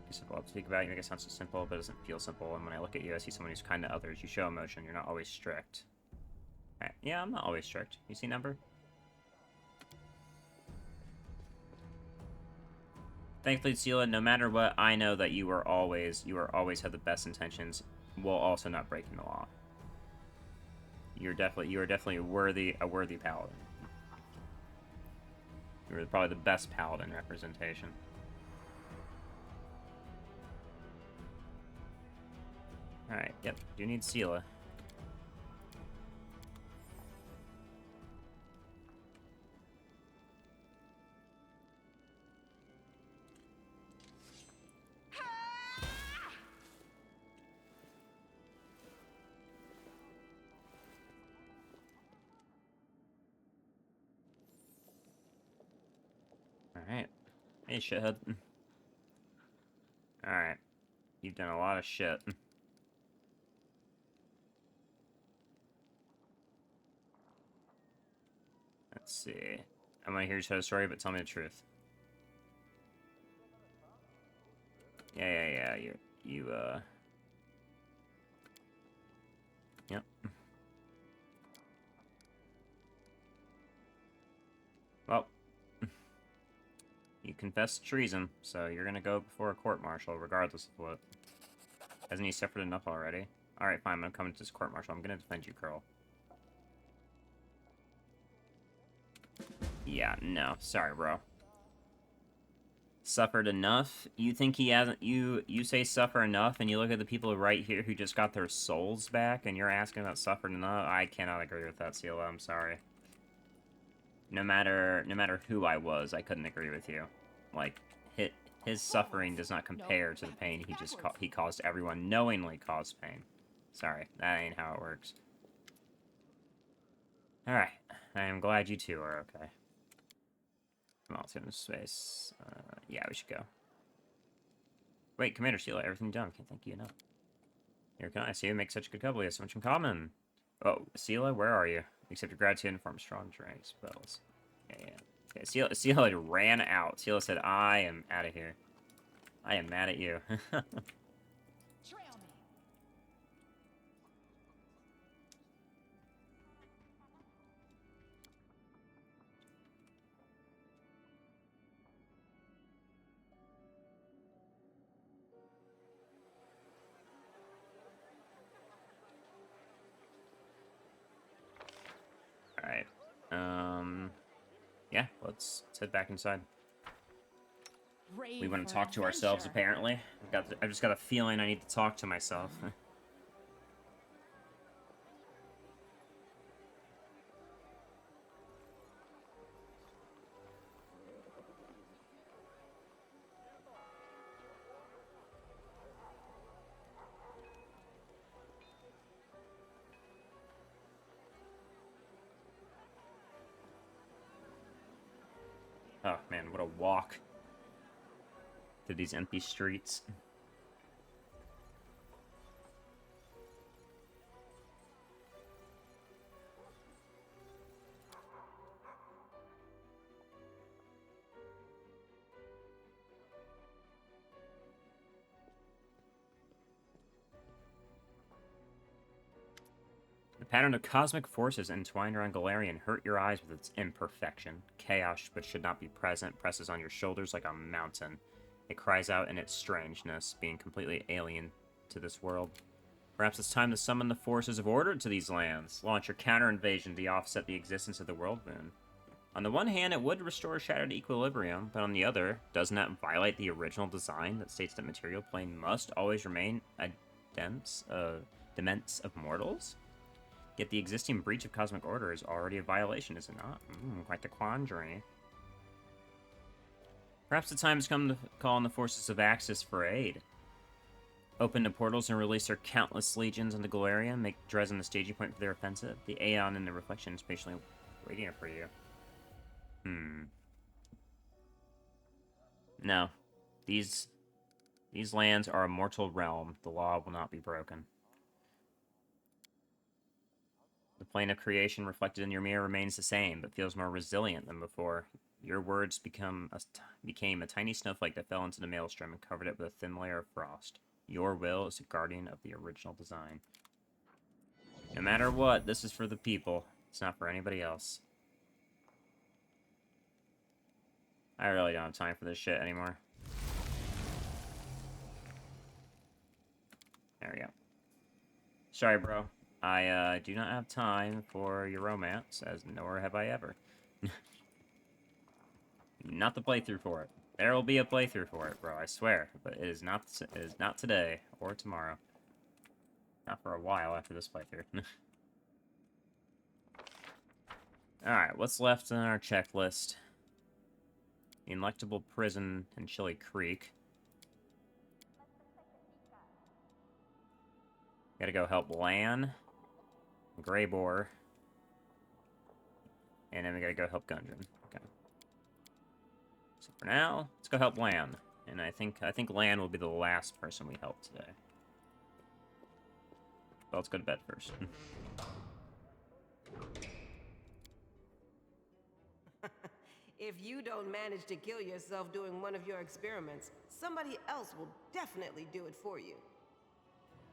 Simple to speak about. You make it sound so simple, but it doesn't feel simple. And when I look at you, I see someone who's kind to others. You show emotion. You're not always strict. Right. Yeah, I'm not always strict. You see number? Thankfully, Sela, no matter what, I know that you are always have the best intentions, while also not breaking the law. You are definitely a worthy paladin. You are probably the best paladin representation. Alright, yep, do need Sela. Alright. Hey, shithead. Alright. You've done a lot of shit. Let's see. I'm gonna hear you tell a story, but tell me the truth. Yeah. Yep. Well. You confessed treason, so you're gonna go before a court-martial, regardless of what. Hasn't he suffered enough already? Alright, fine, I'm gonna come to this court-martial. I'm gonna defend you, Curl. Yeah, no. Sorry, bro. Suffered enough? You think he hasn't... You say suffer enough, and you look at the people right here who just got their souls back, and you're asking about suffered enough? I cannot agree with that, CLO. I'm sorry. No matter who I was, I couldn't agree with you. Like, his suffering does not compare to the pain he caused everyone, knowingly caused pain. Sorry, that ain't how it works. Alright, I am glad you two are okay. Come on, let's get into space. Yeah, we should go. Wait, Commander Sheila, everything done. Can't thank you enough. Here, can I see you make such a good couple? You have so much in common. Oh, Sheila, where are you? Accept your gratitude and form strong drag spells. Yeah. Okay, Sheila ran out. Sheila said, I am out of here. I am mad at you. Alright. Yeah, let's head back inside. We want to talk to ourselves, apparently. I've just got a feeling I need to talk to myself. Oh, man, what a walk through these empty streets. The pattern of cosmic forces entwined around Galarian hurt your eyes with its imperfection. Chaos, which should not be present, presses on your shoulders like a mountain. It cries out in its strangeness, being completely alien to this world. Perhaps it's time to summon the forces of order to these lands. Launch your counter-invasion to offset the existence of the world moon. On the one hand, it would restore shattered equilibrium, but on the other, doesn't that violate the original design that states that material plane must always remain a dements of mortals? Yet the existing breach of cosmic order is already a violation, is it not? Quite the quandary. Perhaps the time has come to call on the forces of Axis for aid. Open the portals and release their countless legions into Galeria, make Dresden the staging point for their offensive. The Aeon in the reflection is patiently waiting for you. No. These lands are a mortal realm. The law will not be broken. The plane of creation reflected in your mirror remains the same, but feels more resilient than before. Your words became a tiny snowflake that fell into the maelstrom and covered it with a thin layer of frost. Your will is the guardian of the original design. No matter what, this is for the people. It's not for anybody else. I really don't have time for this shit anymore. There we go. Sorry, bro. I do not have time for your romance, as nor have I ever. Not the playthrough for it. There will be a playthrough for it, bro, I swear. But it is not today or tomorrow. Not for a while after this playthrough. Alright, what's left on our checklist? The Ineluctable Prison in Chili Creek. Gotta go help Lan, Greybore, and then we gotta go help Gundren. Okay. So for now, let's go help Lan. And I think Lan will be the last person we help today. Well, let's go to bed first. If you don't manage to kill yourself doing one of your experiments, somebody else will definitely do it for you.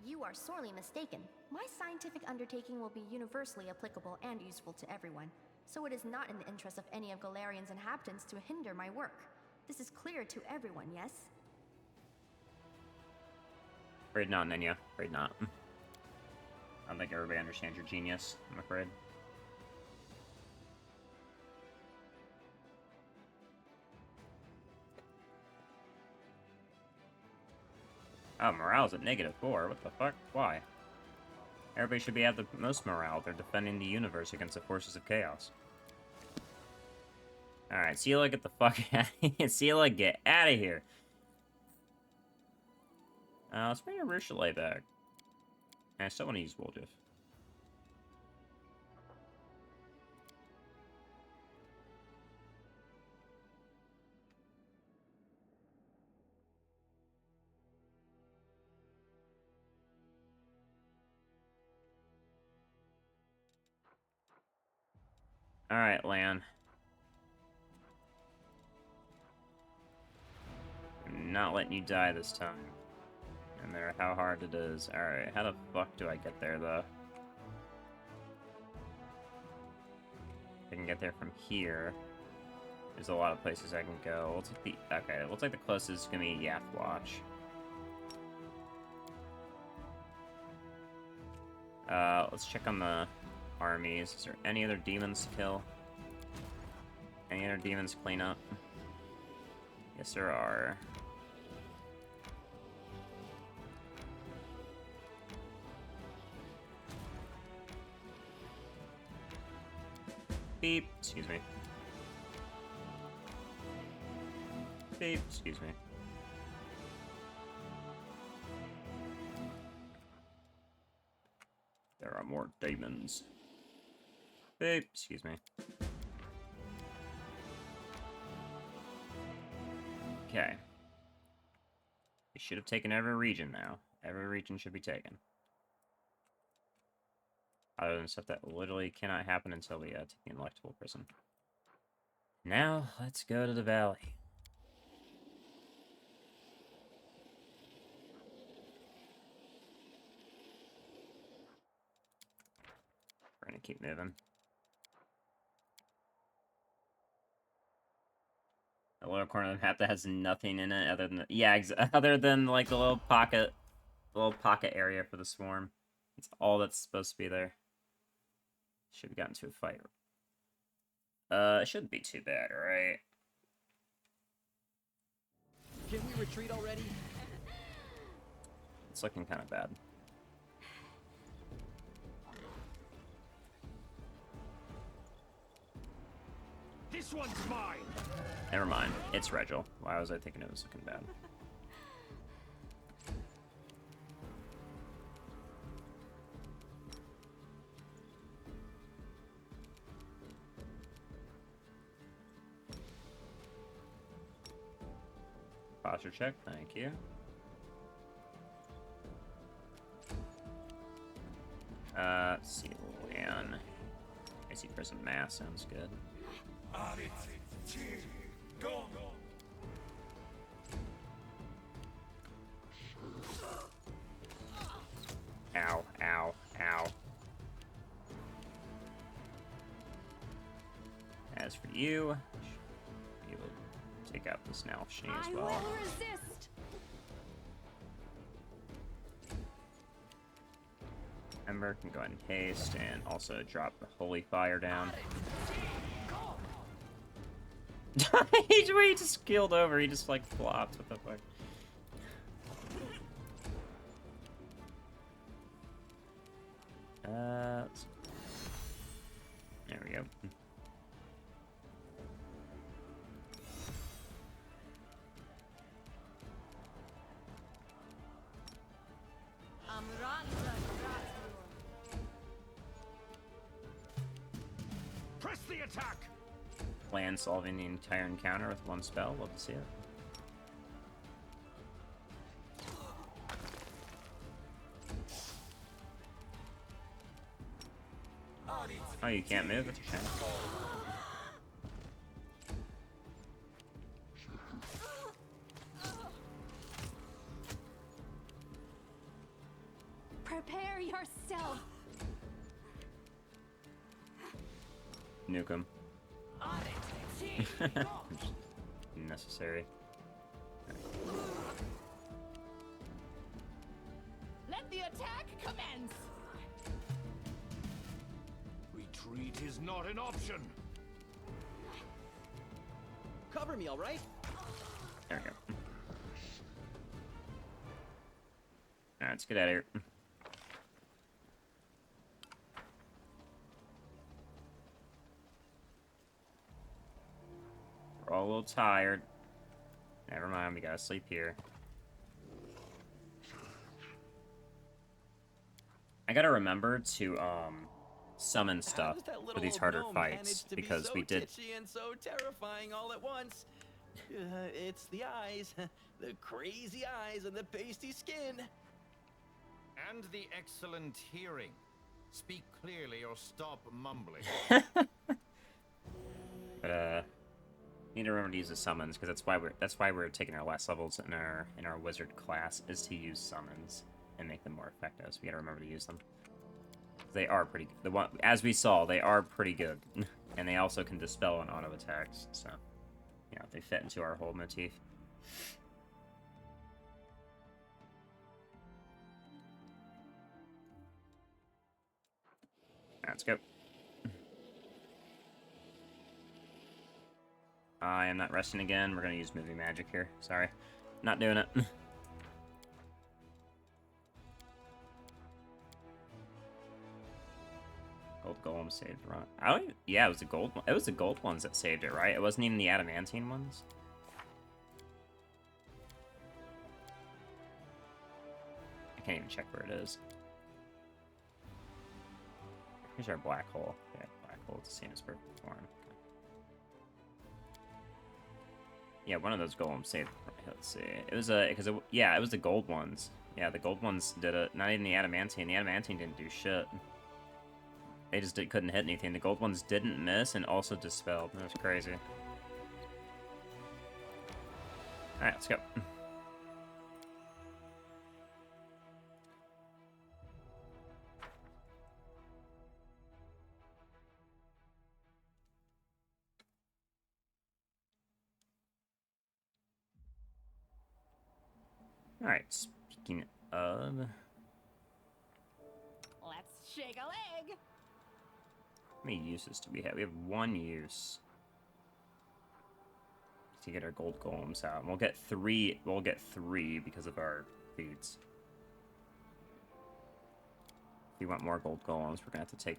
You are sorely mistaken. My scientific undertaking will be universally applicable and useful to everyone, so it is not in the interest of any of Galarian's inhabitants to hinder my work. This is clear to everyone, yes? Afraid not, Ninya. Afraid not. I don't think everybody understands your genius, I'm afraid. Oh, morale's at -4. What the fuck? Why? Everybody should be at the most morale. They're defending the universe against the forces of chaos. Alright, Sela, get the fuck out of here. Sela, get out of here. Let's bring a Rochelet back. I still want to use Woljif. Alright, Lan. I'm not letting you die this time. No matter how hard it is. Alright, how the fuck do I get there, though? I can get there from here. There's a lot of places I can go. We'll take the... Okay, it looks like the closest is gonna be Yathwatch. Let's check on the armies. Is there any other demons to kill? Any other demons to clean up? Yes, there are. Beep. Excuse me. Beep. Excuse me. There are more demons. Beep. Excuse me. Okay. We should have taken every region now. Every region should be taken. Other than stuff that literally cannot happen until we take the Ineluctable Prison. Now, let's go to the valley. We're gonna keep moving. The lower corner of the map that has nothing in it other than other than like the little pocket area for the swarm. It's all that's supposed to be there. Should have gotten to a fight. It shouldn't be too bad, right? Can we retreat already? It's looking kind of bad. This one's mine. Never mind. It's Regil. Why was I thinking it was looking bad? Posture check, thank you. Let's see, Lan. I see Prison Mass, sounds good. Ow, ow, ow. As for you, you will take out this Nalfshni as well. I will resist. Ember can go ahead and haste and also drop the Holy Fire down. He just killed over, he just like flopped, what the fuck? There we go. Press the attack. Plan solving the entire encounter with one spell. Love to see it. Oh, you can't move? That's a shame. Prepare yourself. Nuke him. necessary. Let the attack commence! Retreat is not an option. Cover me, all right? There we go. Alright, let's get out of here. We're all a little tired. Never mind, we gotta sleep here. I gotta remember to, summon stuff for these harder fights, because we did... Titchy and so terrifying all at once. It's the eyes. The crazy eyes and the pasty skin. And the excellent hearing. Speak clearly or stop mumbling. Need to remember to use the summons, because that's why we're taking our last levels in our wizard class, is to use summons and make them more effective. So we gotta remember to use them. They are pretty good. As we saw, they are pretty good. And they also can dispel on auto attacks, so yeah, they fit into our whole motif. Let's go. I am not resting again. We're gonna use movie magic here. Sorry. Not doing it. Gold golem saved run. Yeah, it was the gold one. It was the gold ones that saved it, right? It wasn't even the adamantine ones. I can't even check where it is. Here's our black hole. Yeah, black hole. It's the same as perfect form. Yeah, one of those golems saved. Let's see. It was yeah, it was the gold ones. Yeah, the gold ones did it. Not even the adamantine. The adamantine didn't do shit. They just couldn't hit anything. The gold ones didn't miss and also dispelled. That was crazy. Alright, let's go. Alright, speaking of... Let's shake a leg! How many uses do we have? We have one use to get our gold golems out. And we'll get three because of our feats. If we want more gold golems, we're gonna have to take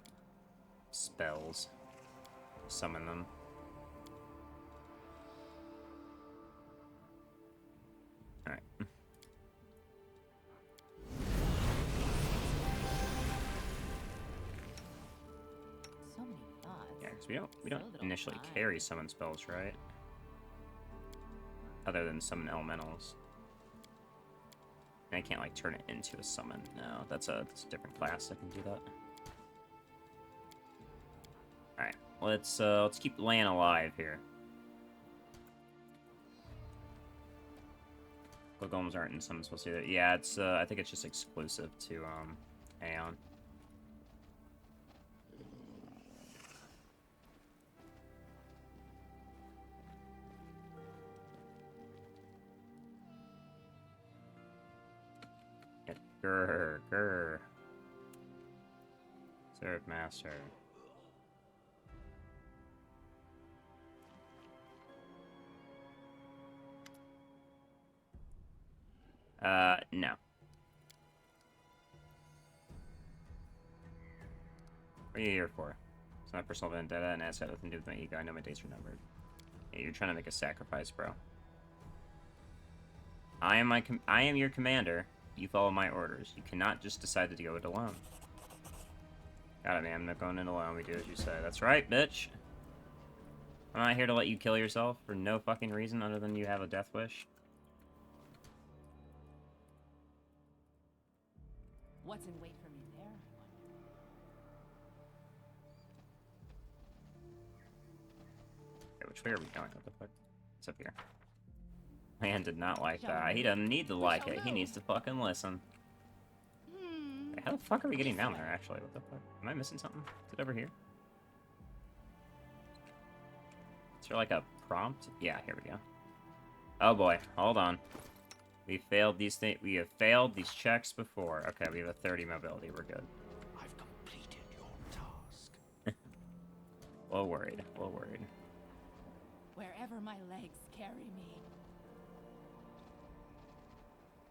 spells. Summon them. Alright. Yeah, because we don't initially carry summon spells, right? Other than summon elementals. And I can't like turn it into a summon. No, that's a different class that can do that. Alright, let's keep Lan alive here. Golems aren't in summon spells either. Yeah, it's I think it's just exclusive to Aeon. Grr. Serve master. No. What are you here for? It's not personal vendetta, and it's got nothing to do with my ego. I know my days are numbered. Yeah, you're trying to make a sacrifice, bro. I am your commander. You follow my orders. You cannot just decide to go it alone. Got it, man. I'm not going in alone. We do as you say. That's right, bitch. I'm not here to let you kill yourself for no fucking reason other than you have a death wish. What's in wait for me there, I wonder? Okay, which way are we going? What the fuck? It's up here. Man did not like that. He doesn't need to like it. He needs to fucking listen. Wait, how the fuck are we getting down there, actually? What the fuck? Am I missing something? Is it over here? Is there like a prompt? Yeah, here we go. Oh boy, hold on. We failed these things. We have failed these checks before. Okay, we have a 30 mobility. We're good. I've completed your task. A little worried. A little worried. Wherever my legs carry me.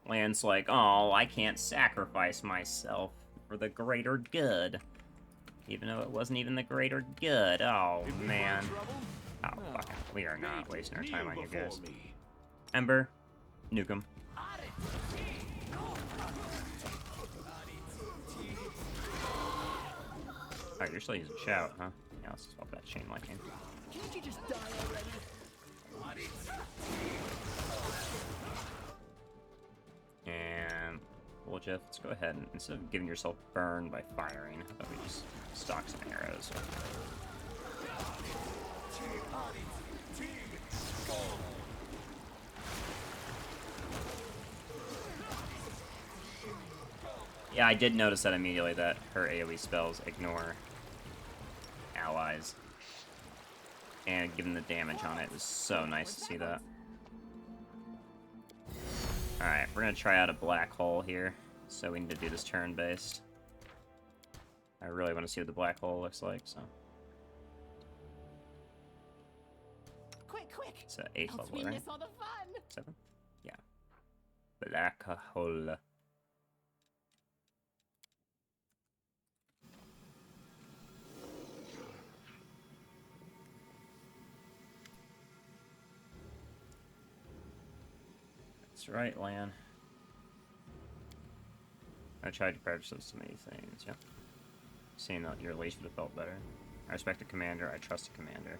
Lan's like, oh, I can't sacrifice myself for the greater good. Even though it wasn't even the greater good. Oh, man. Oh, fuck it. We are not wasting our time on you guys. Ember, nuke him. Oh, you're still using shout, huh? Yeah, let's swap that chain lightning. Can't you just die already? And, well, Jeff, let's go ahead and, instead of giving yourself burn by firing, how about we just stock some arrows? Yeah, I did notice that immediately, that her AoE spells ignore allies. And given the damage on it, it was so nice to see that. Alright, we're gonna try out a black hole here. So we need to do this turn-based. I really want to see what the black hole looks like, so. Quick! It's an 8th level, We right? miss all the fun. 7? Yeah. Black hole. That's right, Lan. I tried to purchase so many things, yep. Seeing that your leash would have felt better. I respect a commander, I trust a commander.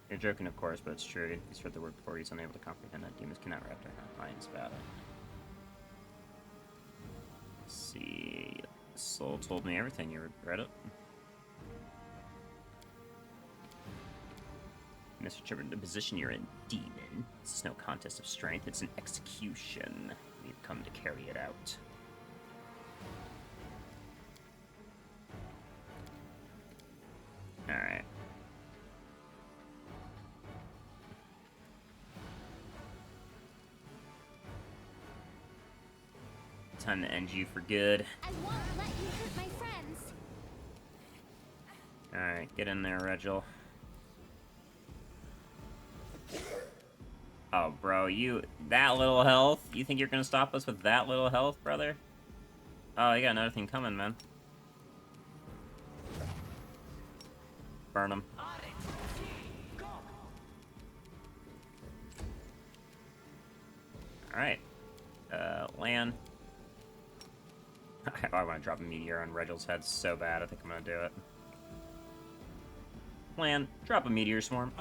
You're joking, of course, but it's true. He's heard the word before, he's unable to comprehend that demons cannot wrap their minds about it. Let's see. Soul told me everything, you read it? Misinterpreted the position you're in, demon. This is no contest of strength, it's an execution. We've come to carry it out. Alright. Time to end you for good. I won't let you hurt my friends. Alright, get in there, Regil. Oh, bro, that little health? You think you're gonna stop us with that little health, brother? Oh, you got another thing coming, man. Burn him. Alright. Lan. I want to drop a meteor on Regil's head so bad, I think I'm gonna do it. Lan, drop a meteor swarm.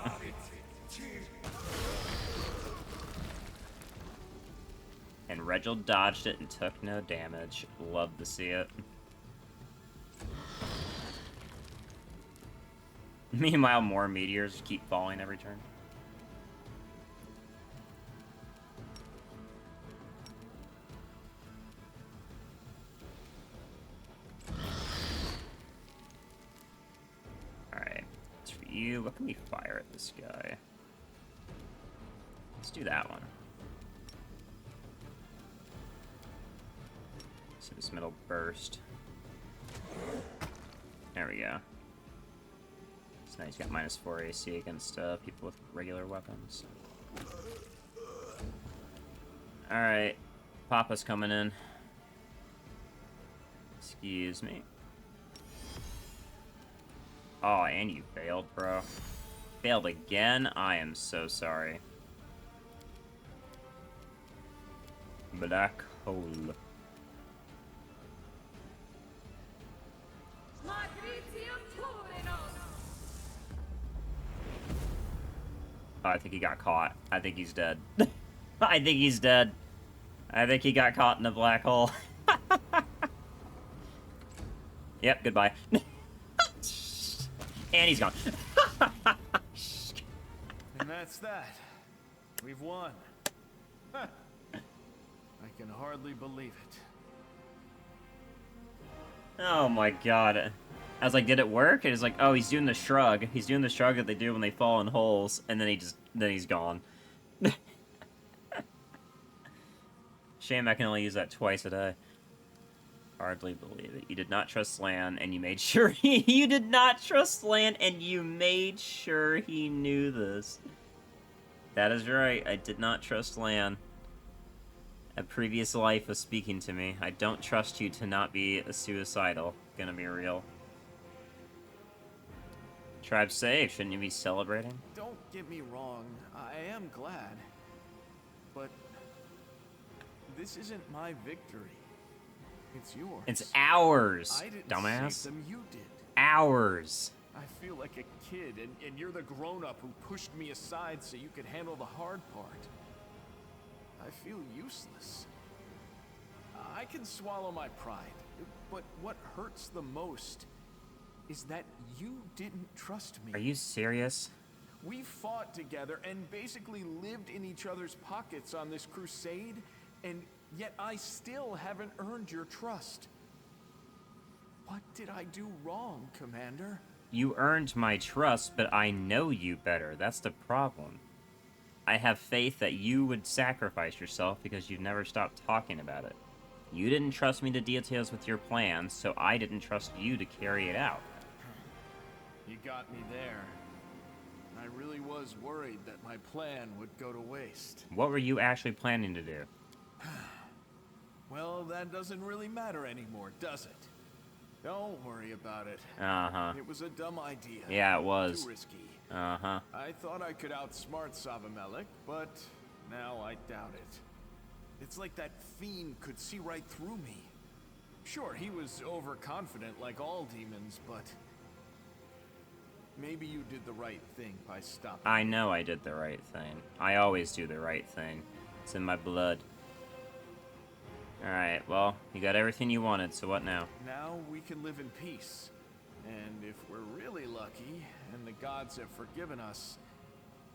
And Regil dodged it and took no damage. Love to see it. Meanwhile, more meteors keep falling every turn. Alright. As for you, what can we fire at this guy? Let's do that one. So this middle burst. There we go. So now he's got -4 AC against people with regular weapons. Alright. Papa's coming in. Excuse me. Oh, and you failed, bro. Failed again? I am so sorry. Black hole. Oh, I think he got caught. I think he's dead. I think he's dead. I think he got caught in the black hole. Yep, goodbye. And he's gone. And that's that. We've won. I can hardly believe it. Oh my god. I was like, did it work? And it's like, oh, he's doing the shrug. He's doing the shrug that they do when they fall in holes, and then he's gone. Shame I can only use that twice a day. Hardly believe it. You did not trust Lan, and you made sure you did not trust Lan, and you made sure he knew this. That is right. I did not trust Lan. A previous life was speaking to me. I don't trust you to not be a suicidal. Gonna be real. Tribe safe. Shouldn't you be celebrating? Don't get me wrong. I am glad. But this isn't my victory. It's yours. It's ours, I didn't dumbass. save them, you did. Ours. I feel like a kid, and you're the grown-up who pushed me aside so you could handle the hard part. I feel useless. I can swallow my pride, but what hurts the most is that you didn't trust me. Are you serious? We fought together and basically lived in each other's pockets on this crusade, and yet I still haven't earned your trust. What did I do wrong, Commander? You earned my trust, but I know you better. That's the problem. I have faith that you would sacrifice yourself because you've never stopped talking about it. You didn't trust me to details with your plans, so I didn't trust you to carry it out. You got me there. I really was worried that my plan would go to waste. What were you actually planning to do? Well, that doesn't really matter anymore, does it? Don't worry about it. Uh-huh. It was a dumb idea. Yeah, it was. Too risky. Uh-huh. I thought I could outsmart Sabamelech, but now I doubt it. It's like that fiend could see right through me. Sure, he was overconfident like all demons, but maybe you did the right thing by stopping. I know I did the right thing. I always do the right thing. It's in my blood. Alright, well, you got everything you wanted, so what now? Now we can live in peace. And if we're really lucky, and the gods have forgiven us,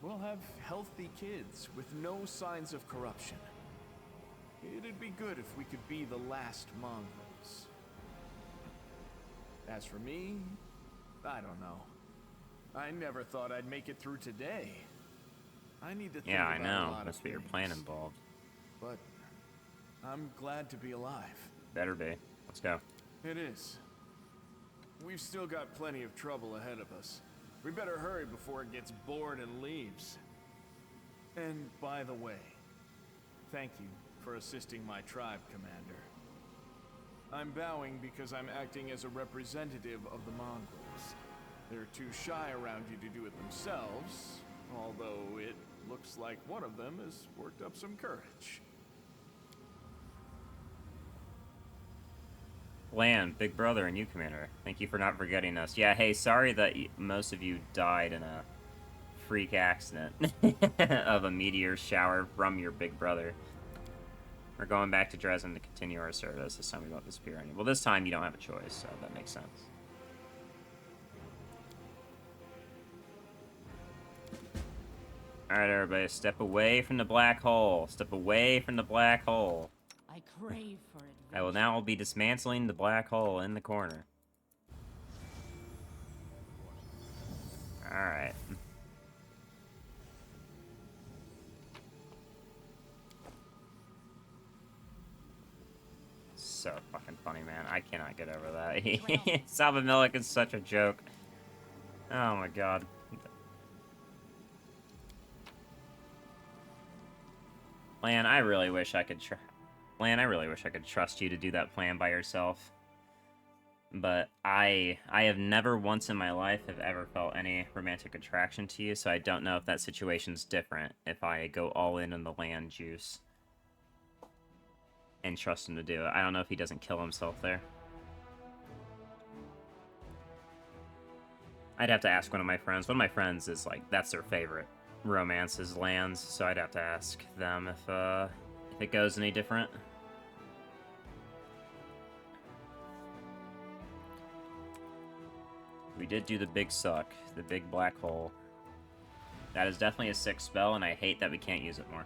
we'll have healthy kids with no signs of corruption. It'd be good if we could be the last mongrels. As for me, I don't know. I never thought I'd make it through today. I need to think Yeah, I about know. a lot Must of be your things. plan involved. But I'm glad to be alive. Better be. Let's go. It is. We've still got plenty of trouble ahead of us. We better hurry before it gets bored and leaves. And by the way, thank you for assisting my tribe, Commander. I'm bowing because I'm acting as a representative of the mongrels. They're too shy around you to do it themselves, although it looks like one of them has worked up some courage. Lan, Big Brother, and you, Commander. Thank you for not forgetting us. Yeah, hey, sorry that most of you died in a freak accident of a meteor shower from your Big Brother. We're going back to Dresden to continue our service. This time we won't disappear any. Well, this time you don't have a choice, so that makes sense. Alright, everybody, step away from the black hole. Step away from the black hole. I crave for adventure. I will now be dismantling the black hole in the corner. Alright. So fucking funny, man. I cannot get over that. Sabamelech is such a joke. Oh my god. Lan, I really wish I could trust you to do that plan by yourself. But I have never once in my life have ever felt any romantic attraction to you, so I don't know if that situation's different if I go all in on the Lan juice and trust him to do it. I don't know if he doesn't kill himself there. I'd have to ask one of my friends. One of my friends is like, that's their favorite romance is Lan's, so I'd have to ask them if it goes any different. We did do the big suck, the big black hole. That is definitely a sick spell, and I hate that we can't use it more.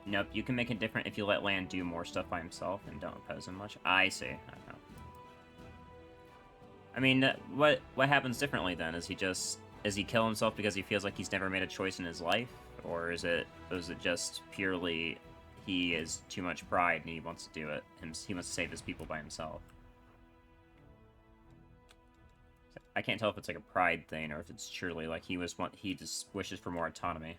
Nope, you can make it different if you let Lan do more stuff by himself and don't oppose him much. I see. I know. I mean, what happens differently then? Is he kill himself because he feels like he's never made a choice in his life, or is it just purely he is too much pride and he wants to do it. He wants to save his people by himself. I can't tell if it's like a pride thing or if it's truly like he just wishes for more autonomy.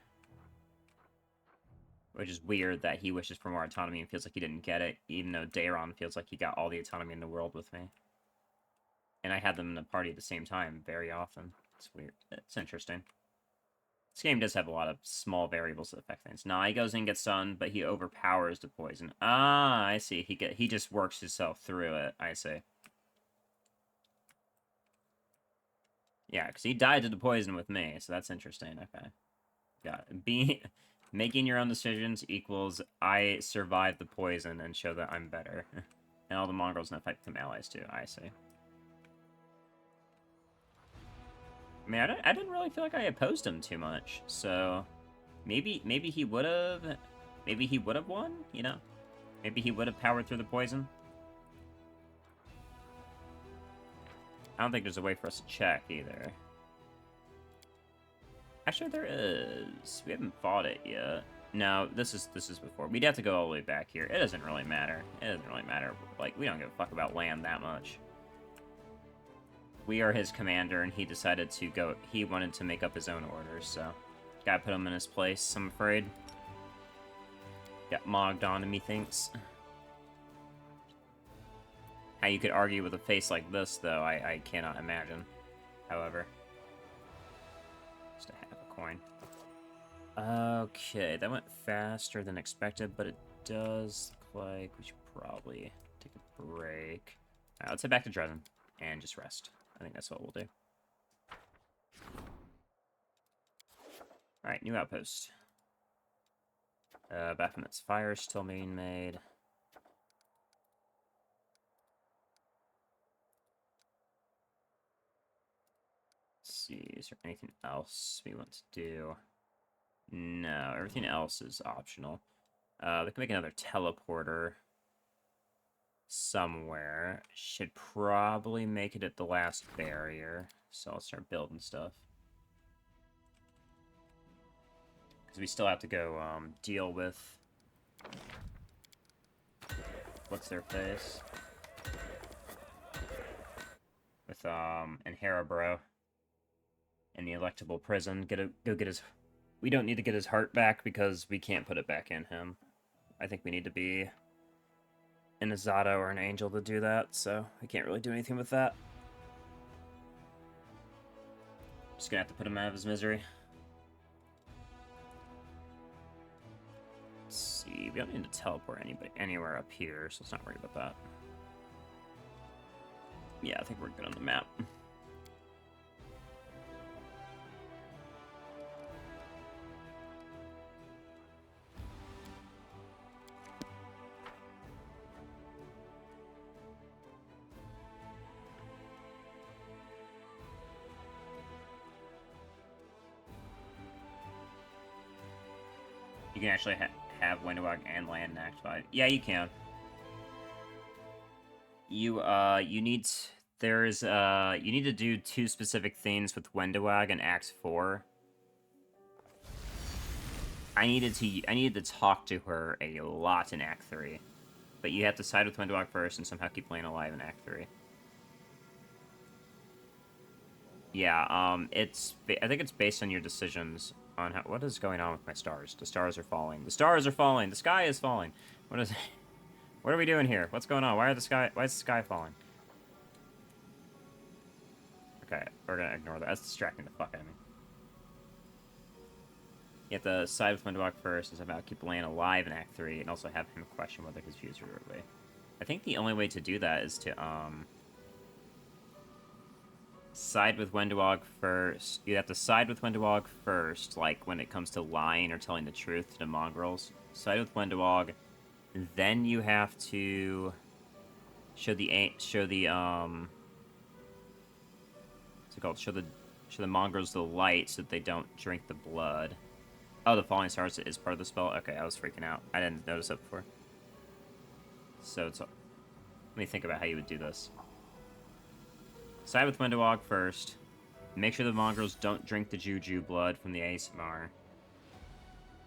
Which is weird that he wishes for more autonomy and feels like he didn't get it, even though Daeron feels like he got all the autonomy in the world with me. And I had them in the party at the same time very often. It's weird. It's interesting. This game does have a lot of small variables that affect things. Nah, he goes in and gets stunned, but he overpowers the poison. Ah, I see. He just works himself through it. I see. Yeah, because he died to the poison with me, so that's interesting. Okay. Got it. Making your own decisions equals I survive the poison and show that I'm better. And all the mongrels in that fight become allies too. I see. I mean, I didn't really feel like I opposed him too much, so maybe he would have won, you know? Maybe he would have powered through the poison. I don't think there's a way for us to check either. Actually, there is. We haven't fought it yet. No, this is before. We'd have to go all the way back here. It doesn't really matter. It doesn't really matter. Like, we don't give a fuck about land that much. We are his commander, and he decided to go... He wanted to make up his own orders, so... Gotta put him in his place, I'm afraid. Got mogged on to me, thinks. How you could argue with a face like this, though, I cannot imagine. However. Just a half a coin. Okay, that went faster than expected, but it does look like we should probably take a break. Alright, let's head back to Dresden and just rest. I think that's what we'll do. Alright, new outpost. Baphomet's fire is still being made. Let's see, is there anything else we want to do? No, everything else is optional. They can make another teleporter somewhere. Should probably make it at the last barrier. So I'll start building stuff. Because we still have to go deal with... What's their face? With and Harabro in the electable prison. Go get his... We don't need to get his heart back because we can't put it back in him. I think we need to be an Azado or an Angel to do that, so we can't really do anything with that. Just gonna have to put him out of his misery. Let's see, we don't need to teleport anybody anywhere up here, so let's not worry about that. Yeah, I think we're good on the map. You can actually have Windowwalk and land in Act 5. Yeah, you can. You need to do 2 specific things with Wendawag in Act 4. I needed to talk to her a lot in Act 3. But you have to side with Wendawag first and somehow keep Lane alive in Act 3. Yeah, I think it's based on your decisions on how... What is going on with my stars? The stars are falling. The stars are falling! The sky is falling! What is... What are we doing here? What's going on? Why is the sky falling? Okay, we're gonna ignore that. That's distracting the fuck out of me. You have to side with Windowwalk first and somehow keep Lane alive in Act 3 and also have him question whether his views are right. I think the only way to do that is to, side with Wendawag first. You have to side with Wendawag first, like when it comes to lying or telling the truth to the mongrels. Side with Wendawag, then you have to show the show the mongrels the light so that they don't drink the blood. Oh, the falling stars is part of the spell? Okay, I was freaking out. I didn't notice that before. So let me think about how you would do this. Side with Wendawag first. Make sure the mongrels don't drink the Juju blood from the ASMR.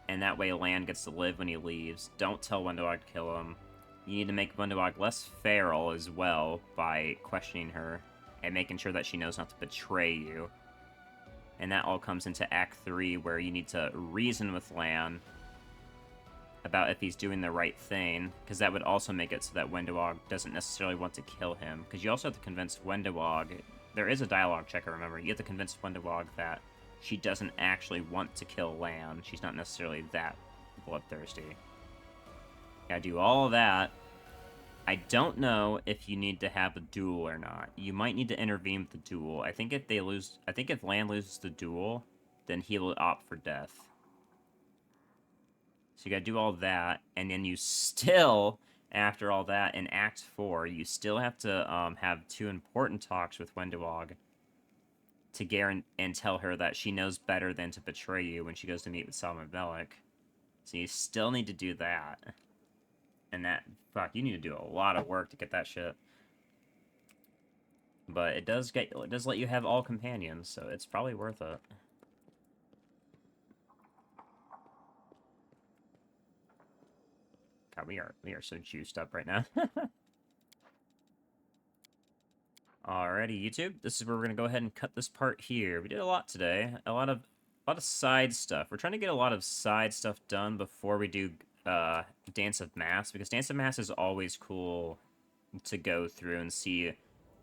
and that way Lan gets to live when he leaves. Don't tell Wendowog to kill him. You need to make Wendowog less feral as well by questioning her and making sure that she knows not to betray you. And that all comes into Act 3, where you need to reason with Lan about if he's doing the right thing, because that would also make it so that Wendowog doesn't necessarily want to kill him, because you also have to convince Wendowog, there is a dialogue checker, remember, you have to convince Wendowog that she doesn't actually want to kill Lan. She's not necessarily that bloodthirsty. Gotta do all of that. I don't know if you need to have a duel or not. You might need to intervene with the duel. I think if Lan loses the duel, then he will opt for death. So you gotta do all that, and then you still, after all that, in Act 4, you still have to have 2 important talks with Wendowog to guarantee and tell her that she knows better than to betray you when she goes to meet with Salma Bellic. So you still need to do that. And that, fuck, you need to do a lot of work to get that shit. But it does let you have all companions, so it's probably worth it. God, we are so juiced up right now. Alrighty, YouTube. This is where we're gonna go ahead and cut this part here. We did a lot today. A lot of side stuff. We're trying to get a lot of side stuff done before we do Dance of Mass, because Dance of Mass is always cool to go through and see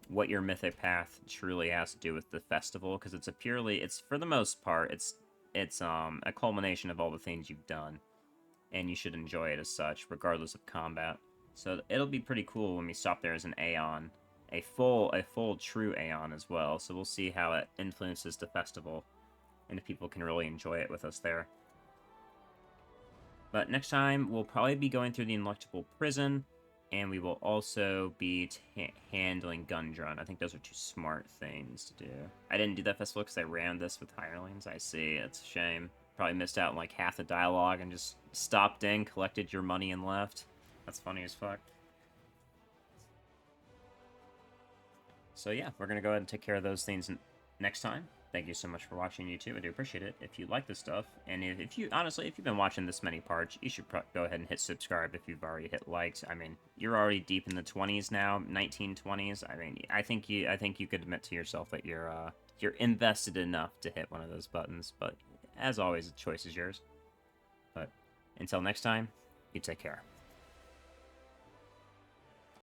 what your mythic path truly has to do with the festival, because it's for the most part, it's a culmination of all the things you've done, and you should enjoy it as such, regardless of combat. So it'll be pretty cool when we stop there as an Aeon, a full true Aeon as well. So we'll see how it influences the festival, and if people can really enjoy it with us there. But next time, we'll probably be going through the Ineluctable Prison, and we will also be handling Gundrun. I think those are 2 smart things to do. I didn't do that festival because I ran this with hirelings. I see. It's a shame. Probably missed out on like half the dialogue and just stopped in, collected your money, and left. That's funny as fuck. So yeah, we're going to go ahead and take care of those things next time. Thank you so much for watching, YouTube. I do appreciate it. If you like this stuff, and if you've been watching this many parts, you should go ahead and hit subscribe if you've already hit likes. I mean, you're already deep in the 20s now, 1920s. I mean, I think you could admit to yourself that you're invested enough to hit one of those buttons. But as always, the choice is yours. But until next time, you take care.